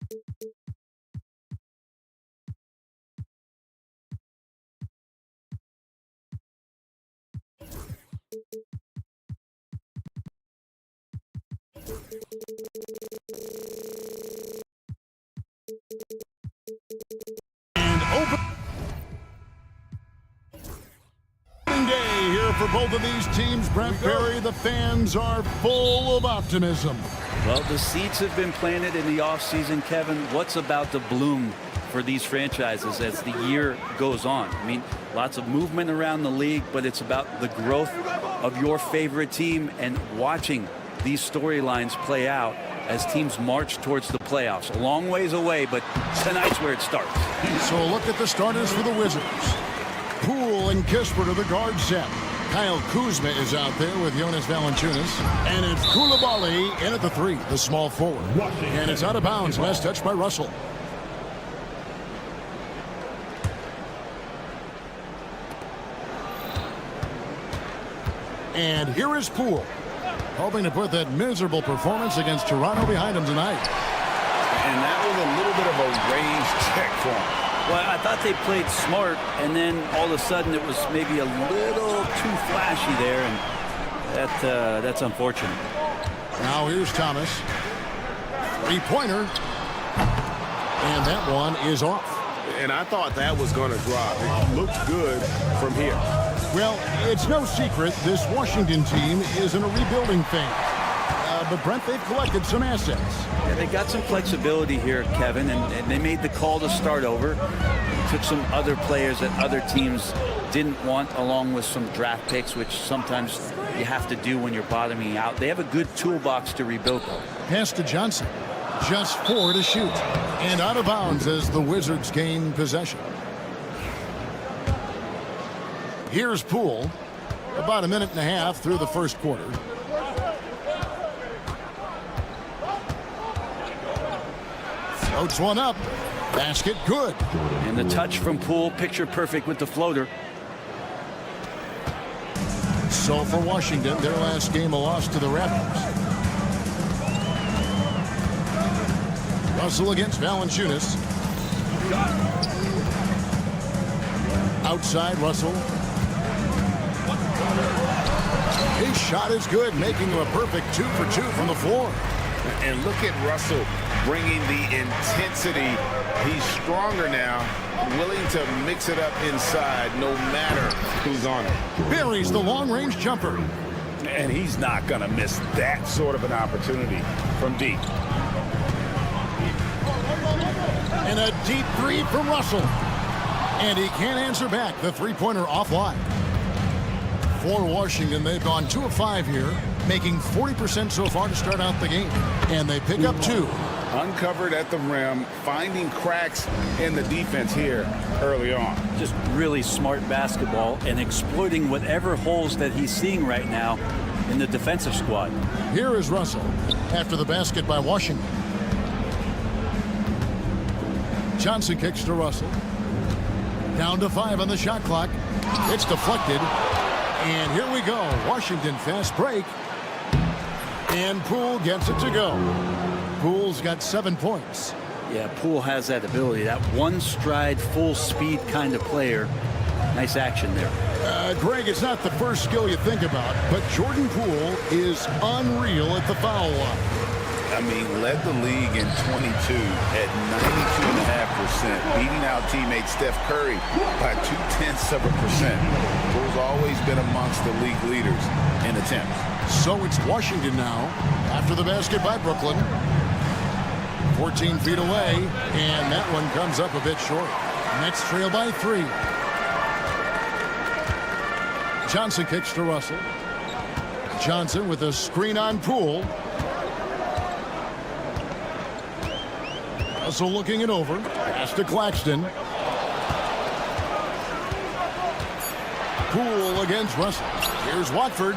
And open day here for both of these teams. Brent Berry, the fans are full of optimism. Well, the seeds have been planted in the offseason, Kevin. What's about to bloom for these franchises as the year goes on? I mean, lots of movement around the league, but it's about the growth of your favorite team and watching these storylines play out as teams march towards the playoffs. A long ways away, but tonight's where it starts. So a look at the starters for the Wizards. Poole and Kispert are the guard set. Kyle Kuzma is out there with Jonas Valanciunas. And it's Koulibaly in at the 3, the small forward. And it's out of bounds. Last touch by Russell. And here is Poole, hoping to put that miserable performance against Toronto behind him tonight. And that was a little bit of a range check for him. Well, I thought they played smart, and then all of a sudden it was maybe a little too flashy there, and that's unfortunate. Now here's Thomas. Three-pointer. And that one is off. And I thought that was going to drop. It looked good from here. Well, it's no secret this Washington team is in a rebuilding phase. But, Brent, they've collected some assets. Yeah, they got some flexibility here, Kevin, and they made the call to start over. Took some other players that other teams didn't want, along with some draft picks, which sometimes you have to do when you're bottoming out. They have a good toolbox to rebuild, though. Pass to Johnson. Just 4 to shoot. And out of bounds as the Wizards gain possession. Here's Poole. About a minute and a half through the first quarter. Floats one up. Basket good. And the touch from Poole, picture perfect with the floater. So for Washington, their last game a loss to the Raptors. Russell against Valanciunas. Outside Russell. His shot is good, making him a perfect 2 for 2 from the floor. And look at Russell bringing the intensity. He's stronger now, willing to mix it up inside no matter who's on it. Berry's the long-range jumper. And he's not going to miss that sort of an opportunity from deep. And a deep 3 from Russell. And he can't answer back. The three-pointer offline. For Washington, they've gone 2 of 5 here, making 40% so far to start out the game. And they pick up 2. Uncovered at the rim, finding cracks in the defense here early on. Just really smart basketball and exploiting whatever holes that he's seeing right now in the defensive squad. Here is Russell after the basket by Washington. Johnson kicks to Russell. Down to 5 on the shot clock. It's deflected. And here we go. Washington fast break. And Poole gets it to go. Poole's got 7 points. Yeah, Poole has that ability. That one stride, full speed kind of player. Nice action there. Greg, it's not the first skill you think about, but Jordan Poole is unreal at the foul line. I mean, led the league in 22 at 92.5%, beating out teammate Steph Curry by 0.2%. Poole's always been amongst the league leaders in attempts. So it's Washington now after the basket by Brooklyn. 14 feet away, and that one comes up a bit short. Nets trail by 3. Johnson kicks to Russell. Johnson with a screen on Poole. Russell looking it over. Pass to Claxton. Poole against Russell. Here's Watford.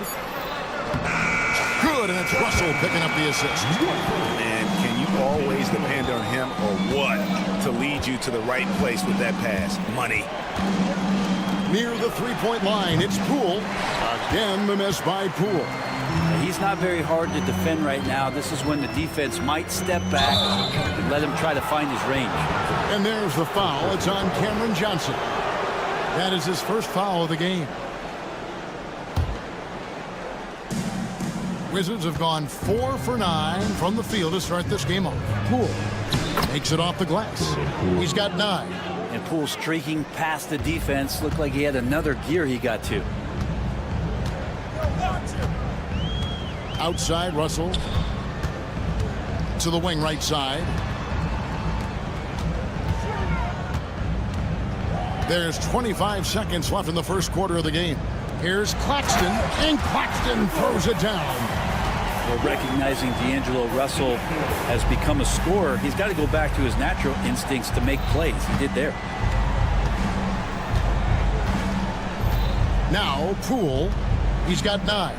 Good, and it's Russell picking up the assist. And can you always depend on him or what to lead you to the right place with that pass? Money. Near the three-point line, it's Poole. Again, the miss by Poole. He's not very hard to defend right now. This is when the defense might step back and let him try to find his range. And there's the foul. It's on Cameron Johnson. That is his first foul of the game. Wizards have gone 4 for 9 from the field to start this game off. Poole makes it off the glass. He's got 9. And Poole streaking past the defense. Looked like he had another gear he got to. Outside, Russell to the wing right side. There's 25 seconds left in the first quarter of the game. Here's Claxton, and Claxton throws it down. Well, recognizing D'Angelo Russell has become a scorer, he's got to go back to his natural instincts to make plays. He did there. Now, Poole, he's got 9.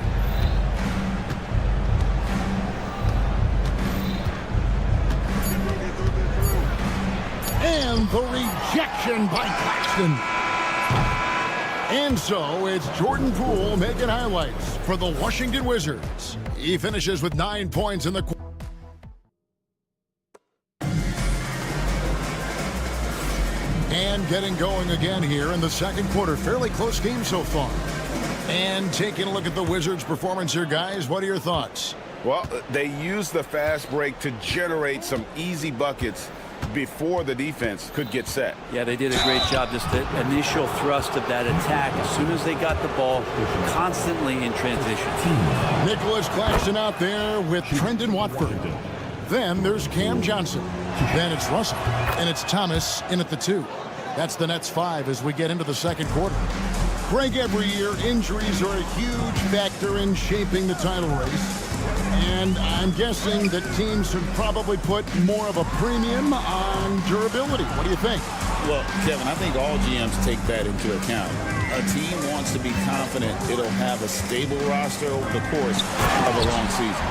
And the rejection by Claxton. And so it's Jordan Poole making highlights for the Washington Wizards. He finishes with 9 points in the quarter. And getting going again here in the second quarter. Fairly close game so far. And taking a look at the Wizards' performance here, guys. What are your thoughts? Well, they used the fast break to generate some easy buckets before the defense could get set. Yeah, they did a great job. Just the initial thrust of that attack, as soon as they got the ball, constantly in transition. Nicholas Claxton out there with Trendon Watford. Then there's Cam Johnson. Then it's Russell. And it's Thomas in at the 2. That's the Nets 5 as we get into the second quarter. Greg, every year, injuries are a huge factor in shaping the title race. And I'm guessing that teams have probably put more of a premium on durability. What do you think? Well, Kevin, I think all GMs take that into account. A team wants to be confident it'll have a stable roster over the course of a long season.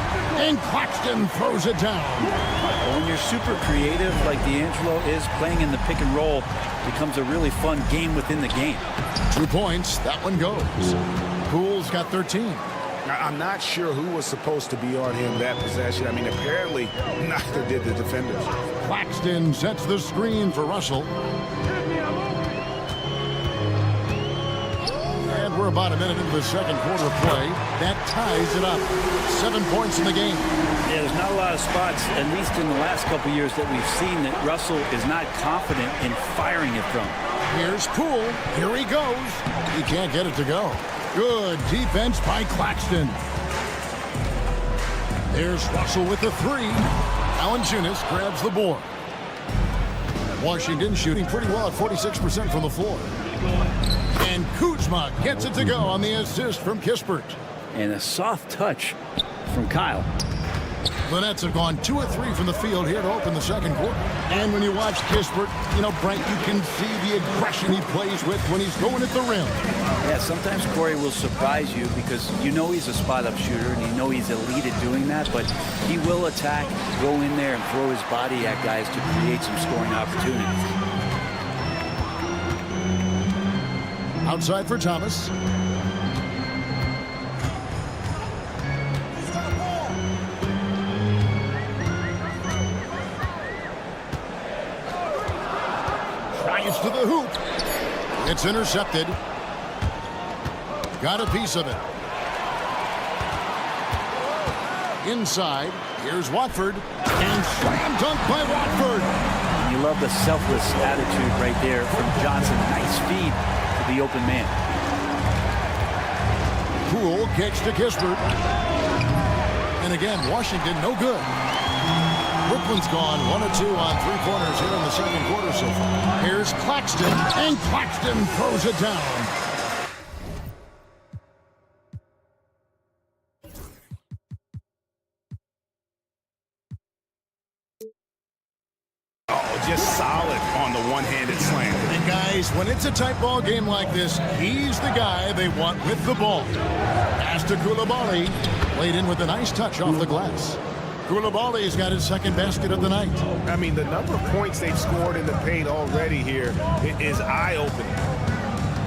And Claxton throws it down. When you're super creative like D'Angelo is, playing in the pick and roll becomes a really fun game within the game. 2 points. That one goes. Poole's got 13. I'm not sure who was supposed to be on him that possession. I mean, apparently neither did the defenders. Claxton sets the screen for Russell. And we're about a minute into the second quarter of play. That ties it up. 7 points in the game. Yeah, there's not a lot of spots, at least in the last couple years, that we've seen that Russell is not confident in firing it from. Here's Poole. Here he goes. He can't get it to go. Good defense by Claxton. There's Russell with the 3. Valanciunas grabs the board. Washington shooting pretty well at 46% from the floor. And Kuzma gets it to go on the assist from Kispert. And a soft touch from Kyle. The Nets have gone 2 of 3 from the field here to open the second quarter. And when you watch Kispert, you know, Brent, you can see the aggression he plays with when he's going at the rim. Yeah, sometimes Corey will surprise you because you know he's a spot-up shooter and you know he's elite at doing that, but he will attack, go in there and throw his body at guys to create some scoring opportunities. Outside for Thomas. To the hoop. It's intercepted. Got a piece of it. Inside. Here's Watford. And slam dunk by Watford. You love the selfless attitude right there from Johnson. Nice feed to the open man. Poole kicks to Kispert. And again, Washington no good. Brooklyn's gone 1 of 2 on 3 corners here in the second quarter so far. Here's Claxton, and Claxton throws it down. Oh, just solid on the one-handed slam. And guys, when it's a tight ball game like this, he's the guy they want with the ball. Pass to Coulibaly, played in with a nice touch off the glass. Coulibaly's got his second basket of the night. I mean, the number of points they've scored in the paint already here is eye-opening.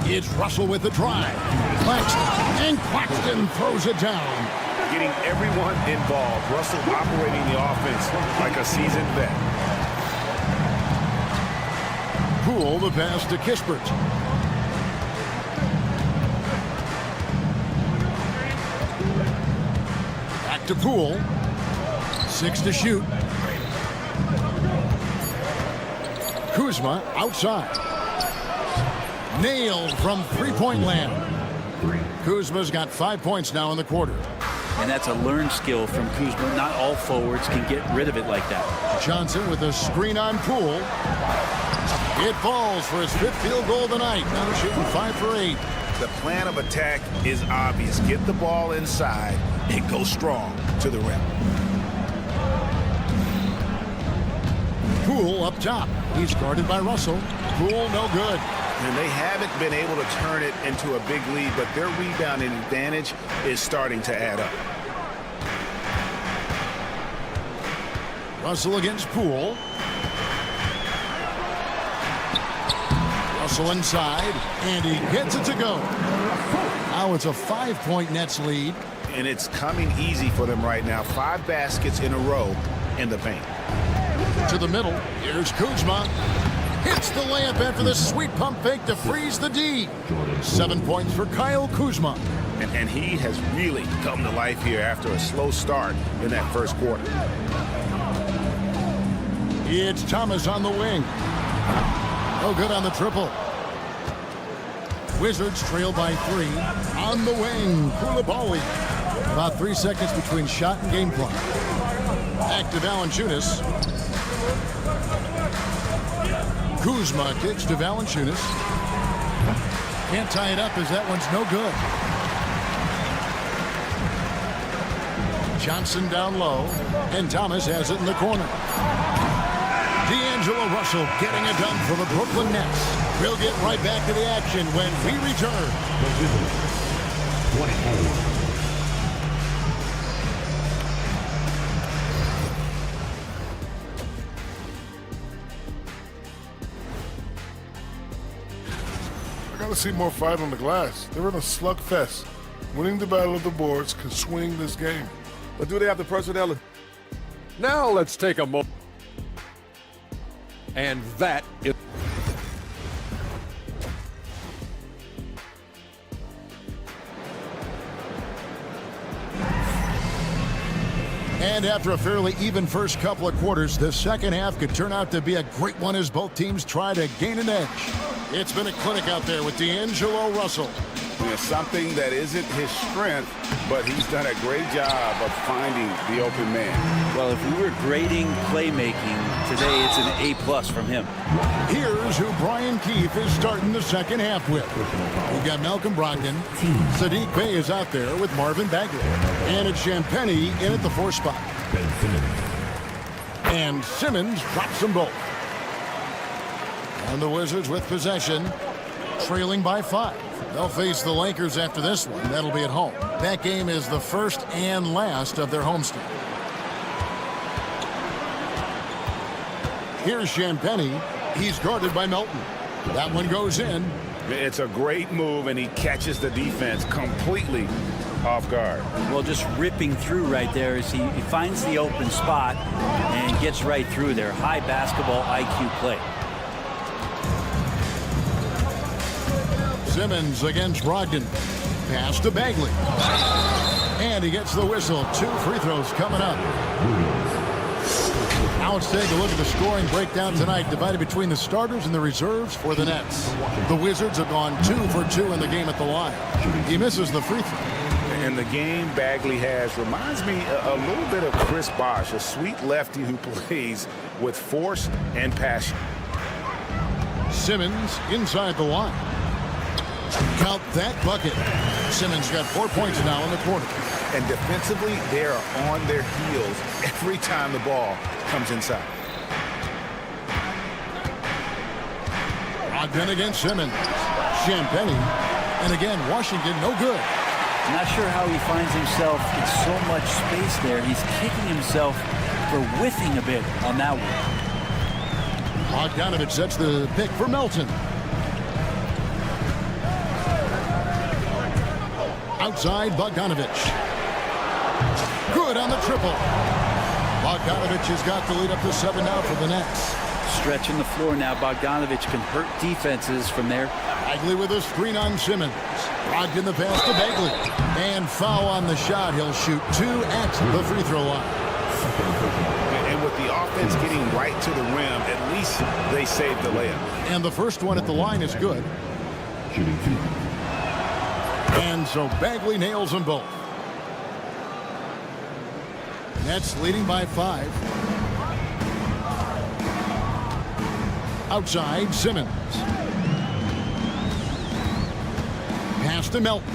It's Russell with the drive. Claxton, and Claxton throws it down. getting everyone involved. Russell operating the offense like a seasoned vet. Poole the pass to Kispert. Back to Poole. 6 to shoot. Kuzma outside. Nailed from three-point land. Kuzma's got 5 points now in the quarter. And that's a learned skill from Kuzma. Not all forwards can get rid of it like that. Johnson with a screen on Poole. It falls for his 5th field goal tonight. Now shooting 5 for 8. The plan of attack is obvious. Get the ball inside and go strong to the rim. Poole up top. He's guarded by Russell. Poole no good. And they haven't been able to turn it into a big lead, but their rebounding advantage is starting to add up. Russell against Poole. Russell inside, and he gets it to go. Now it's a 5-point Nets lead. And it's coming easy for them right now. 5 baskets in a row in the paint. To the middle, here's Kuzma. Hits the layup after the sweet pump fake to freeze the D. 7 points for Kyle Kuzma. And he has really come to life here after a slow start in that first quarter. It's Thomas on the wing. No good on the triple. Wizards trail by 3. On the wing, Koulibaly. About 3 seconds between shot and game clock. Back to Valanciunas. Kuzma kicks to Valanciunas. Can't tie it up as that one's no good. Johnson down low, and Thomas has it in the corner. D'Angelo Russell getting it done for the Brooklyn Nets. We'll get right back to the action when we return. I gotta see more fight on the glass. They're in a slugfest. Winning the battle of the boards can swing this game. But do they have the personnel? Now let's take a moment. And that is... And after a fairly even first couple of quarters, the second half could turn out to be a great one as both teams try to gain an edge. It's been a clinic out there with D'Angelo Russell. It's something that isn't his strength, but he's done a great job of finding the open man. Well, if we were grading playmaking today, it's an A+ from him. Here's who Brian Keefe is starting the second half with. We've got Malcolm Brogdon. Sadiq Bey is out there with Marvin Bagley. And it's Champagnie in at the 4 spot. And Simmons drops them both. And the Wizards with possession, trailing by 5. They'll face the Lakers after this one. That'll be at home. That game is the first and last of their homestand. Here's Champagnie. He's guarded by Melton. That one goes in. It's a great move, and he catches the defense completely off guard. Well, just ripping through right there as he finds the open spot and gets right through there. High basketball IQ play. Simmons against Brogdon. Pass to Bagley. And he gets the whistle. 2 free throws coming up. Now let's take a look at the scoring breakdown tonight, divided between the starters and the reserves for the Nets. The Wizards have gone 2 for 2 in the game at the line. He misses the free throw. And the game Bagley has reminds me a little bit of Chris Bosh, a sweet lefty who plays with force and passion. Simmons inside the line. Count that bucket. Simmons got 4 points now in the quarter. And defensively, they are on their heels every time the ball comes inside. Brogdon against Simmons. Champagnie. And again, Washington no good. I'm not sure how he finds himself in so much space there. He's kicking himself for whiffing a bit on that one. Bogdanovich sets the pick for Melton. Outside, Bogdanovich. Good on the triple. Bogdanovich has got the lead up to 7 now for the Nets. Stretching the floor now. Bogdanovich can hurt defenses from there. Bagley with a screen on Simmons. Brogdon the pass to Bagley. And foul on the shot. He'll shoot 2 at the free throw line. And with the offense getting right to the rim, at least they saved the layup. And the first one at the line is good. Shooting 2. And so Bagley nails them both. Nets leading by 5. Outside, Simmons. Pass to Melton.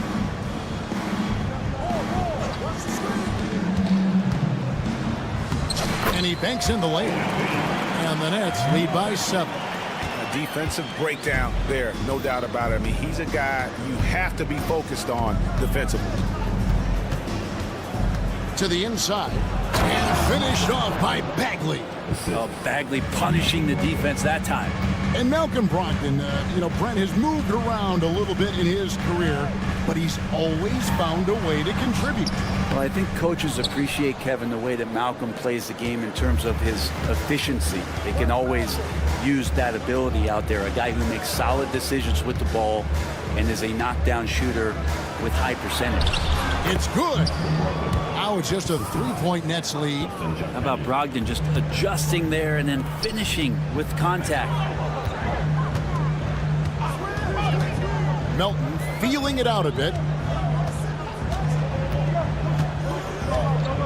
And he banks in the layup. And the Nets lead by 7. A defensive breakdown there, no doubt about it. I mean, he's a guy you have to be focused on defensively. To the inside. And finished off by Bagley. Oh, Bagley punishing the defense that time. And Malcolm Brogdon, Brent has moved around a little bit in his career, but he's always found a way to contribute. Well, I think coaches appreciate, Kevin, the way that Malcolm plays the game in terms of his efficiency. They can always use that ability out there. A guy who makes solid decisions with the ball and is a knockdown shooter with high percentage. It's good. Now it's just a 3-point Nets lead. How about Brogdon just adjusting there and then finishing with contact? Melton feeling it out a bit.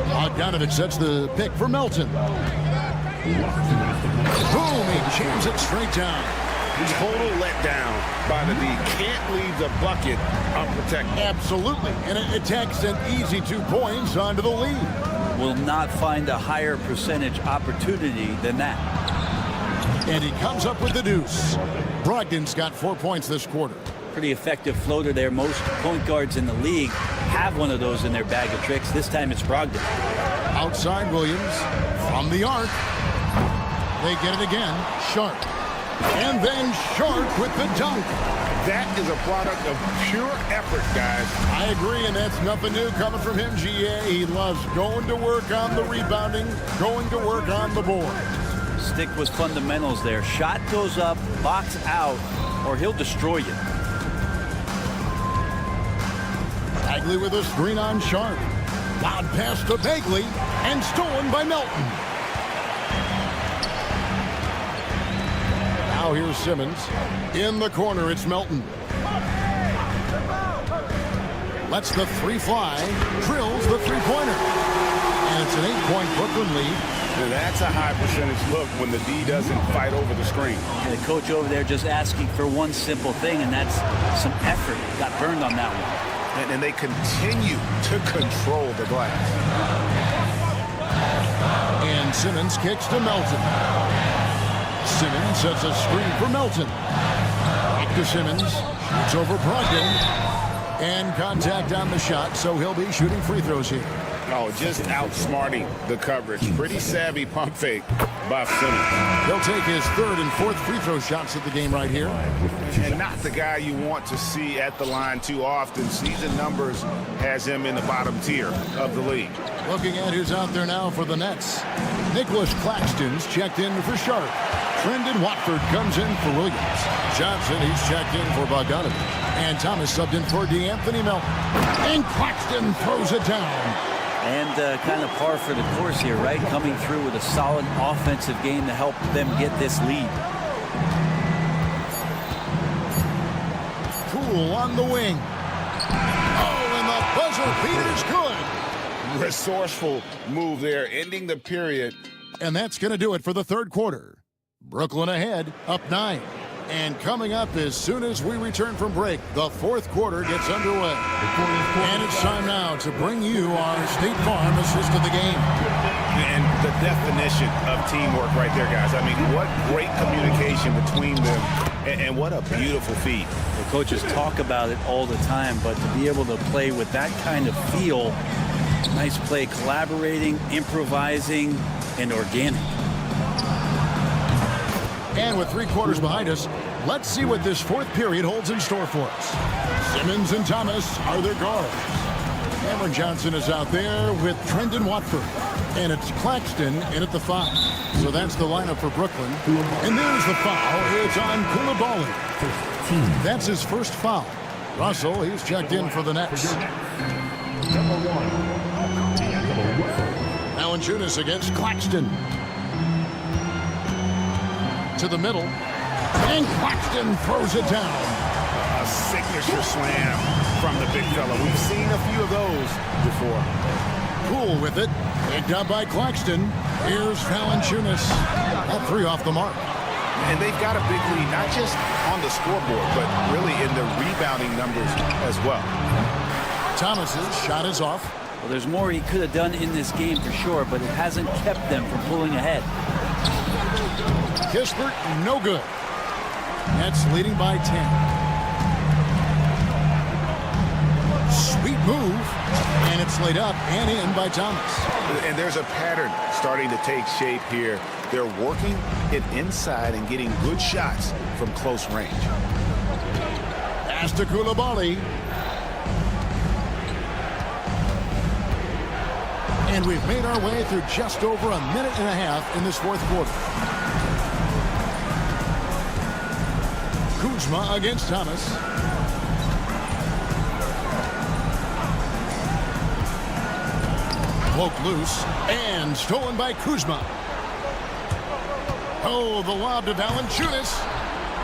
Bogdanovich sets the pick for Melton. Boom, he jams it straight down. Total letdown by the D. Can't leave the bucket unprotected. Absolutely. And it takes an easy 2 points onto the lead. Will not find a higher percentage opportunity than that. And he comes up with the deuce. Brogdon's got 4 points this quarter. Pretty effective floater there. Most point guards in the league have one of those in their bag of tricks. This time it's Brogdon. Outside Williams from the arc. They get it again. Sharp. And then Sharp with the dunk. That is a product of pure effort, guys. I agree, and that's nothing new coming from him, GA. He loves going to work on the rebounding, going to work on the board. Stick with fundamentals there. Shot goes up, box out, or he'll destroy you. Bagley with a screen on Sharp. Loud pass to Bagley, and stolen by Melton. Now here's Simmons. In the corner, it's Melton. Lets the 3 fly. Drills the 3-pointer. And it's an 8-point Brooklyn lead. Now that's a high percentage look when the D doesn't fight over the screen. And the coach over there just asking for one simple thing, and that's some effort. Got burned on that one. And they continue to control the glass. And Simmons kicks to Melton. Simmons sets a screen for Melton. Back to Simmons. Shoots over Brogdon. And contact on the shot, so he'll be shooting free throws here. Oh, just outsmarting the coverage. Pretty savvy pump fake by Simmons. He'll take his 3rd and 4th free throw shots of the game right here. And not the guy you want to see at the line too often. Season numbers has him in the bottom tier of the league. Looking at who's out there now for the Nets. Nicholas Claxton's checked in for Sharp. Trendon Watford comes in for Williams. Johnson, he's checked in for Bogdanovich. And Thomas subbed in for DeAnthony Melton. And Claxton throws it down. And kind of par for the course here, right? Coming through with a solid offensive game to help them get this lead. Poole on the wing. Oh, and the buzzer beater's good. Resourceful move there, ending the period. And that's going to do it for the 3rd quarter. Brooklyn ahead, up 9. And coming up as soon as we return from break, the 4th quarter gets underway. And it's time now to bring you our State Farm assist of the game. And the definition of teamwork right there, guys. I mean, what great communication between them, and what a beautiful feat. The coaches talk about it all the time, but to be able to play with that kind of feel, nice play, collaborating, improvising, and organic. And with 3 quarters behind us, let's see what this 4th period holds in store for us. Simmons and Thomas are their guards. Cameron Johnson is out there with Trendon Watford. And it's Claxton in at the 5. So that's the lineup for Brooklyn. And there's the foul. It's on Coulibaly. That's his first foul. Russell, he's checked in for the Nets. Valanciunas against Claxton. To the middle. And Claxton throws it down. A signature slam from the big fella. We've seen a few of those before. Poole with it. Picked up by Claxton. Here's Valanciunas. That 3 off the mark. And they've got a big lead, not just on the scoreboard, but really in the rebounding numbers as well. Thomas's shot is off. Well, there's more he could have done in this game for sure, but it hasn't kept them from pulling ahead. Kispert, no good. Nets leading by 10. Sweet move, and it's laid up and in by Thomas. And there's a pattern starting to take shape here. They're working it inside and getting good shots from close range. Pass to Coulibaly. And we've made our way through just over a minute and a half in this fourth quarter. Kuzma against Thomas. Poked loose and stolen by Kuzma. Oh, the lob to Valanciunas.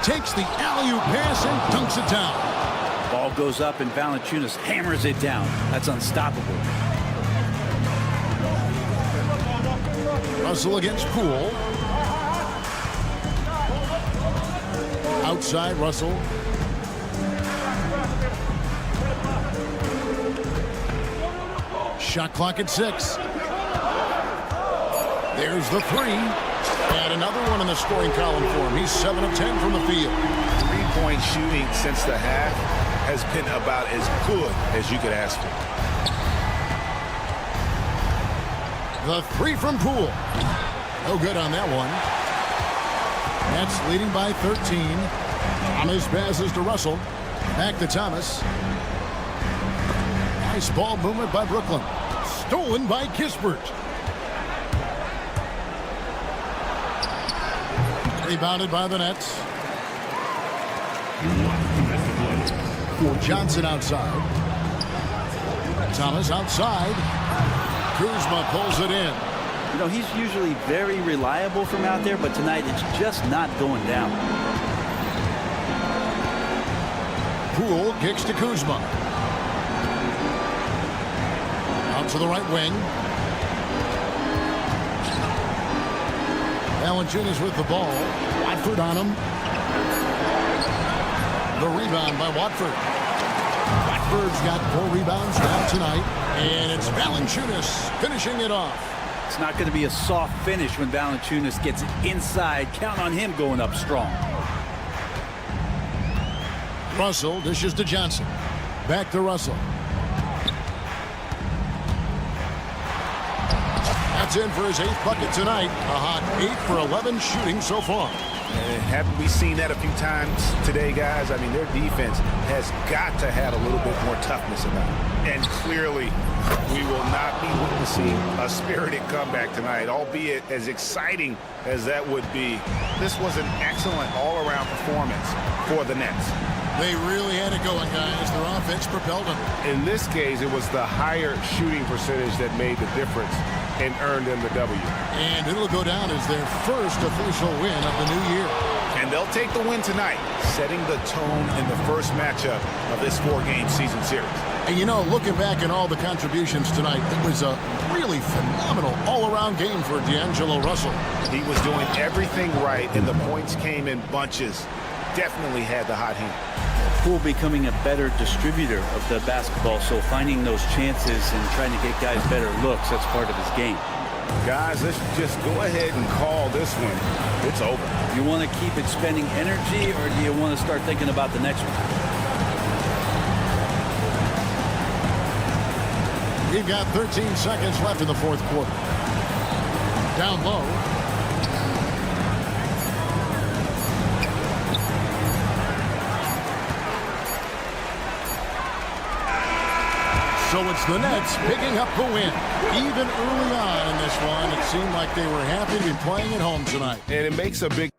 Takes the alley-oop pass and dunks it down. Ball goes up and Valanciunas hammers it down. That's unstoppable. Russell against Poole. Outside Russell. Shot clock at 6. There's the 3. And another one in the scoring column for him. He's 7 of 10 from the field. 3-point shooting since the half has been about as good as you could ask for. The 3 from Poole. No good on that one. Nets leading by 13. Thomas passes to Russell. Back to Thomas. Nice ball movement by Brooklyn. Stolen by Kispert. Rebounded by the Nets. Johnson outside. Thomas outside. Kuzma pulls it in. You know, he's usually very reliable from out there, but tonight it's just not going down. Poole kicks to Kuzma. Out to the right wing. Valanciunas with the ball. Watford on him. The rebound by Watford. Watford's got 4 rebounds now tonight. And it's Valanciunas finishing it off. It's not going to be a soft finish when Valanciunas gets it inside. Count on him going up strong. Russell dishes to Johnson. Back to Russell. That's in for his 8th bucket tonight. A hot 8 for 11 shooting so far. Haven't we seen that a few times today, guys? I mean, their defense has got to have a little bit more toughness about it. And clearly, we will not be witnessing a spirited comeback tonight, albeit as exciting as that would be. This was an excellent all-around performance for the Nets. They really had it going, guys. Their offense propelled them. In this case, it was the higher shooting percentage that made the difference and earned them the W. And it'll go down as their first official win of the new year. And they'll take the win tonight, setting the tone in the first matchup of this 4-game season series. And you know, looking back at all the contributions tonight, it was a really phenomenal all-around game for D'Angelo Russell. He was doing everything right, and the points came in bunches. Definitely had the hot hand. Poole becoming a better distributor of the basketball, so finding those chances and trying to get guys better looks, that's part of his game. Guys, let's just go ahead and call this one. It's over. You want to keep expending energy, or do you want to start thinking about the next one? We've got 13 seconds left in the fourth quarter. Down low. So So it's the Nets picking up the win. Even early on in this one, it seemed like they were happy to be playing at home tonight. And it makes a big...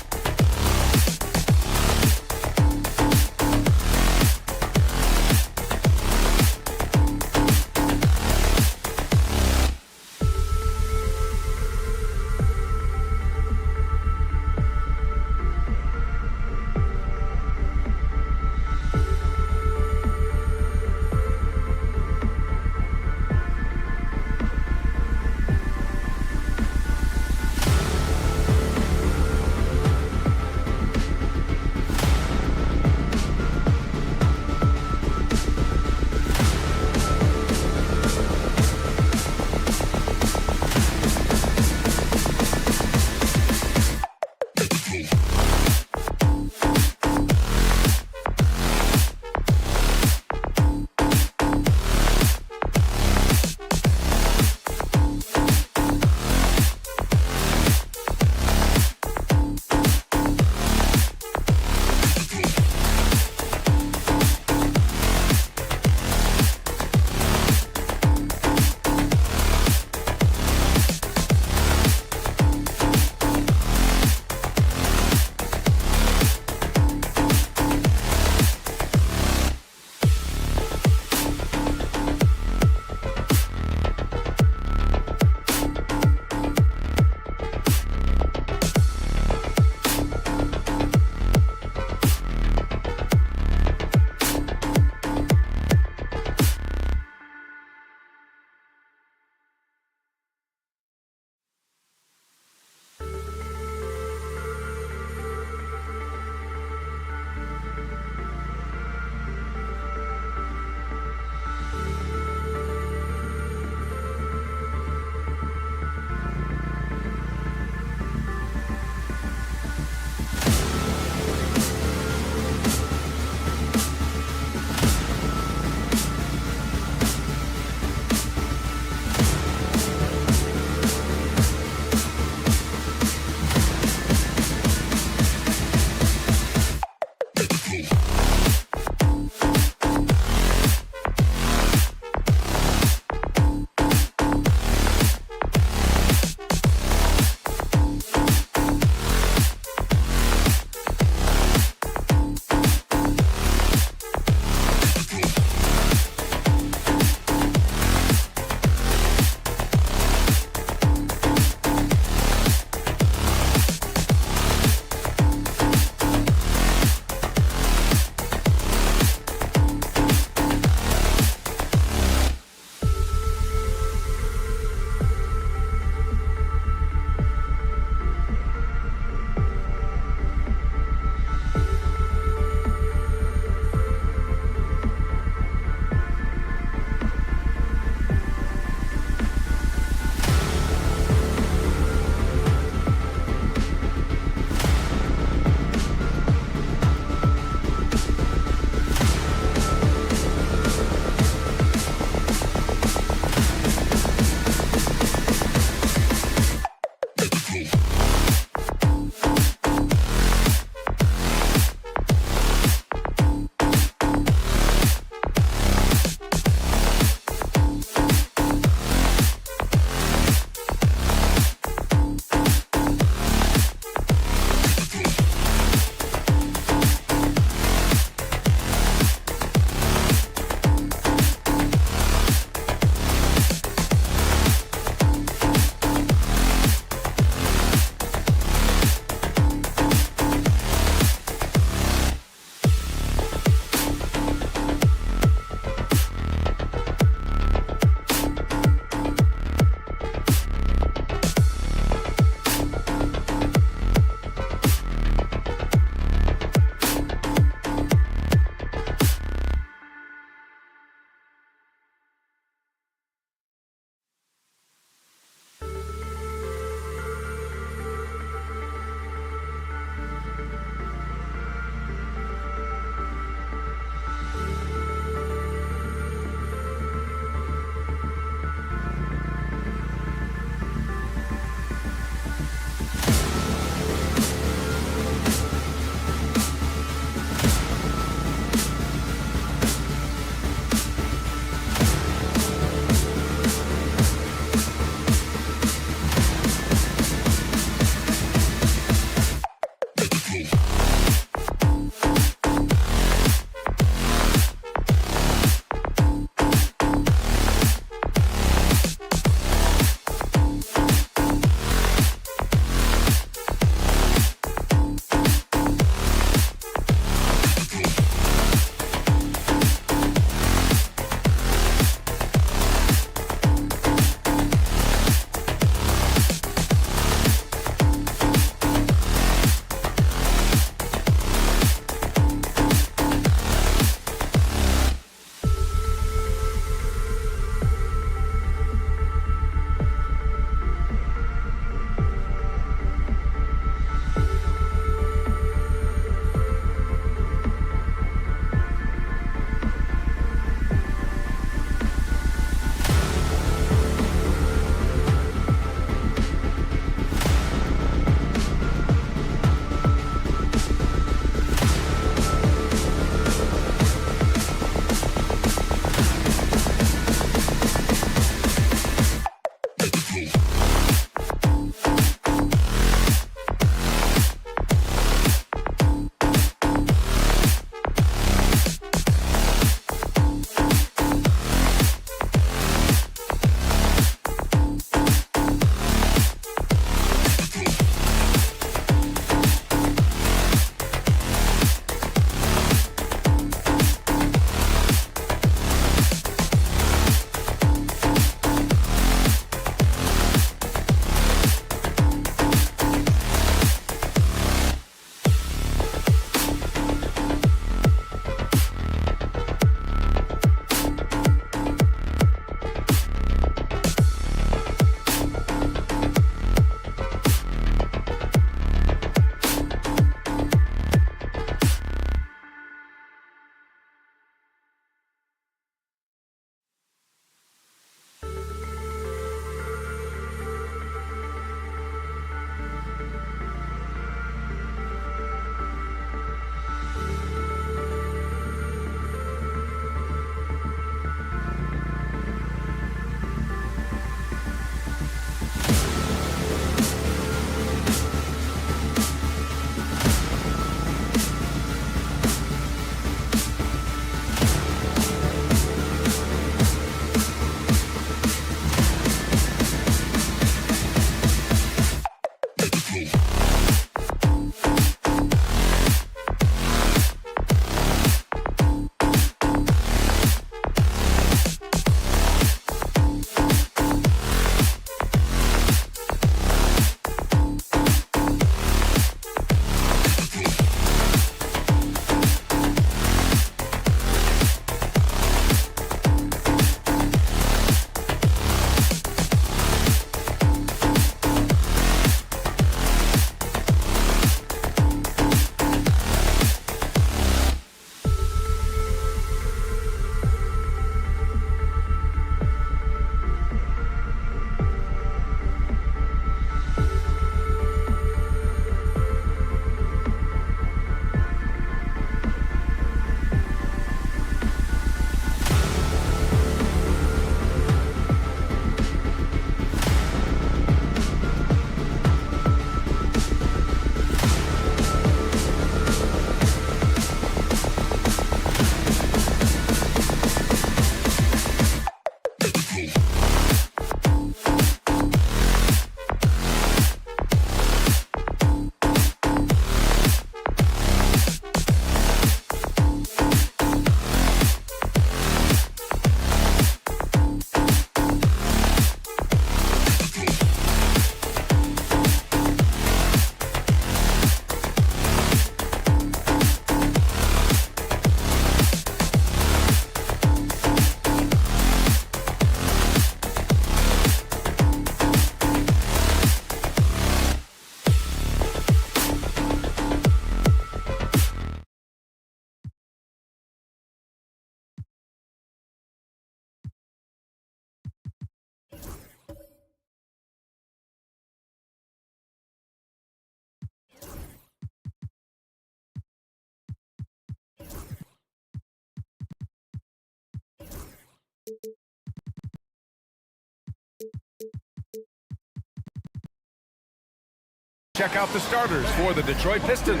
Check out the starters for the Detroit Pistons.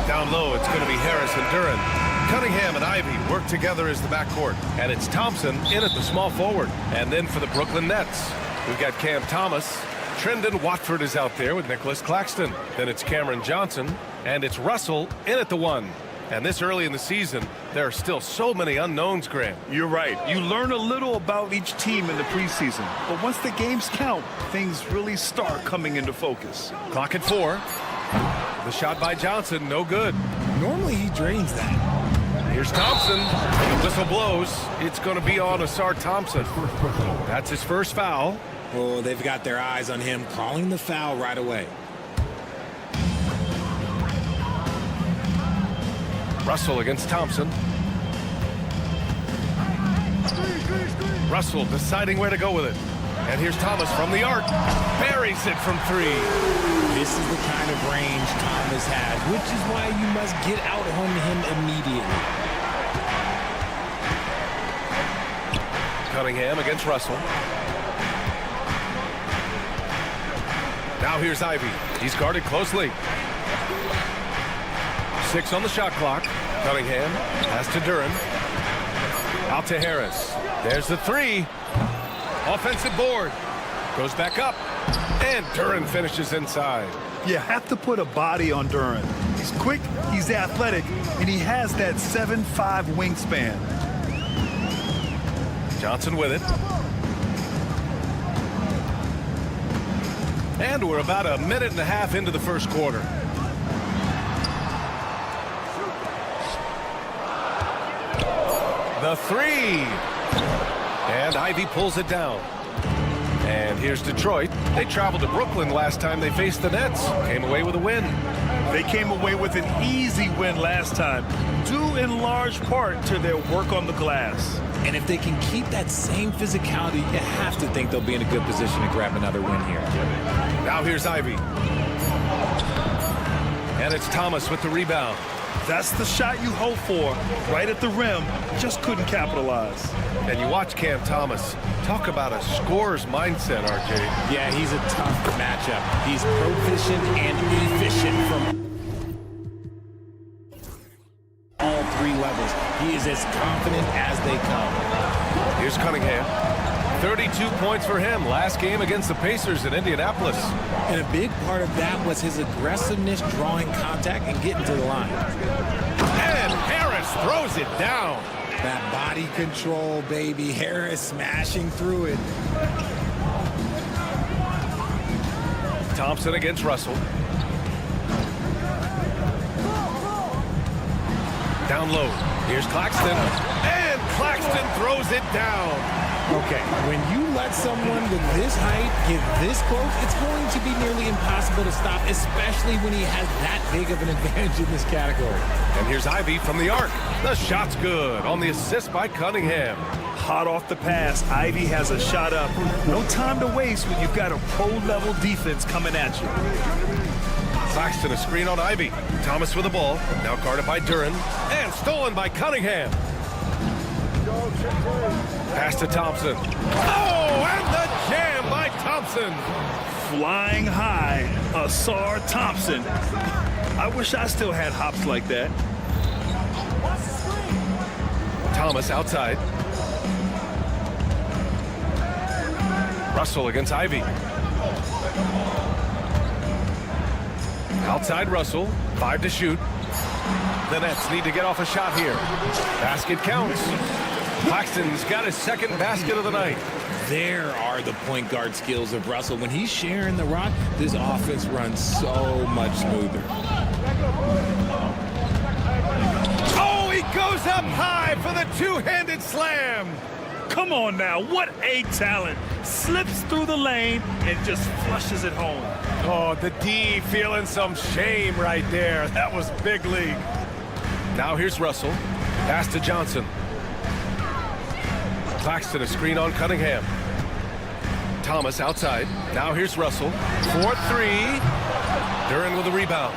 Down low, it's going to be Harris and Duran. Cunningham and Ivy work together as the backcourt. And it's Thompson in at the small forward. And then for the Brooklyn Nets, we've got Cam Thomas. Trendon Watford is out there with Nicholas Claxton. Then it's Cameron Johnson. And it's Russell in at the 1. And this early in the season, there are still so many unknowns, Graham. You're right. You learn a little about each team in the preseason. But once the games count, things really start coming into focus. Clock at 4. The shot by Johnson, no good. Normally he drains that. Here's Thompson. The whistle blows. It's going to be on Asar Thompson. That's his first foul. Oh, they've got their eyes on him, calling the foul right away. Russell against Thompson. Russell deciding where to go with it. And here's Thomas from the arc. Buries it from 3. This is the kind of range Thomas has, which is why you must get out on him immediately. Cunningham against Russell. Now here's Ivy. He's guarded closely. 6 on the shot clock. Cunningham pass to Duran. Out to Harris. There's the 3. Offensive board. Goes back up. And Duran finishes inside. You have to put a body on Duran. He's quick, he's athletic, and he has that 7'5" wingspan. Johnson with it. And we're about a minute and a half into the first quarter. The 3. And Ivy pulls it down. And here's Detroit. They traveled to Brooklyn last time they faced the Nets. Came away with a win. They came away with an easy win last time, due in large part to their work on the glass. And if they can keep that same physicality, you have to think they'll be in a good position to grab another win here. Now here's Ivy. And it's Thomas with the rebound. That's the shot you hope for, right at the rim. Just couldn't capitalize. And you watch Cam Thomas. Talk about a scorer's mindset, RJ. Yeah, he's a tough matchup. He's proficient and efficient from all 3 levels. He is as confident as they come. Here's Cunningham. 32 points for him last game against the Pacers in Indianapolis. And a big part of that was his aggressiveness, drawing contact and getting to the line. And Harris throws it down. That body control, baby. Harris smashing through it. Thompson against Russell. Down low. Here's Claxton. And Claxton throws it down. Okay, when you let someone with this height get this close, it's going to be nearly impossible to stop, especially when he has that big of an advantage in this category. And here's Ivy from the arc. The shot's good on the assist by Cunningham. Hot off the pass, Ivy has a shot up. No time to waste when you've got a pro-level defense coming at you. Claxton a screen on Ivy. Thomas with the ball. Now guarded by Duran. And stolen by Cunningham. Pass to Thompson. Oh, and the jam by Thompson. Flying high, Asar Thompson. I wish I still had hops like that. Thomas outside. Russell against Ivy. Outside Russell. 5 to shoot. The Nets need to get off a shot here. Basket counts. Claxton's got his second basket of the night. There are the point guard skills of Russell. When he's sharing the rock, this offense runs so much smoother. Oh, he goes up high for the two-handed slam. Come on now, what a talent. Slips through the lane and just flushes it home. Oh, the D feeling some shame right there. That was big league. Now here's Russell. Pass to Johnson. Claxton a screen on Cunningham. Thomas outside. Now here's Russell. 4-3. Duran with a rebound.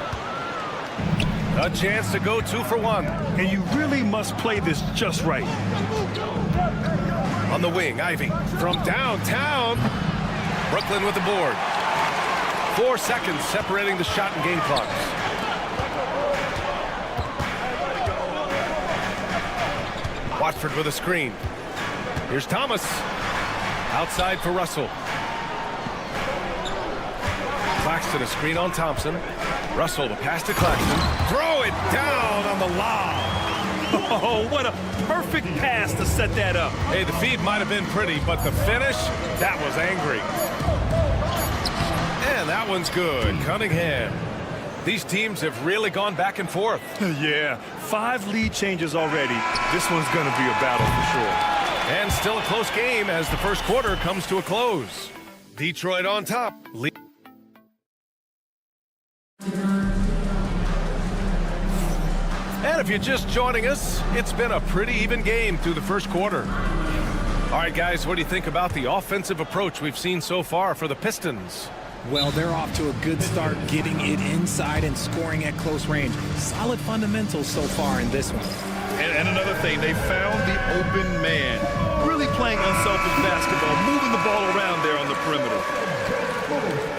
A chance to go 2 for 1. And you really must play this just right. On the wing, Ivy from downtown. Brooklyn with the board. 4 seconds separating the shot and game clocks. Watford with a screen. Here's Thomas. Outside for Russell. Claxton, a screen on Thompson. Russell, the pass to Claxton. Throw it down on the lob. Oh, what a perfect pass to set that up. Hey, the feed might have been pretty, but the finish, that was angry. And that one's good. Cunningham. These teams have really gone back and forth. Yeah, 5 lead changes already. This one's going to be a battle for sure. And still a close game as the first quarter comes to a close. Detroit on top. And if you're just joining us, it's been a pretty even game through the first quarter. All right, guys, what do you think about the offensive approach we've seen so far for the Pistons? Well, they're off to a good start getting it inside and scoring at close range. Solid fundamentals so far in this one. And another thing, they found the open man. Really playing unselfish basketball, moving the ball around there on the perimeter.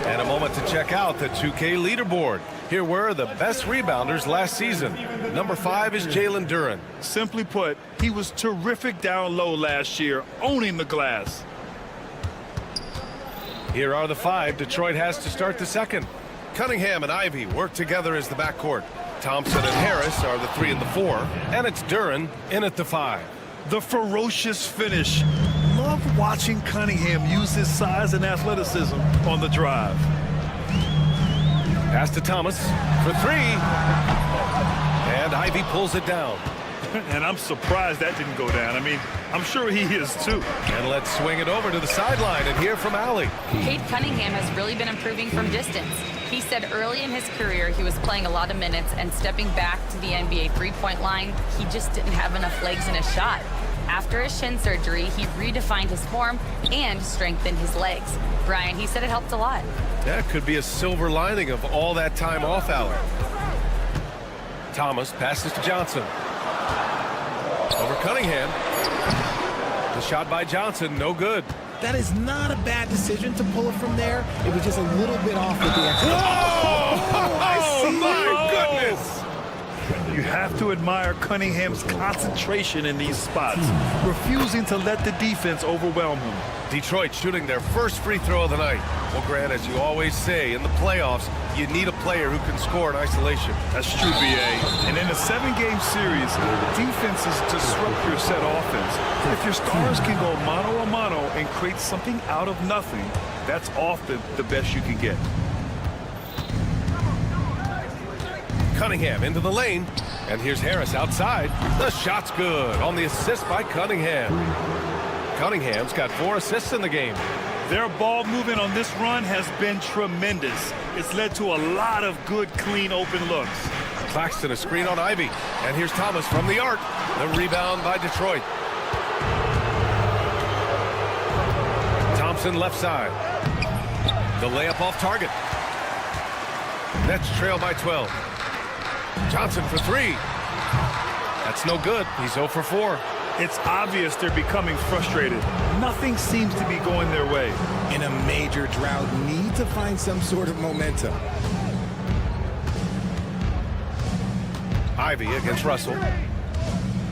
And a moment to check out the 2K leaderboard. Here were the best rebounders last season. Number 5 is Jalen Duren. Simply put, he was terrific down low last year, owning the glass. Here are the 5 Detroit has to start the second. Cunningham and Ivy work together as the backcourt. Thompson and Harris are the 3 and the 4. And it's Duren in at the 5. The ferocious finish. Love watching Cunningham use his size and athleticism on the drive. Pass to Thomas for 3. And Ivy pulls it down. And I'm surprised that didn't go down. I mean, I'm sure he is too. And let's swing it over to the sideline and hear from Allie. Cade Cunningham has really been improving from distance. He said early in his career he was playing a lot of minutes and stepping back to the NBA three-point line, he just didn't have enough legs in his shot. After his shin surgery, he redefined his form and strengthened his legs. Brian, he said it helped a lot. That could be a silver lining of all that time off, Allie. Thomas passes to Johnson. Over Cunningham. The shot by Johnson, no good. That is not a bad decision to pull it from there. It was just a little bit off with the extra. Oh, my goodness! You have to admire Cunningham's concentration in these spots, refusing to let the defense overwhelm him. Detroit shooting their first free throw of the night. Well, Grant, as you always say, in the playoffs, you need a player who can score in isolation. That's true, B.A. And in a 7-game series, defenses disrupt your set offense. If your stars can go mano-a-mano and create something out of nothing, that's often the best you can get. Cunningham into the lane, and here's Harris outside. The shot's good on the assist by Cunningham. Cunningham's got 4 assists in the game. Their ball movement on this run has been tremendous. It's led to a lot of good, clean, open looks. Claxton a screen on Ivy, and here's Thomas from the arc. The rebound by Detroit. Thompson left side. The layup off target. Nets trail by 12. Johnson for 3. That's no good. He's 0 for 4. It's obvious they're becoming frustrated. Nothing seems to be going their way. In a major drought, need to find some sort of momentum. Ivy against Russell.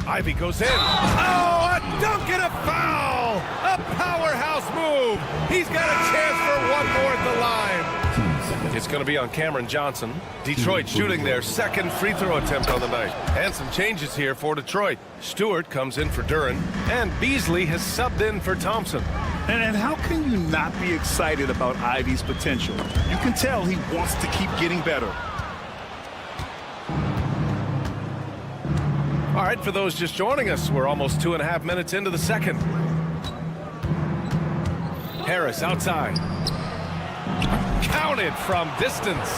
Ivy goes in. Oh, a dunk and a foul! A powerhouse move! He's got a chance for one more at the line. It's going to be on Cameron Johnson. Detroit shooting their second free throw attempt on the night. And some changes here for Detroit. Stewart comes in for Duren, and Beasley has subbed in for Thompson. And how can you not be excited about Ivy's potential? You can tell he wants to keep getting better. All right, for those just joining us, we're almost 2.5 minutes into the second. Harris outside. Counted from distance.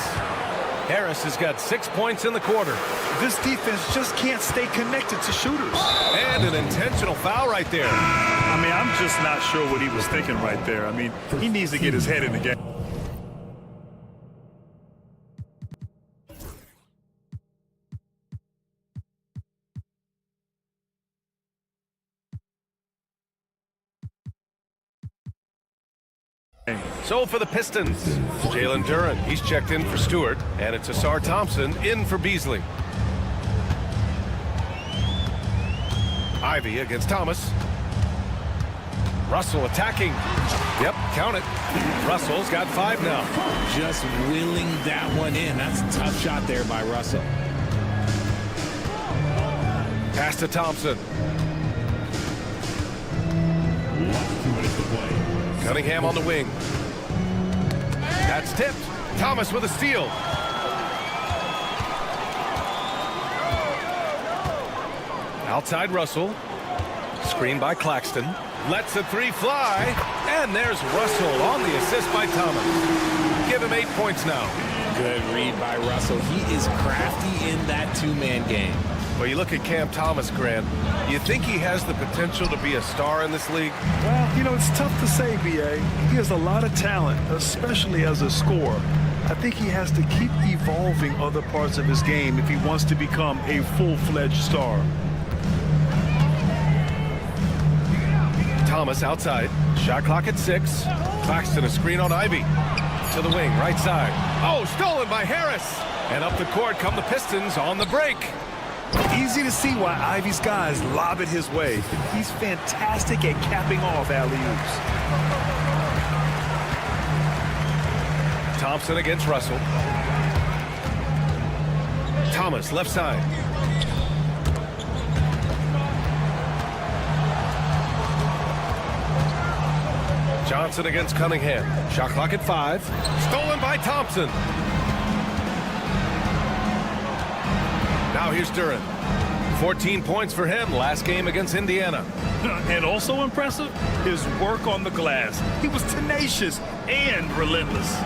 Harris has got 6 points in the quarter. This defense just can't stay connected to shooters. And an intentional foul right there. I mean, I'm just not sure what he was thinking right there. I mean, he needs to get his head in the game. So for the Pistons, Jalen Duren, he's checked in for Stewart, and it's Asar Thompson in for Beasley. Ivy against Thomas. Russell attacking. Yep, count it. Russell's got 5 now. Just willing that one in. That's a tough shot there by Russell. Pass to Thompson. Cunningham on the wing. That's tipped. Thomas with a steal. Outside Russell. Screen by Claxton. Lets a 3 fly. And there's Russell on the assist by Thomas. Give him 8 points now. Good read by Russell. He is crafty in that two-man game. Well, you look at Cam Thomas, Grant. You think he has the potential to be a star in this league? Well, you know, it's tough to say, B.A. He has a lot of talent, especially as a scorer. I think he has to keep evolving other parts of his game if he wants to become a full-fledged star. Thomas outside. Shot clock at 6. Claxton a screen on Ivy. To the wing, right side. Oh, stolen by Harris. And up the court come the Pistons on the break. Easy to see why Ivy's guys lob it his way. He's fantastic at capping off alley-oops. Thompson against Russell. Thomas left side. Johnson against Cunningham. Shot clock at 5. Stolen by Thompson. Now here's Duren. 14 points for him last game against Indiana. And also impressive, his work on the glass. He was tenacious and relentless.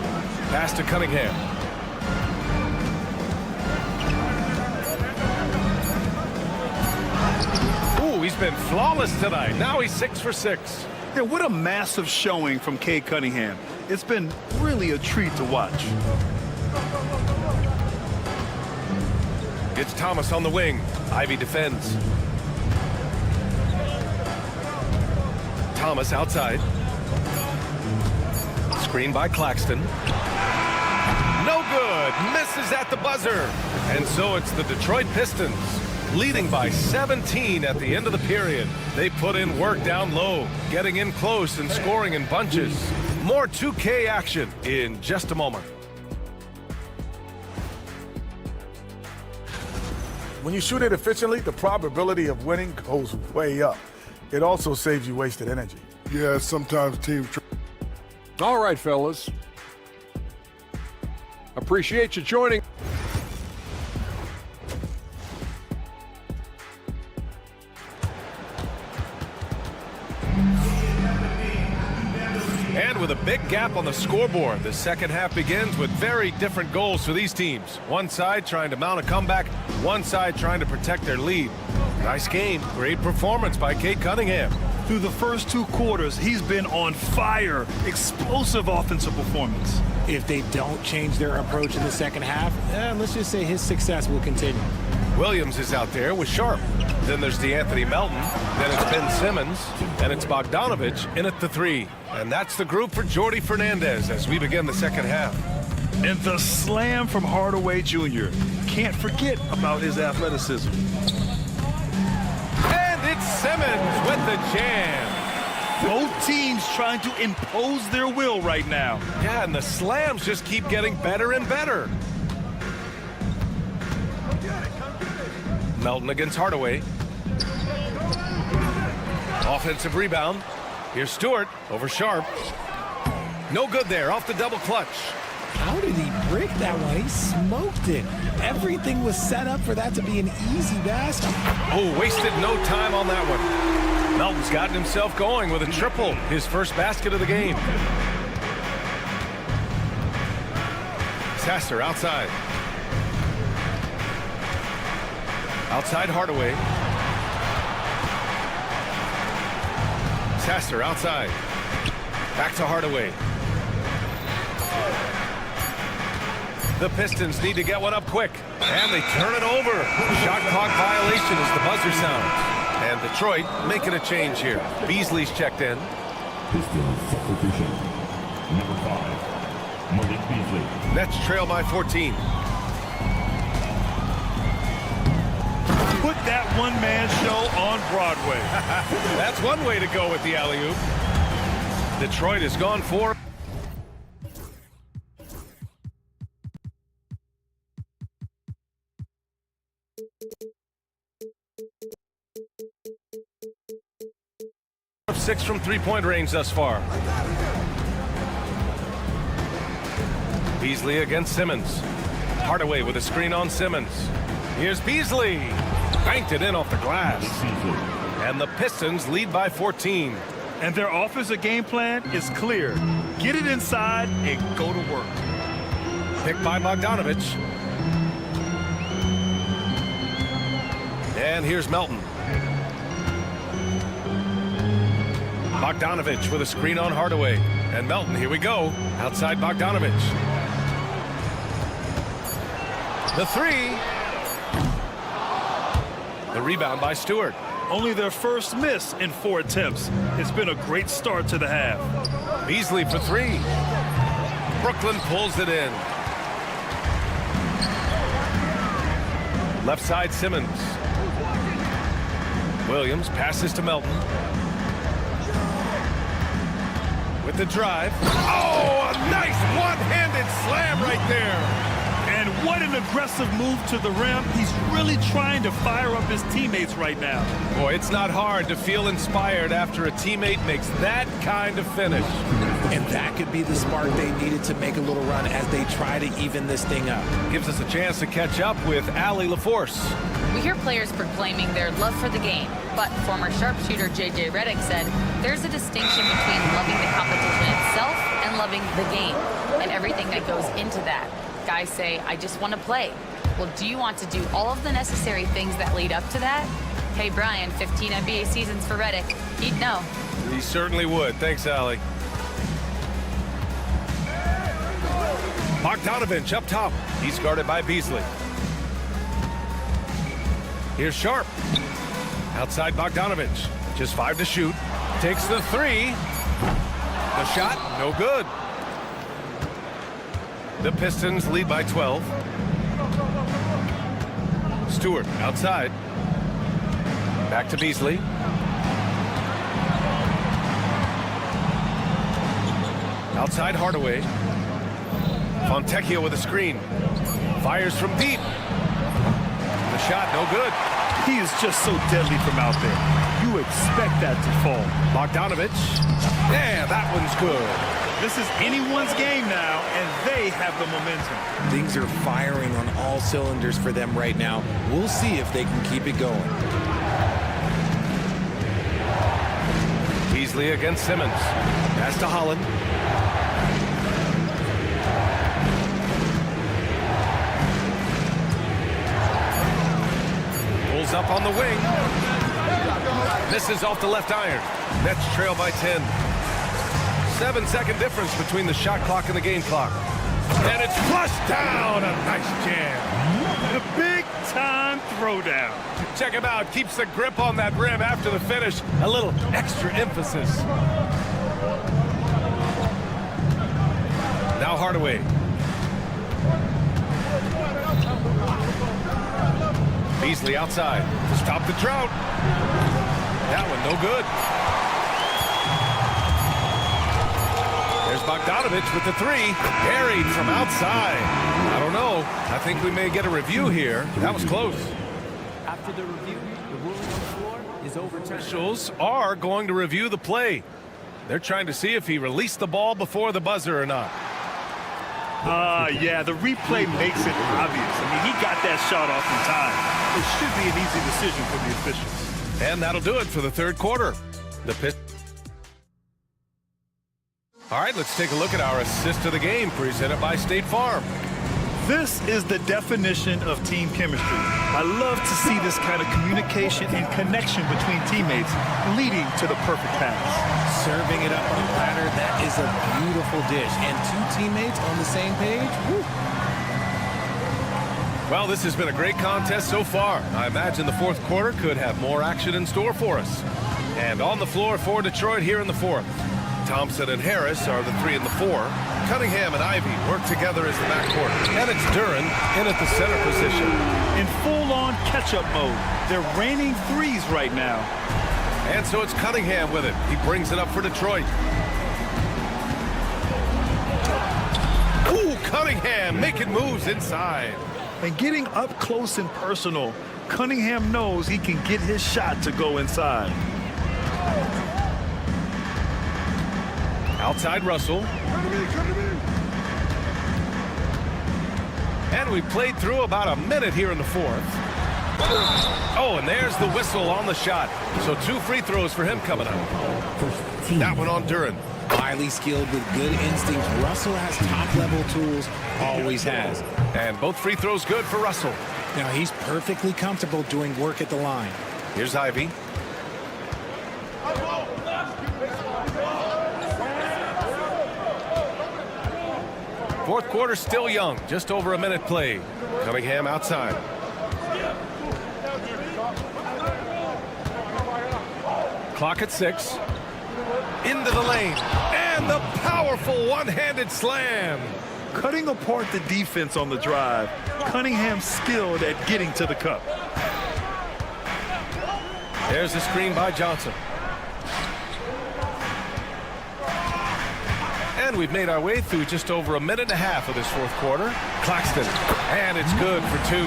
Pass to Cunningham. Ooh, he's been flawless tonight. Now he's 6 for 6. Yeah, what a massive showing from Cade Cunningham. It's been really a treat to watch. It's Thomas on the wing. Ivy defends. Thomas outside. Screen by Claxton. No good. Misses at the buzzer. And so it's the Detroit Pistons leading by 17 at the end of the period. They put in work down low, getting in close and scoring in bunches. More 2K action in just a moment. When you shoot it efficiently, the probability of winning goes way up. It also saves you wasted energy. Yeah, sometimes teams... All right, fellas. Appreciate you joining. And with a big gap on the scoreboard, the second half begins with very different goals for these teams. One side trying to mount a comeback, one side trying to protect their lead. Nice game. Great performance by Cade Cunningham. Through the first 2 quarters, he's been on fire. Explosive offensive performance. If they don't change their approach in the second half, let's just say his success will continue. Williams is out there with Sharp. Then there's DeAnthony Melton. Then it's Ben Simmons. And it's Bogdanovich in at the 3. And that's the group for Jordi Fernandez as we begin the second half. And the slam from Hardaway Jr. Can't forget about his athleticism. And it's Simmons with the jam. Both teams trying to impose their will right now. Yeah, and the slams just keep getting better and better. Melton against Hardaway. Offensive rebound. Here's Stewart over Sharp. No good there, off the double clutch. How did he break that one? He smoked it. Everything was set up for that to be an easy basket. Oh, wasted no time on that one. Melton's gotten himself going with a triple, his first basket of the game. Sasser outside. Outside Hardaway. Sasser outside. Back to Hardaway. The Pistons need to get one up quick. And they turn it over. Shot clock violation as the buzzer sounds. And Detroit making a change here. Beasley's checked in. Number 5, Malik Beasley. Nets trail by 14. Put that one-man show on Broadway. That's one way to go with the alley-oop. Detroit has gone for. Six from three-point range thus far. Beasley against Simmons. Hardaway with a screen on Simmons. Here's Beasley. Banked it in off the glass. And the Pistons lead by 14. And their offensive game plan is clear. Get it inside and go to work. Picked by Bogdanovich. And here's Melton. Bogdanovich with a screen on Hardaway. And Melton, here we go. Outside Bogdanovich. The three. The rebound by Stewart. Only their first miss in 4 attempts. It's been a great start to the half. Beasley for three. Brooklyn pulls it in. Left side Simmons. Williams passes to Melton. With the drive. Oh, a nice one-handed slam right there. And what an aggressive move to the rim. He's really trying to fire up his teammates right now. Boy, it's not hard to feel inspired after a teammate makes that kind of finish. And that could be the spark they needed to make a little run as they try to even this thing up. Gives us a chance to catch up with Allie LaForce. We hear players proclaiming their love for the game, but former sharpshooter J.J. Redick said there's a distinction between loving the competition itself and loving the game and everything that goes into that. Guys say, I just want to play. Well, do you want to do all of the necessary things that lead up to that? Hey, Brian, 15 NBA seasons for Redick. He'd know. He certainly would. Thanks, Allie. Bogdanovich up top. He's guarded by Beasley. Here's Sharp. Outside Bogdanovich. Just 5 to shoot. Takes the three. The shot, no good. The Pistons lead by 12. Stewart outside. Back to Beasley. Outside Hardaway. Fontecchio with a screen. Fires from deep. The shot, no good. He is just so deadly from out there. You expect that to fall. Bogdanovich. Yeah, that one's good. This is anyone's game now, and they have the momentum. Things are firing on all cylinders for them right now. We'll see if they can keep it going. Beasley against Simmons. Pass to Holland. Pulls up on the wing. Misses off the left iron. Nets trail by 10. 7-second difference between the shot clock and the game clock. And it's flushed down. A nice jam. The big-time throwdown. Check him out. Keeps the grip on that rim after the finish. A little extra emphasis. Now Hardaway. Beasley outside to stop the drought. That one no good. There's Bogdanovich with the three. Buried from outside. I don't know. I think we may get a review here. That was close. After the review, the ruling on the floor is overturned. Officials are going to review the play. They're trying to see if he released the ball before the buzzer or not. Yeah, the replay makes it obvious. I mean, he got that shot off in time. It should be an easy decision for the officials. And that'll do it for the third quarter. The Pistons. All right, let's take a look at our assist of the game presented by State Farm. This is the definition of team chemistry. I love to see this kind of communication and connection between teammates leading to the perfect pass. Serving it up on a platter, that is a beautiful dish. And two teammates on the same page, woo. Well, this has been a great contest so far. I imagine the fourth quarter could have more action in store for us. And on the floor for Detroit here in the fourth. Thompson and Harris are the 3 and the 4. Cunningham and Ivy work together as the backcourt. And it's Duren in at the center position. In full-on catch-up mode. They're raining threes right now. And so it's Cunningham with it. He brings it up for Detroit. Ooh, Cunningham making moves inside. And getting up close and personal, Cunningham knows he can get his shot to go inside. Outside Russell. And we played through about a minute here in the 4th. Oh, and there's the whistle on the shot. So 2 free throws for him coming up. That one on Duren. Highly skilled with good instincts. Russell has top-level tools, always has. And both free throws good for Russell. Now, he's perfectly comfortable doing work at the line. Here's Ivy. Fourth quarter still young, just over a minute played. Cunningham outside. Clock at 6. Into the lane. And the powerful one-handed slam. Cutting apart the defense on the drive. Cunningham skilled at getting to the cup. There's a screen by Johnson. And we've made our way through just over a minute and a half of this fourth quarter. Claxton, and it's good for 2.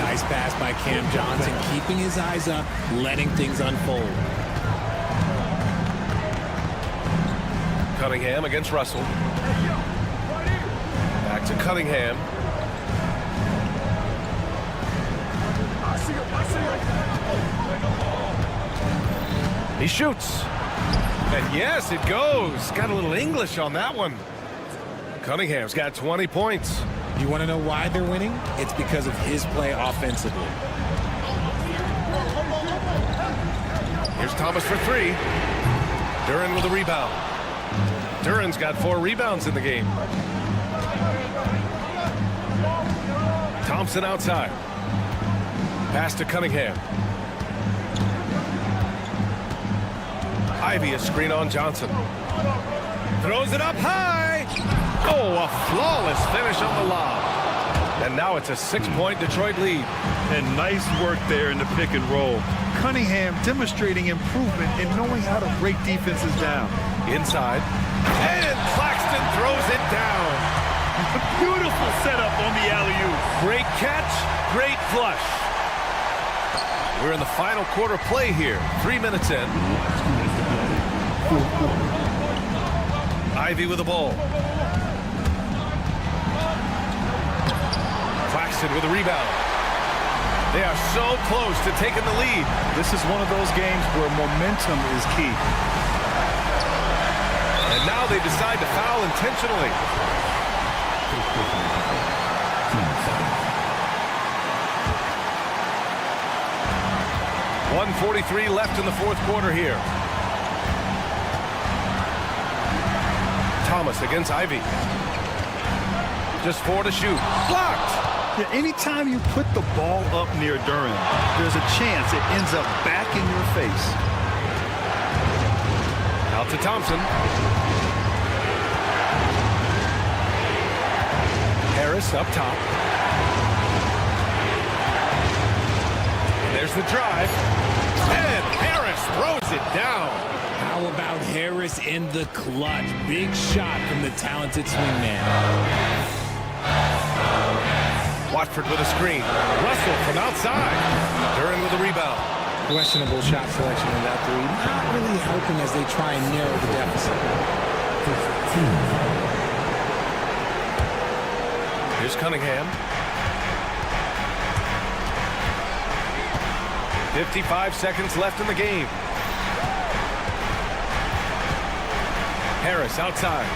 Nice pass by Cam Johnson, keeping his eyes up, letting things unfold. Cunningham against Russell. Back to Cunningham. He shoots. And yes, it goes. Got a little English on that one. Cunningham's got 20 points. You want to know why they're winning? It's because of his play offensively. Here's Thomas for 3. Duren with a rebound. Duren's got 4 rebounds in the game. Thompson outside. Pass to Cunningham. Ivy, a screen on Johnson. Throws it up high. Oh, a flawless finish on the lob. And now it's a 6-point Detroit lead. And nice work there in the pick and roll. Cunningham demonstrating improvement in knowing how to break defenses down. Inside. And Claxton throws it down. Beautiful setup on the alley-oop. Great catch, great flush. We're in the final quarter play here. 3 minutes in. Ivy with the ball. Claxton with a rebound. They are so close to taking the lead. This is one of those games where momentum is key. And now they decide to foul intentionally. 1:43 left in the fourth quarter here. Thomas against Ivy. Just 4 to shoot. Blocked! Yeah, anytime you put the ball up near Duren, there's a chance it ends up back in your face. Out to Thompson. Harris up top. There's the drive. And Harris throws it down. How about Harris in the clutch? Big shot from the talented swingman. Watford with a screen. Russell from outside. Duren with a rebound. Questionable shot selection in that 3. Not really helping as they try and narrow the deficit. Here's Cunningham. 55 seconds left in the game. Harris outside.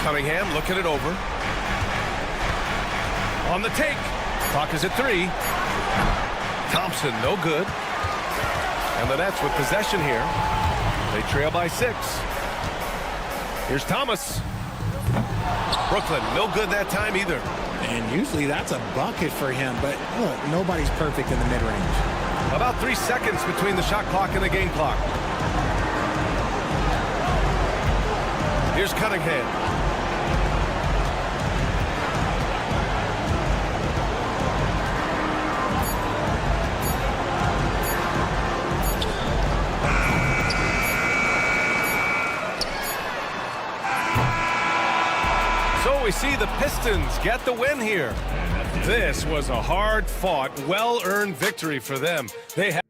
Cunningham looking it over. On the take. Clock is at 3. Thompson, no good. And the Nets with possession here. They trail by 6. Here's Thomas. Brooklyn, no good that time either. And usually that's a bucket for him, but look, nobody's perfect in the mid-range. About 3 seconds between the shot clock and the game clock. Here's Cunningham. So we see the Pistons get the win here. This was a hard-fought, well-earned victory for them. They have